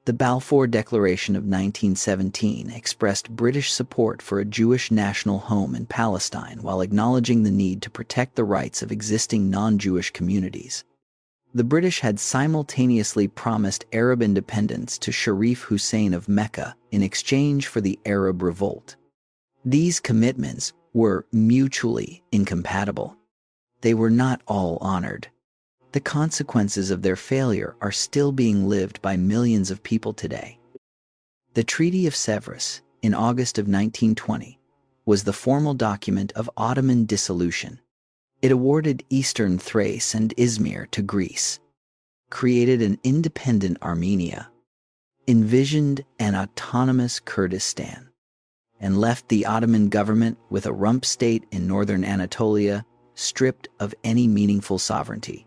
The Balfour Declaration of 1917 expressed British support for a Jewish national home in Palestine while acknowledging the need to protect the rights of existing non-Jewish communities. The British had simultaneously promised Arab independence to Sharif Hussein of Mecca in exchange for the Arab Revolt. These commitments were mutually incompatible. They were not all honored. The consequences of their failure are still being lived by millions of people today. The Treaty of Sevres, in August of 1920, was the formal document of Ottoman dissolution. It awarded eastern Thrace and Izmir to Greece, created an independent Armenia, envisioned an autonomous Kurdistan, and left the Ottoman government with a rump state in northern Anatolia stripped of any meaningful sovereignty.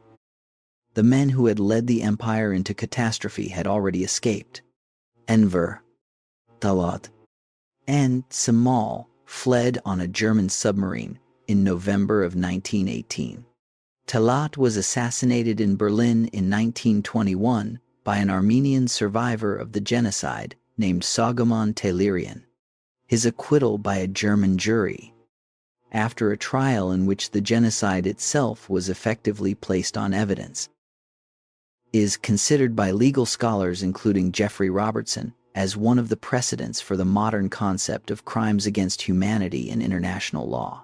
The men who had led the empire into catastrophe had already escaped. Enver, Talat, and Cemal fled on a German submarine in November of 1918. Talat was assassinated in Berlin in 1921 by an Armenian survivor of the genocide named Soghomon Tehlirian. His acquittal by a German jury, after a trial in which the genocide itself was effectively placed on evidence, is considered by legal scholars including Jeffrey Robertson as one of the precedents for the modern concept of crimes against humanity in international law.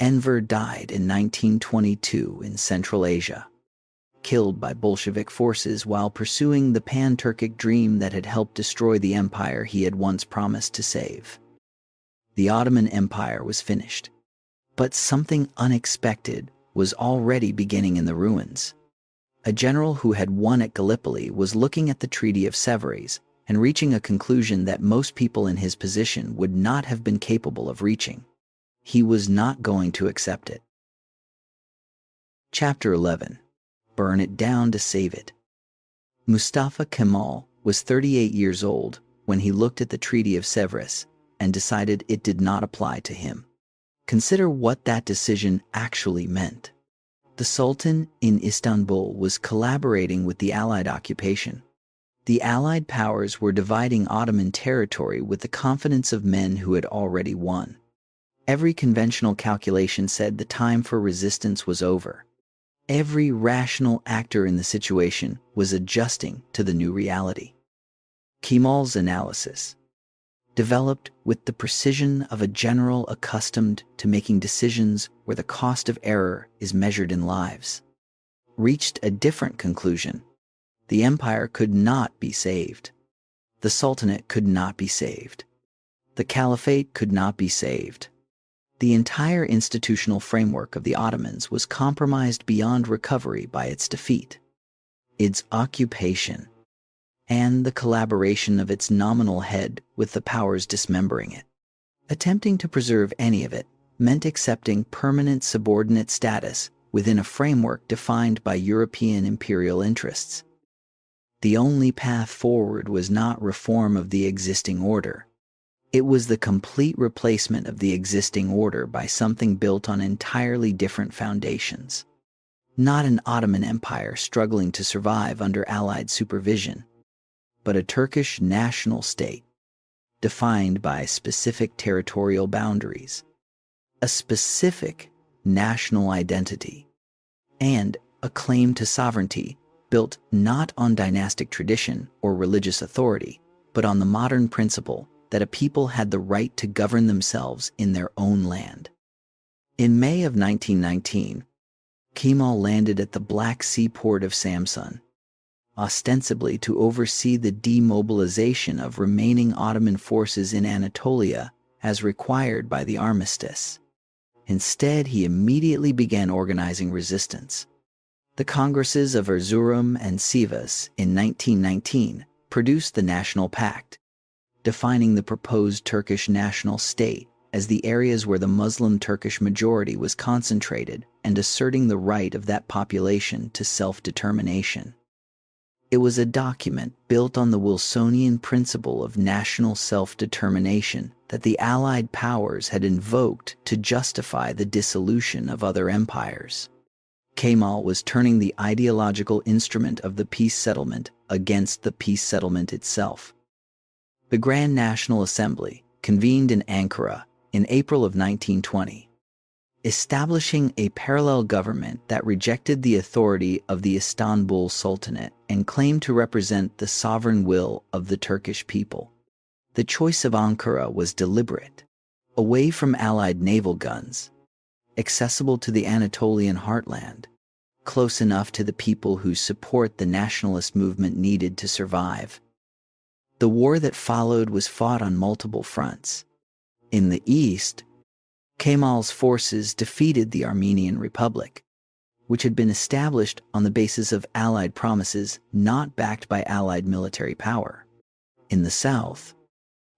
Enver died in 1922 in Central Asia, killed by Bolshevik forces while pursuing the pan-Turkic dream that had helped destroy the empire he had once promised to save. The Ottoman Empire was finished. But something unexpected was already beginning in the ruins. A general who had won at Gallipoli was looking at the Treaty of Sevres and reaching a conclusion that most people in his position would not have been capable of reaching. He was not going to accept it. Chapter 11. Burn it down to save it. Mustafa Kemal was 38 years old when he looked at the Treaty of Sevres and decided it did not apply to him. Consider what that decision actually meant. The Sultan in Istanbul was collaborating with the Allied occupation. The Allied powers were dividing Ottoman territory with the confidence of men who had already won. Every conventional calculation said the time for resistance was over. Every rational actor in the situation was adjusting to the new reality. Kemal's analysis, developed with the precision of a general accustomed to making decisions where the cost of error is measured in lives, reached a different conclusion. The empire could not be saved. The Sultanate could not be saved. The Caliphate could not be saved. The entire institutional framework of the Ottomans was compromised beyond recovery by its defeat. Its occupation, and the collaboration of its nominal head with the powers dismembering it. Attempting to preserve any of it meant accepting permanent subordinate status within a framework defined by European imperial interests. The only path forward was not reform of the existing order. It was the complete replacement of the existing order by something built on entirely different foundations. Not an Ottoman Empire struggling to survive under Allied supervision, but a Turkish national state, defined by specific territorial boundaries, a specific national identity, and a claim to sovereignty built not on dynastic tradition or religious authority, but on the modern principle that a people had the right to govern themselves in their own land. In May of 1919, Cemal landed at the Black Sea port of Samsun, ostensibly to oversee the demobilization of remaining Ottoman forces in Anatolia as required by the armistice. Instead, he immediately began organizing resistance. The Congresses of Erzurum and Sivas in 1919 produced the National Pact, defining the proposed Turkish national state as the areas where the Muslim Turkish majority was concentrated and asserting the right of that population to self-determination. It was a document built on the Wilsonian principle of national self-determination that the Allied powers had invoked to justify the dissolution of other empires. Cemal was turning the ideological instrument of the peace settlement against the peace settlement itself. The Grand National Assembly convened in Ankara in April of 1920, establishing a parallel government that rejected the authority of the Istanbul Sultanate and claimed to represent the sovereign will of the Turkish people. The choice of Ankara was deliberate, away from Allied naval guns, accessible to the Anatolian heartland, close enough to the people whose support the nationalist movement needed to survive. The war that followed was fought on multiple fronts. In the east, Cemal's forces defeated the Armenian Republic, which had been established on the basis of Allied promises not backed by Allied military power. In the south,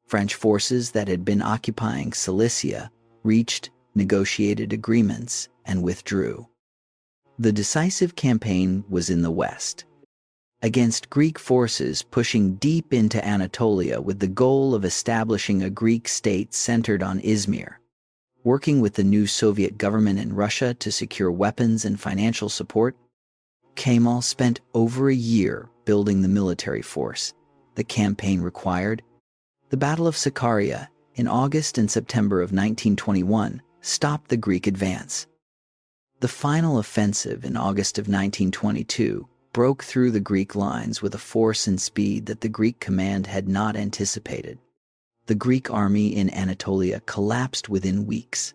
French forces that had been occupying Cilicia reached negotiated agreements and withdrew. The decisive campaign was in the west, against Greek forces pushing deep into Anatolia with the goal of establishing a Greek state centered on Izmir, working with the new Soviet government in Russia to secure weapons and financial support. Cemal spent over a year building the military force the campaign required. The Battle of Sakarya in August and September of 1921 stopped the Greek advance. The final offensive in August of 1922 broke through the Greek lines with a force and speed that the Greek command had not anticipated. The Greek army in Anatolia collapsed within weeks.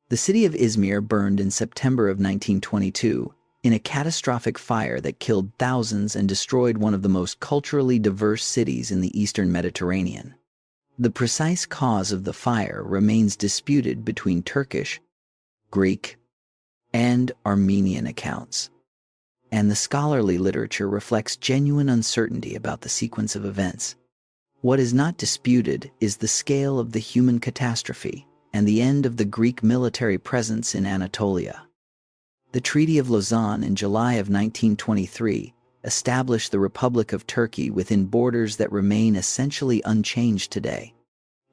The city of Izmir burned in September of 1922 in a catastrophic fire that killed thousands and destroyed one of the most culturally diverse cities in the eastern Mediterranean. The precise cause of the fire remains disputed between Turkish, Greek, and Armenian accounts, and the scholarly literature reflects genuine uncertainty about the sequence of events. What is not disputed is the scale of the human catastrophe and the end of the Greek military presence in Anatolia. The Treaty of Lausanne in July of 1923 established the Republic of Turkey within borders that remain essentially unchanged today.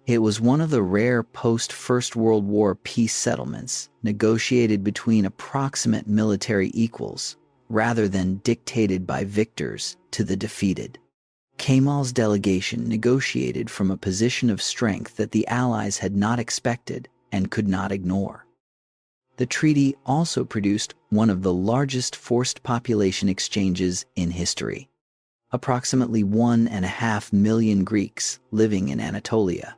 It was one of the rare post-First World War peace settlements negotiated between approximate military equals rather than dictated by victors to the defeated. Cemal's delegation negotiated from a position of strength that the Allies had not expected and could not ignore. The treaty also produced one of the largest forced population exchanges in history. Approximately 1.5 million Greeks living in Anatolia,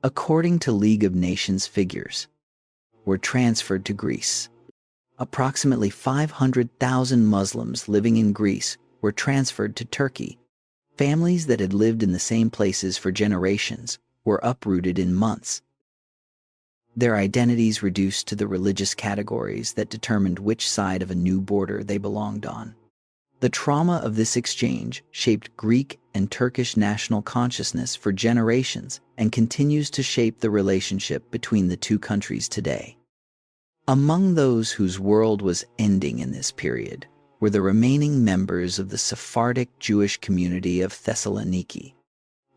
according to League of Nations figures, were transferred to Greece. Approximately 500,000 Muslims living in Greece were transferred to Turkey. Families that had lived in the same places for generations were uprooted in months. Their identities reduced to the religious categories that determined which side of a new border they belonged on. The trauma of this exchange shaped Greek and Turkish national consciousness for generations and continues to shape the relationship between the two countries today. Among those whose world was ending in this period were the remaining members of the Sephardic Jewish community of Thessaloniki,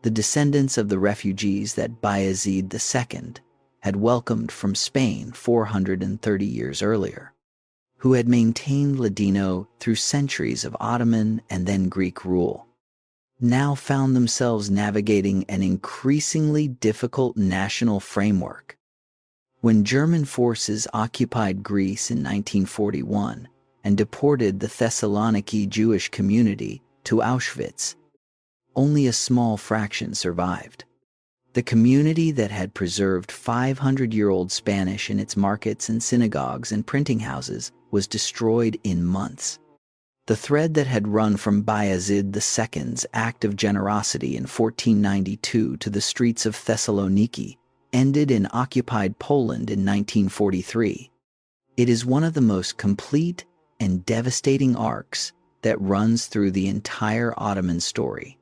the descendants of the refugees that Bayezid II had welcomed from Spain 430 years earlier, who had maintained Ladino through centuries of Ottoman and then Greek rule, now found themselves navigating an increasingly difficult national framework. When German forces occupied Greece in 1941 and deported the Thessaloniki Jewish community to Auschwitz, only a small fraction survived. The community that had preserved 500-year-old Spanish in its markets and synagogues and printing houses was destroyed in months. The thread that had run from Bayezid II's act of generosity in 1492 to the streets of Thessaloniki ended in occupied Poland in 1943. It is one of the most complete and devastating arcs that runs through the entire Ottoman story.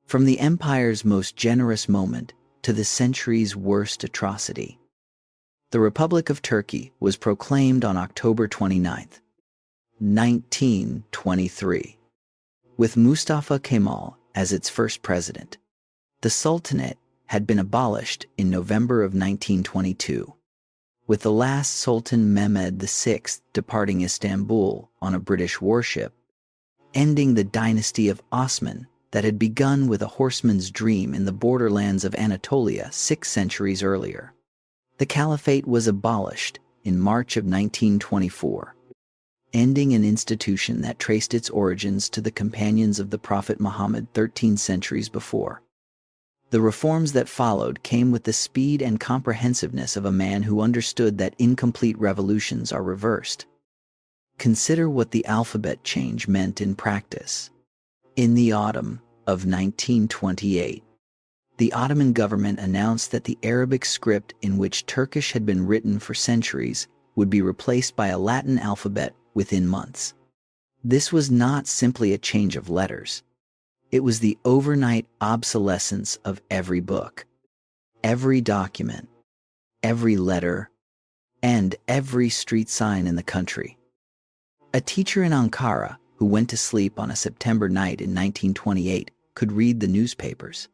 From the empire's most generous moment to the century's worst atrocity. The Republic of Turkey was proclaimed on October 29, 1923, with Mustafa Kemal as its first president. The Sultanate had been abolished in November of 1922, with the last Sultan Mehmed VI departing Istanbul on a British warship, ending the dynasty of Osman that had begun with a horseman's dream in the borderlands of Anatolia 6 centuries earlier. The Caliphate was abolished in March of 1924, ending an institution that traced its origins to the companions of the Prophet Muhammad 13 centuries before. The reforms that followed came with the speed and comprehensiveness of a man who understood that incomplete revolutions are reversed. Consider what the alphabet change meant in practice. In the autumn of 1928, the Ottoman government announced that the Arabic script in which Turkish had been written for centuries would be replaced by a Latin alphabet within months. This was not simply a change of letters. It was the overnight obsolescence of every book, every document, every letter, and every street sign in the country. A teacher in Ankara who went to sleep on a September night in 1928 could read the newspapers,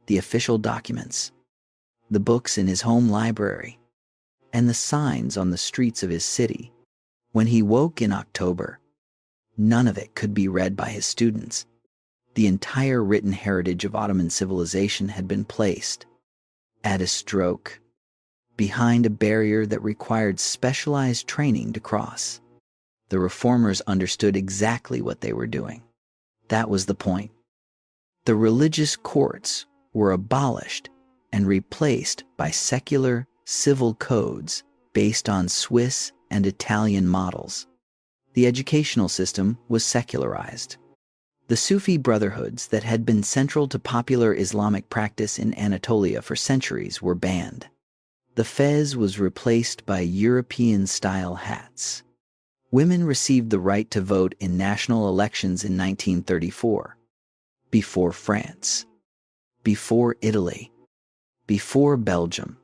the official documents, the books in his home library, and the signs on the streets of his city. When he woke in October, none of it could be read by his students. The entire written heritage of Ottoman civilization had been placed, at a stroke, behind a barrier that required specialized training to cross. The reformers understood exactly what they were doing. That was the point. The religious courts were abolished and replaced by secular civil codes based on Swiss and Italian models. The educational system was secularized. The Sufi brotherhoods that had been central to popular Islamic practice in Anatolia for centuries were banned. The fez was replaced by European-style hats. Women received the right to vote in national elections in 1934, before France, before Italy, before Belgium.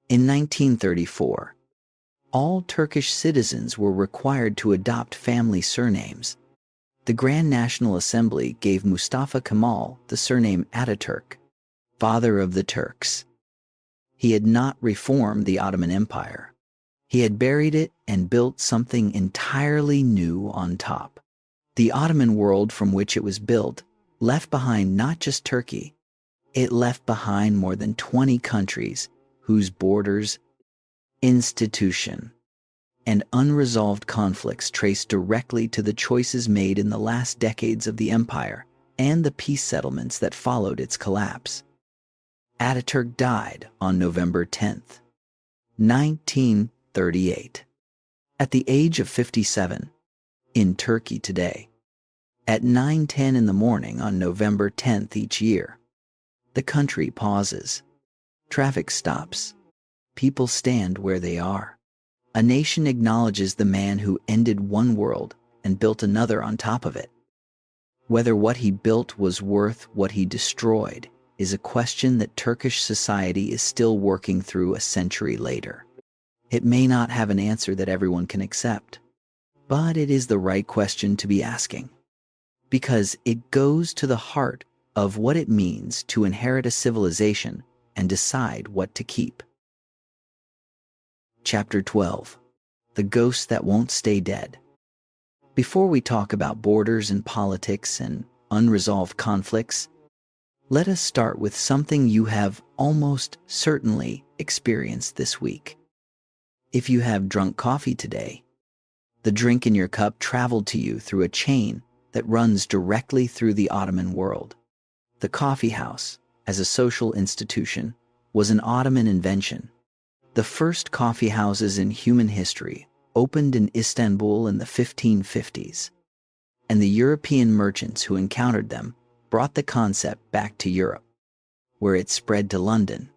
In 1934, all Turkish citizens were required to adopt family surnames. The Grand National Assembly gave Mustafa Kemal the surname Ataturk, father of the Turks. He had not reformed the Ottoman Empire. He had buried it and built something entirely new on top. The Ottoman world from which it was built left behind not just Turkey, it left behind more than 20 countries whose borders, institution, and unresolved conflicts traced directly to the choices made in the last decades of the empire and the peace settlements that followed its collapse. Ataturk died on November 10, 1938, at the age of 57, in Turkey today. At 9:10 in the morning on November 10th each year, the country pauses. Traffic stops. People stand where they are. A nation acknowledges the man who ended one world and built another on top of it. Whether what he built was worth what he destroyed is a question that Turkish society is still working through a century later. It may not have an answer that everyone can accept, but it is the right question to be asking, because it goes to the heart of what it means to inherit a civilization and decide what to keep. Chapter 12. The Ghost That Won't Stay Dead. Before we talk about borders and politics and unresolved conflicts, let us start with something you have almost certainly experienced this week. If you have drunk coffee today, the drink in your cup traveled to you through a chain that runs directly through the Ottoman world. The coffee house, as a social institution, was an Ottoman invention. The first coffee houses in human history opened in Istanbul in the 1550s, and the European merchants who encountered them brought the concept back to Europe, where it spread to London,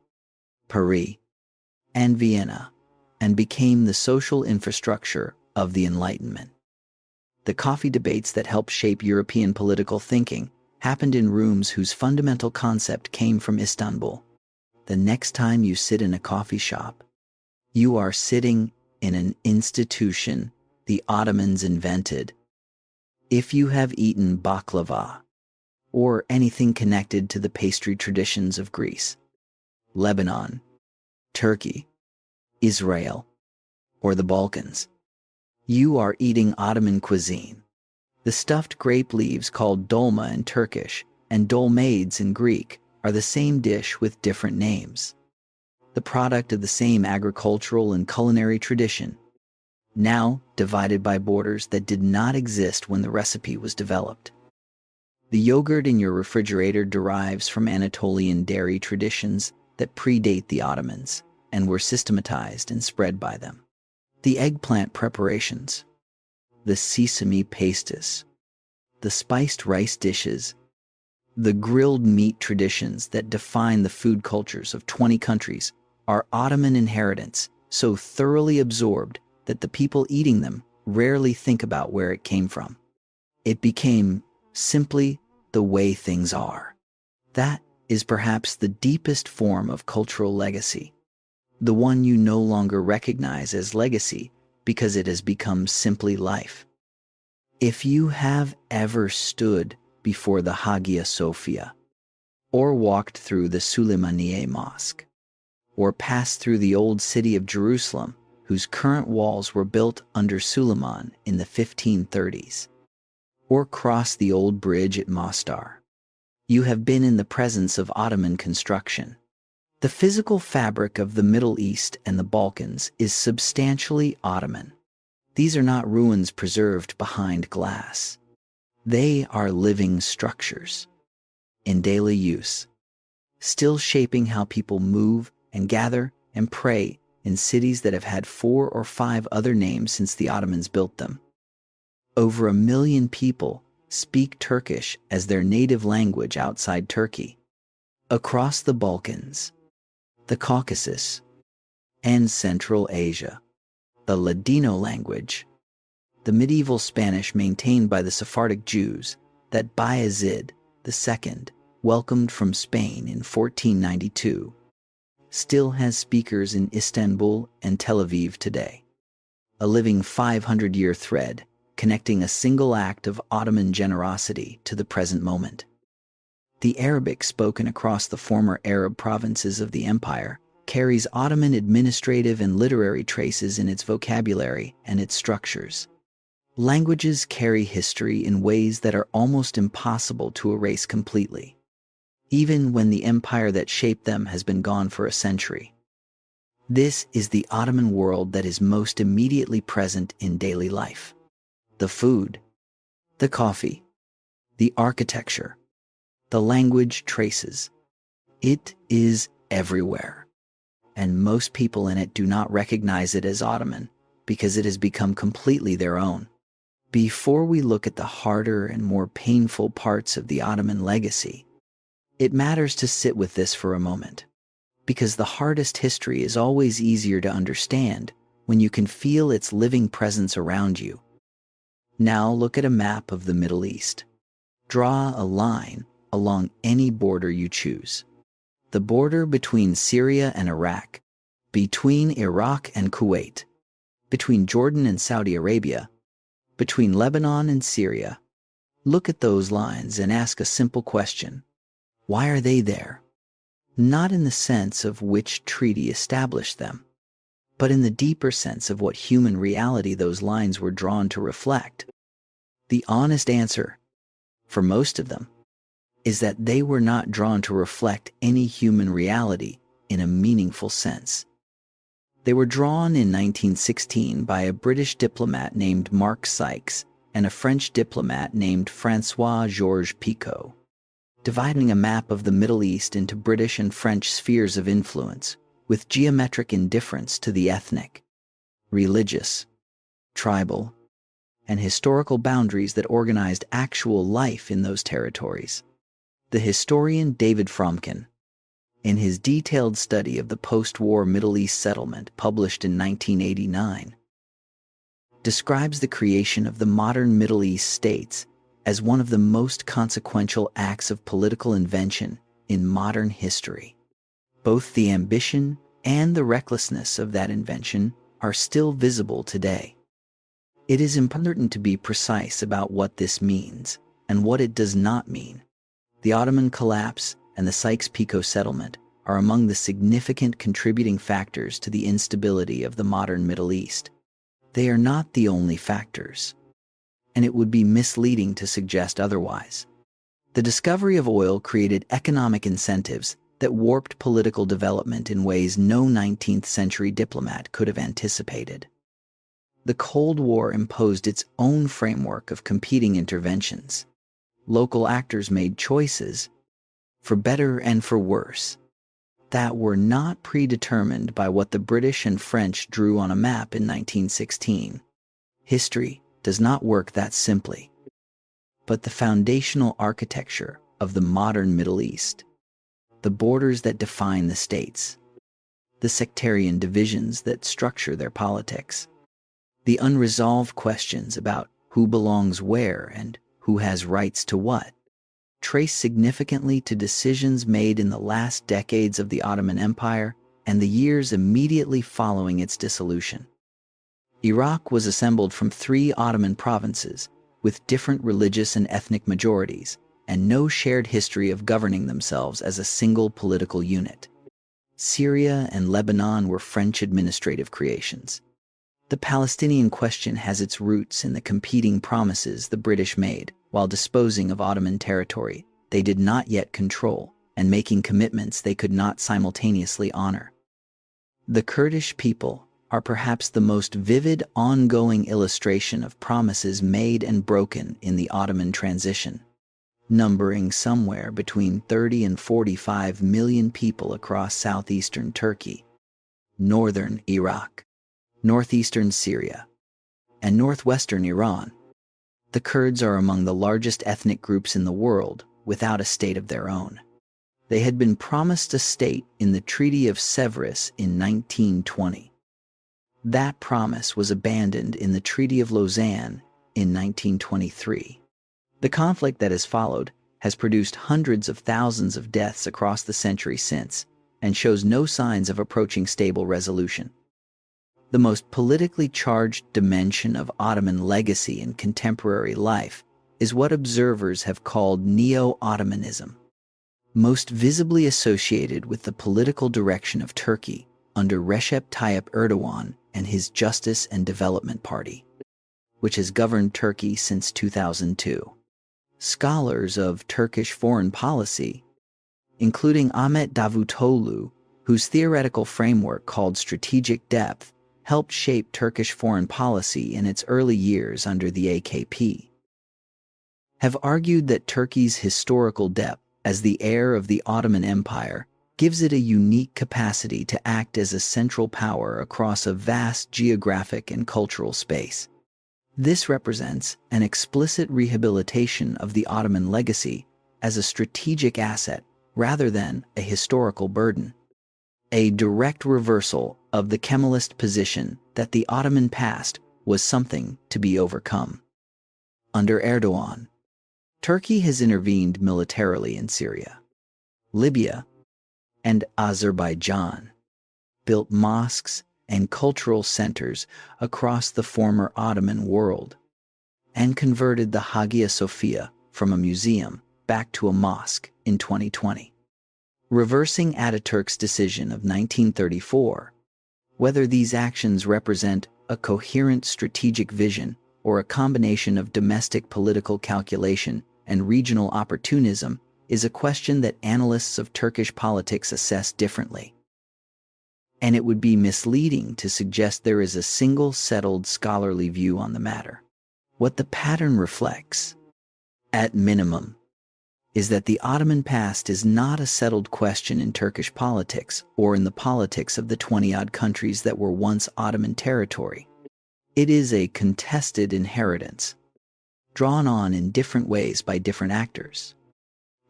Paris, and Vienna, and became the social infrastructure of the Enlightenment. The coffee debates that helped shape European political thinking happened in rooms whose fundamental concept came from Istanbul. The next time you sit in a coffee shop, you are sitting in an institution the Ottomans invented. If you have eaten baklava, or anything connected to the pastry traditions of Greece, Lebanon, Turkey, Israel, or the Balkans, you are eating Ottoman cuisine. The stuffed grape leaves called dolma in Turkish and dolmades in Greek are the same dish with different names. The product of the same agricultural and culinary tradition, now divided by borders that did not exist when the recipe was developed. The yogurt in your refrigerator derives from Anatolian dairy traditions that predate the Ottomans and were systematized and spread by them. The eggplant preparations, the sesame pastes, the spiced rice dishes, the grilled meat traditions that define the food cultures of 20 countries are Ottoman inheritance, so thoroughly absorbed that the people eating them rarely think about where it came from. It became simply the way things are. That is perhaps the deepest form of cultural legacy, the one you no longer recognize as legacy because it has become simply life. If you have ever stood before the Hagia Sophia, or walked through the Süleymaniye Mosque, or passed through the old city of Jerusalem, whose current walls were built under Suleiman in the 1530s, or crossed the old bridge at Mostar, you have been in the presence of Ottoman construction. The physical fabric of the Middle East and the Balkans is substantially Ottoman. These are not ruins preserved behind glass. They are living structures, in daily use, still shaping how people move and gather and pray in cities that have had 4 or 5 other names since the Ottomans built them. Over 1 million people speak Turkish as their native language outside Turkey. Across the Balkans, the Caucasus, and Central Asia, the Ladino language, the medieval Spanish maintained by the Sephardic Jews that Bayezid II welcomed from Spain in 1492, still has speakers in Istanbul and Tel Aviv today, a living 500-year thread connecting a single act of Ottoman generosity to the present moment. The Arabic spoken across the former Arab provinces of the empire carries Ottoman administrative and literary traces in its vocabulary and its structures. Languages carry history in ways that are almost impossible to erase completely, even when the empire that shaped them has been gone for a century. This is the Ottoman world that is most immediately present in daily life. The food, the coffee, the architecture, the language traces. It is everywhere, and most people in it do not recognize it as Ottoman because it has become completely their own. Before we look at the harder and more painful parts of the Ottoman legacy, it matters to sit with this for a moment, because the hardest history is always easier to understand when you can feel its living presence around you. Now look at a map of the Middle East. Draw a line along any border you choose. The border between Syria and Iraq, between Iraq and Kuwait, between Jordan and Saudi Arabia, between Lebanon and Syria. Look at those lines and ask a simple question. Why are they there? Not in the sense of which treaty established them, but in the deeper sense of what human reality those lines were drawn to reflect. The honest answer, for most of them, is that they were not drawn to reflect any human reality in a meaningful sense. They were drawn in 1916 by a British diplomat named Mark Sykes and a French diplomat named François-Georges Picot, dividing a map of the Middle East into British and French spheres of influence, with geometric indifference to the ethnic, religious, tribal, and historical boundaries that organized actual life in those territories. The historian David Fromkin, in his detailed study of the post-war Middle East settlement published in 1989, describes the creation of the modern Middle East states as one of the most consequential acts of political invention in modern history. Both the ambition and the recklessness of that invention are still visible today. It is important to be precise about what this means and what it does not mean. The Ottoman collapse and the Sykes-Picot settlement are among the significant contributing factors to the instability of the modern Middle East. They are not the only factors, and it would be misleading to suggest otherwise. The discovery of oil created economic incentives that warped political development in ways no 19th century diplomat could have anticipated. The Cold War imposed its own framework of competing interventions. Local actors made choices, for better and for worse, that were not predetermined by what the British and French drew on a map in 1916. History does not work that simply. But the foundational architecture of the modern Middle East, the borders that define the states, the sectarian divisions that structure their politics, the unresolved questions about who belongs where and who has rights to what, trace significantly to decisions made in the last decades of the Ottoman Empire and the years immediately following its dissolution. Iraq was assembled from 3 Ottoman provinces with different religious and ethnic majorities and no shared history of governing themselves as a single political unit. Syria and Lebanon were French administrative creations. The Palestinian question has its roots in the competing promises the British made while disposing of Ottoman territory they did not yet control and making commitments they could not simultaneously honor. The Kurdish people are perhaps the most vivid ongoing illustration of promises made and broken in the Ottoman transition, numbering somewhere between 30 and 45 million people across southeastern Turkey, northern Iraq, northeastern Syria, and northwestern Iran. The Kurds are among the largest ethnic groups in the world without a state of their own. They had been promised a state in the Treaty of Sèvres in 1920. That promise was abandoned in the Treaty of Lausanne in 1923. The conflict that has followed has produced hundreds of thousands of deaths across the century since and shows no signs of approaching stable resolution. The most politically charged dimension of Ottoman legacy in contemporary life is what observers have called Neo-Ottomanism, most visibly associated with the political direction of Turkey under Recep Tayyip Erdogan and his Justice and Development Party, which has governed Turkey since 2002. Scholars of Turkish foreign policy, including Ahmet Davutoglu, whose theoretical framework called strategic depth helped shape Turkish foreign policy in its early years under the AKP, have argued that Turkey's historical depth as the heir of the Ottoman Empire gives it a unique capacity to act as a central power across a vast geographic and cultural space. This represents an explicit rehabilitation of the Ottoman legacy as a strategic asset rather than a historical burden, a direct reversal of the Kemalist position that the Ottoman past was something to be overcome. Under Erdogan, Turkey has intervened militarily in Syria, Libya, and Azerbaijan, built mosques and cultural centers across the former Ottoman world, and converted the Hagia Sophia from a museum back to a mosque in 2020. Reversing Ataturk's decision of 1934, whether these actions represent a coherent strategic vision or a combination of domestic political calculation and regional opportunism, is a question that analysts of Turkish politics assess differently. And it would be misleading to suggest there is a single settled scholarly view on the matter. What the pattern reflects, at minimum, is that the Ottoman past is not a settled question in Turkish politics or in the politics of the 20-odd countries that were once Ottoman territory. It is a contested inheritance, drawn on in different ways by different actors,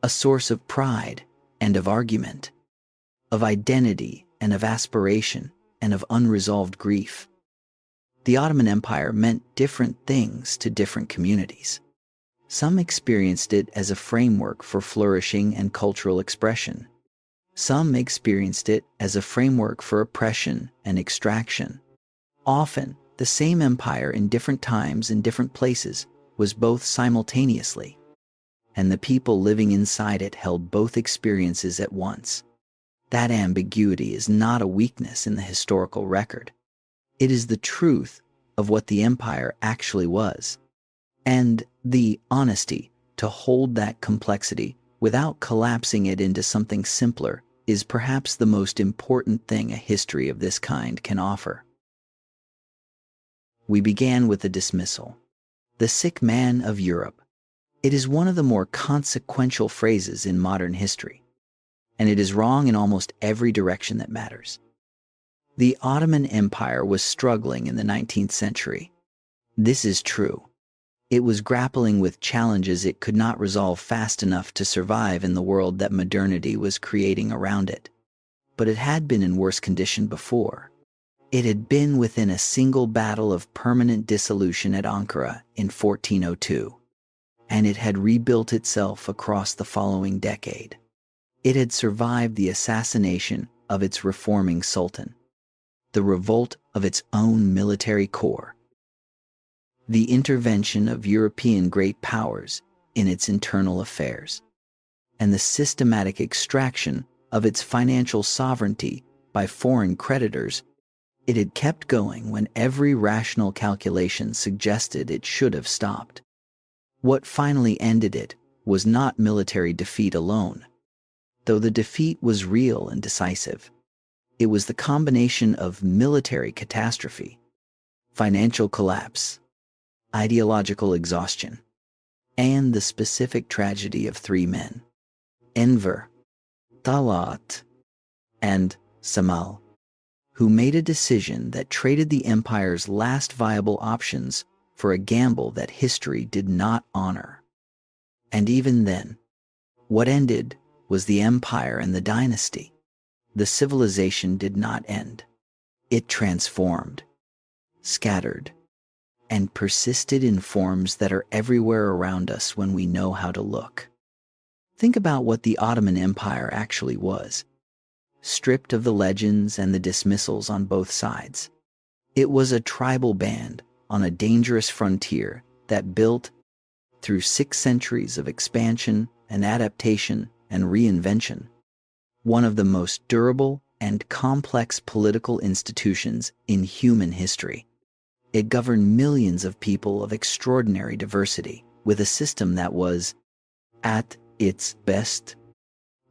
a source of pride and of argument, of identity and of aspiration and of unresolved grief. The Ottoman Empire meant different things to different communities. Some experienced it as a framework for flourishing and cultural expression. Some experienced it as a framework for oppression and extraction. Often, the same empire in different times and different places was both simultaneously, and the people living inside it held both experiences at once. That ambiguity is not a weakness in the historical record. It is the truth of what the empire actually was, and the honesty to hold that complexity without collapsing it into something simpler is perhaps the most important thing a history of this kind can offer. We began with the dismissal. The sick man of Europe. It is one of the more consequential phrases in modern history, and it is wrong in almost every direction that matters. The Ottoman Empire was struggling in the 19th century. This is true. It was grappling with challenges it could not resolve fast enough to survive in the world that modernity was creating around it. But it had been in worse condition before. It had been within a single battle of permanent dissolution at Ankara in 1402, and it had rebuilt itself across the following decade. It had survived the assassination of its reforming sultan, the revolt of its own military corps, the intervention of European great powers in its internal affairs, and the systematic extraction of its financial sovereignty by foreign creditors. It had kept going when every rational calculation suggested it should have stopped. What finally ended it was not military defeat alone, though the defeat was real and decisive. It was the combination of military catastrophe, financial collapse, ideological exhaustion, and the specific tragedy of three men, Enver, Talat, and Cemal, who made a decision that traded the empire's last viable options for a gamble that history did not honor. And even then, what ended was the empire and the dynasty. The civilization did not end. It transformed, scattered, and persisted in forms that are everywhere around us when we know how to look. Think about what the Ottoman Empire actually was, stripped of the legends and the dismissals on both sides. It was a tribal band on a dangerous frontier that built, through 6 centuries of expansion and adaptation and reinvention, one of the most durable and complex political institutions in human history. It governed millions of people of extraordinary diversity with a system that was, at its best,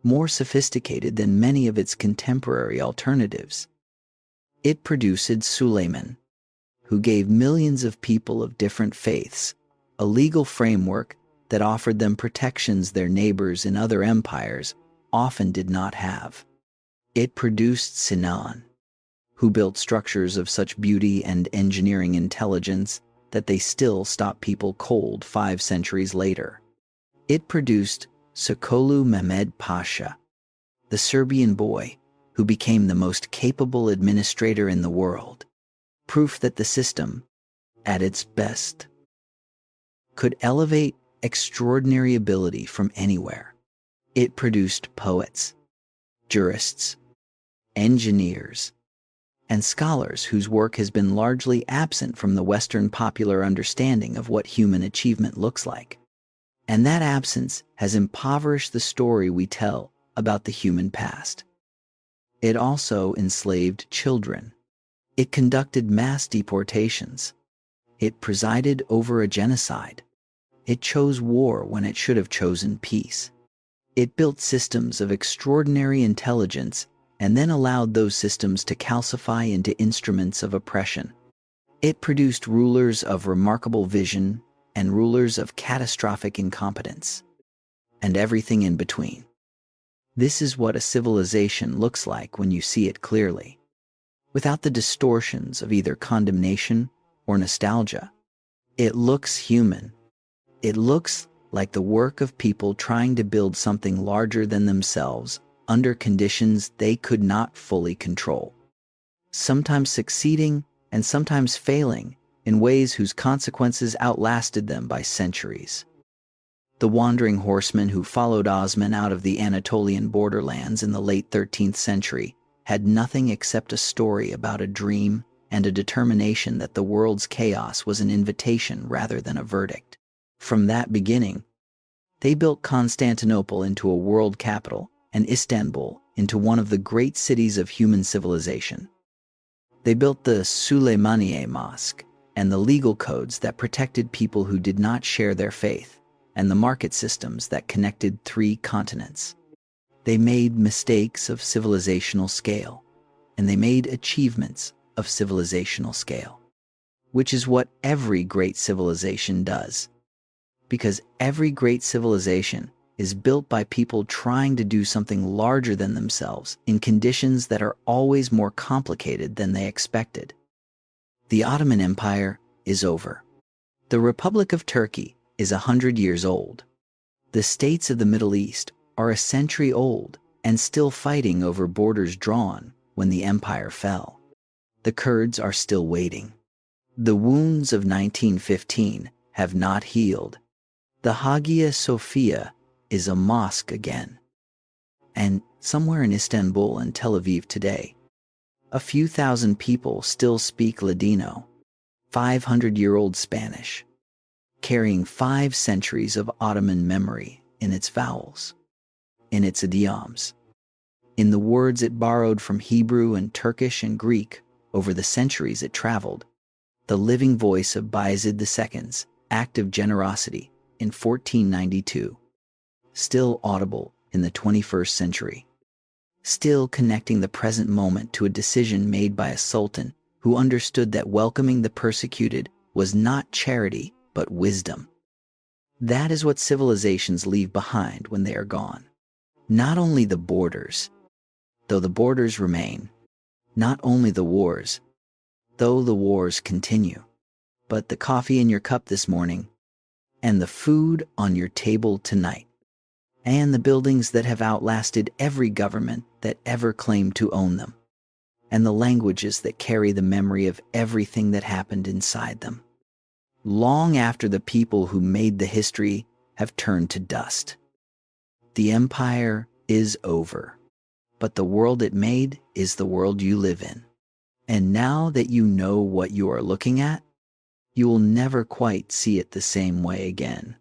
more sophisticated than many of its contemporary alternatives. It produced Suleiman, who gave millions of people of different faiths a legal framework that offered them protections their neighbors in other empires often did not have. It produced Sinan, who built structures of such beauty and engineering intelligence that they still stop people cold 5 centuries later. It produced Sokolu Mehmed Pasha, the Serbian boy who became the most capable administrator in the world, proof that the system, at its best, could elevate extraordinary ability from anywhere. It produced poets, jurists, engineers, and scholars whose work has been largely absent from the Western popular understanding of what human achievement looks like. And that absence has impoverished the story we tell about the human past. It also enslaved children. It conducted mass deportations. It presided over a genocide. It chose war when it should have chosen peace. It built systems of extraordinary intelligence and then allowed those systems to calcify into instruments of oppression. It produced rulers of remarkable vision and rulers of catastrophic incompetence, and everything in between. This is what a civilization looks like when you see it clearly, without the distortions of either condemnation or nostalgia. It looks human. It looks like the work of people trying to build something larger than themselves under conditions they could not fully control, sometimes succeeding and sometimes failing in ways whose consequences outlasted them by centuries. The wandering horseman who followed Osman out of the Anatolian borderlands in the late 13th century had nothing except a story about a dream and a determination that the world's chaos was an invitation rather than a verdict. From that beginning, they built Constantinople into a world capital and Istanbul into one of the great cities of human civilization. They built the Süleymaniye Mosque and the legal codes that protected people who did not share their faith, and the market systems that connected 3 continents. They made mistakes of civilizational scale, and they made achievements of civilizational scale, which is what every great civilization does. Because every great civilization is built by people trying to do something larger than themselves in conditions that are always more complicated than they expected. The Ottoman Empire is over. The Republic of Turkey is 100 years old. The states of the Middle East are a century old and still fighting over borders drawn when the empire fell. The Kurds are still waiting. The wounds of 1915 have not healed. The Hagia Sophia is a mosque again. And somewhere in Istanbul and Tel Aviv today, a few thousand people still speak Ladino, 500-year-old Spanish, carrying 5 centuries of Ottoman memory in its vowels, in its idioms, in the words it borrowed from Hebrew and Turkish and Greek over the centuries it traveled, the living voice of Bayezid II's act of generosity in 1492, still audible in the 21st century, still connecting the present moment to a decision made by a sultan who understood that welcoming the persecuted was not charity but wisdom. That is what civilizations leave behind when they are gone. Not only the borders, though the borders remain, not only the wars, though the wars continue, but the coffee in your cup this morning, and the food on your table tonight, and the buildings that have outlasted every government that ever claimed to own them, and the languages that carry the memory of everything that happened inside them, long after the people who made the history have turned to dust. The empire is over, but the world it made is the world you live in. And now that you know what you are looking at, you will never quite see it the same way again.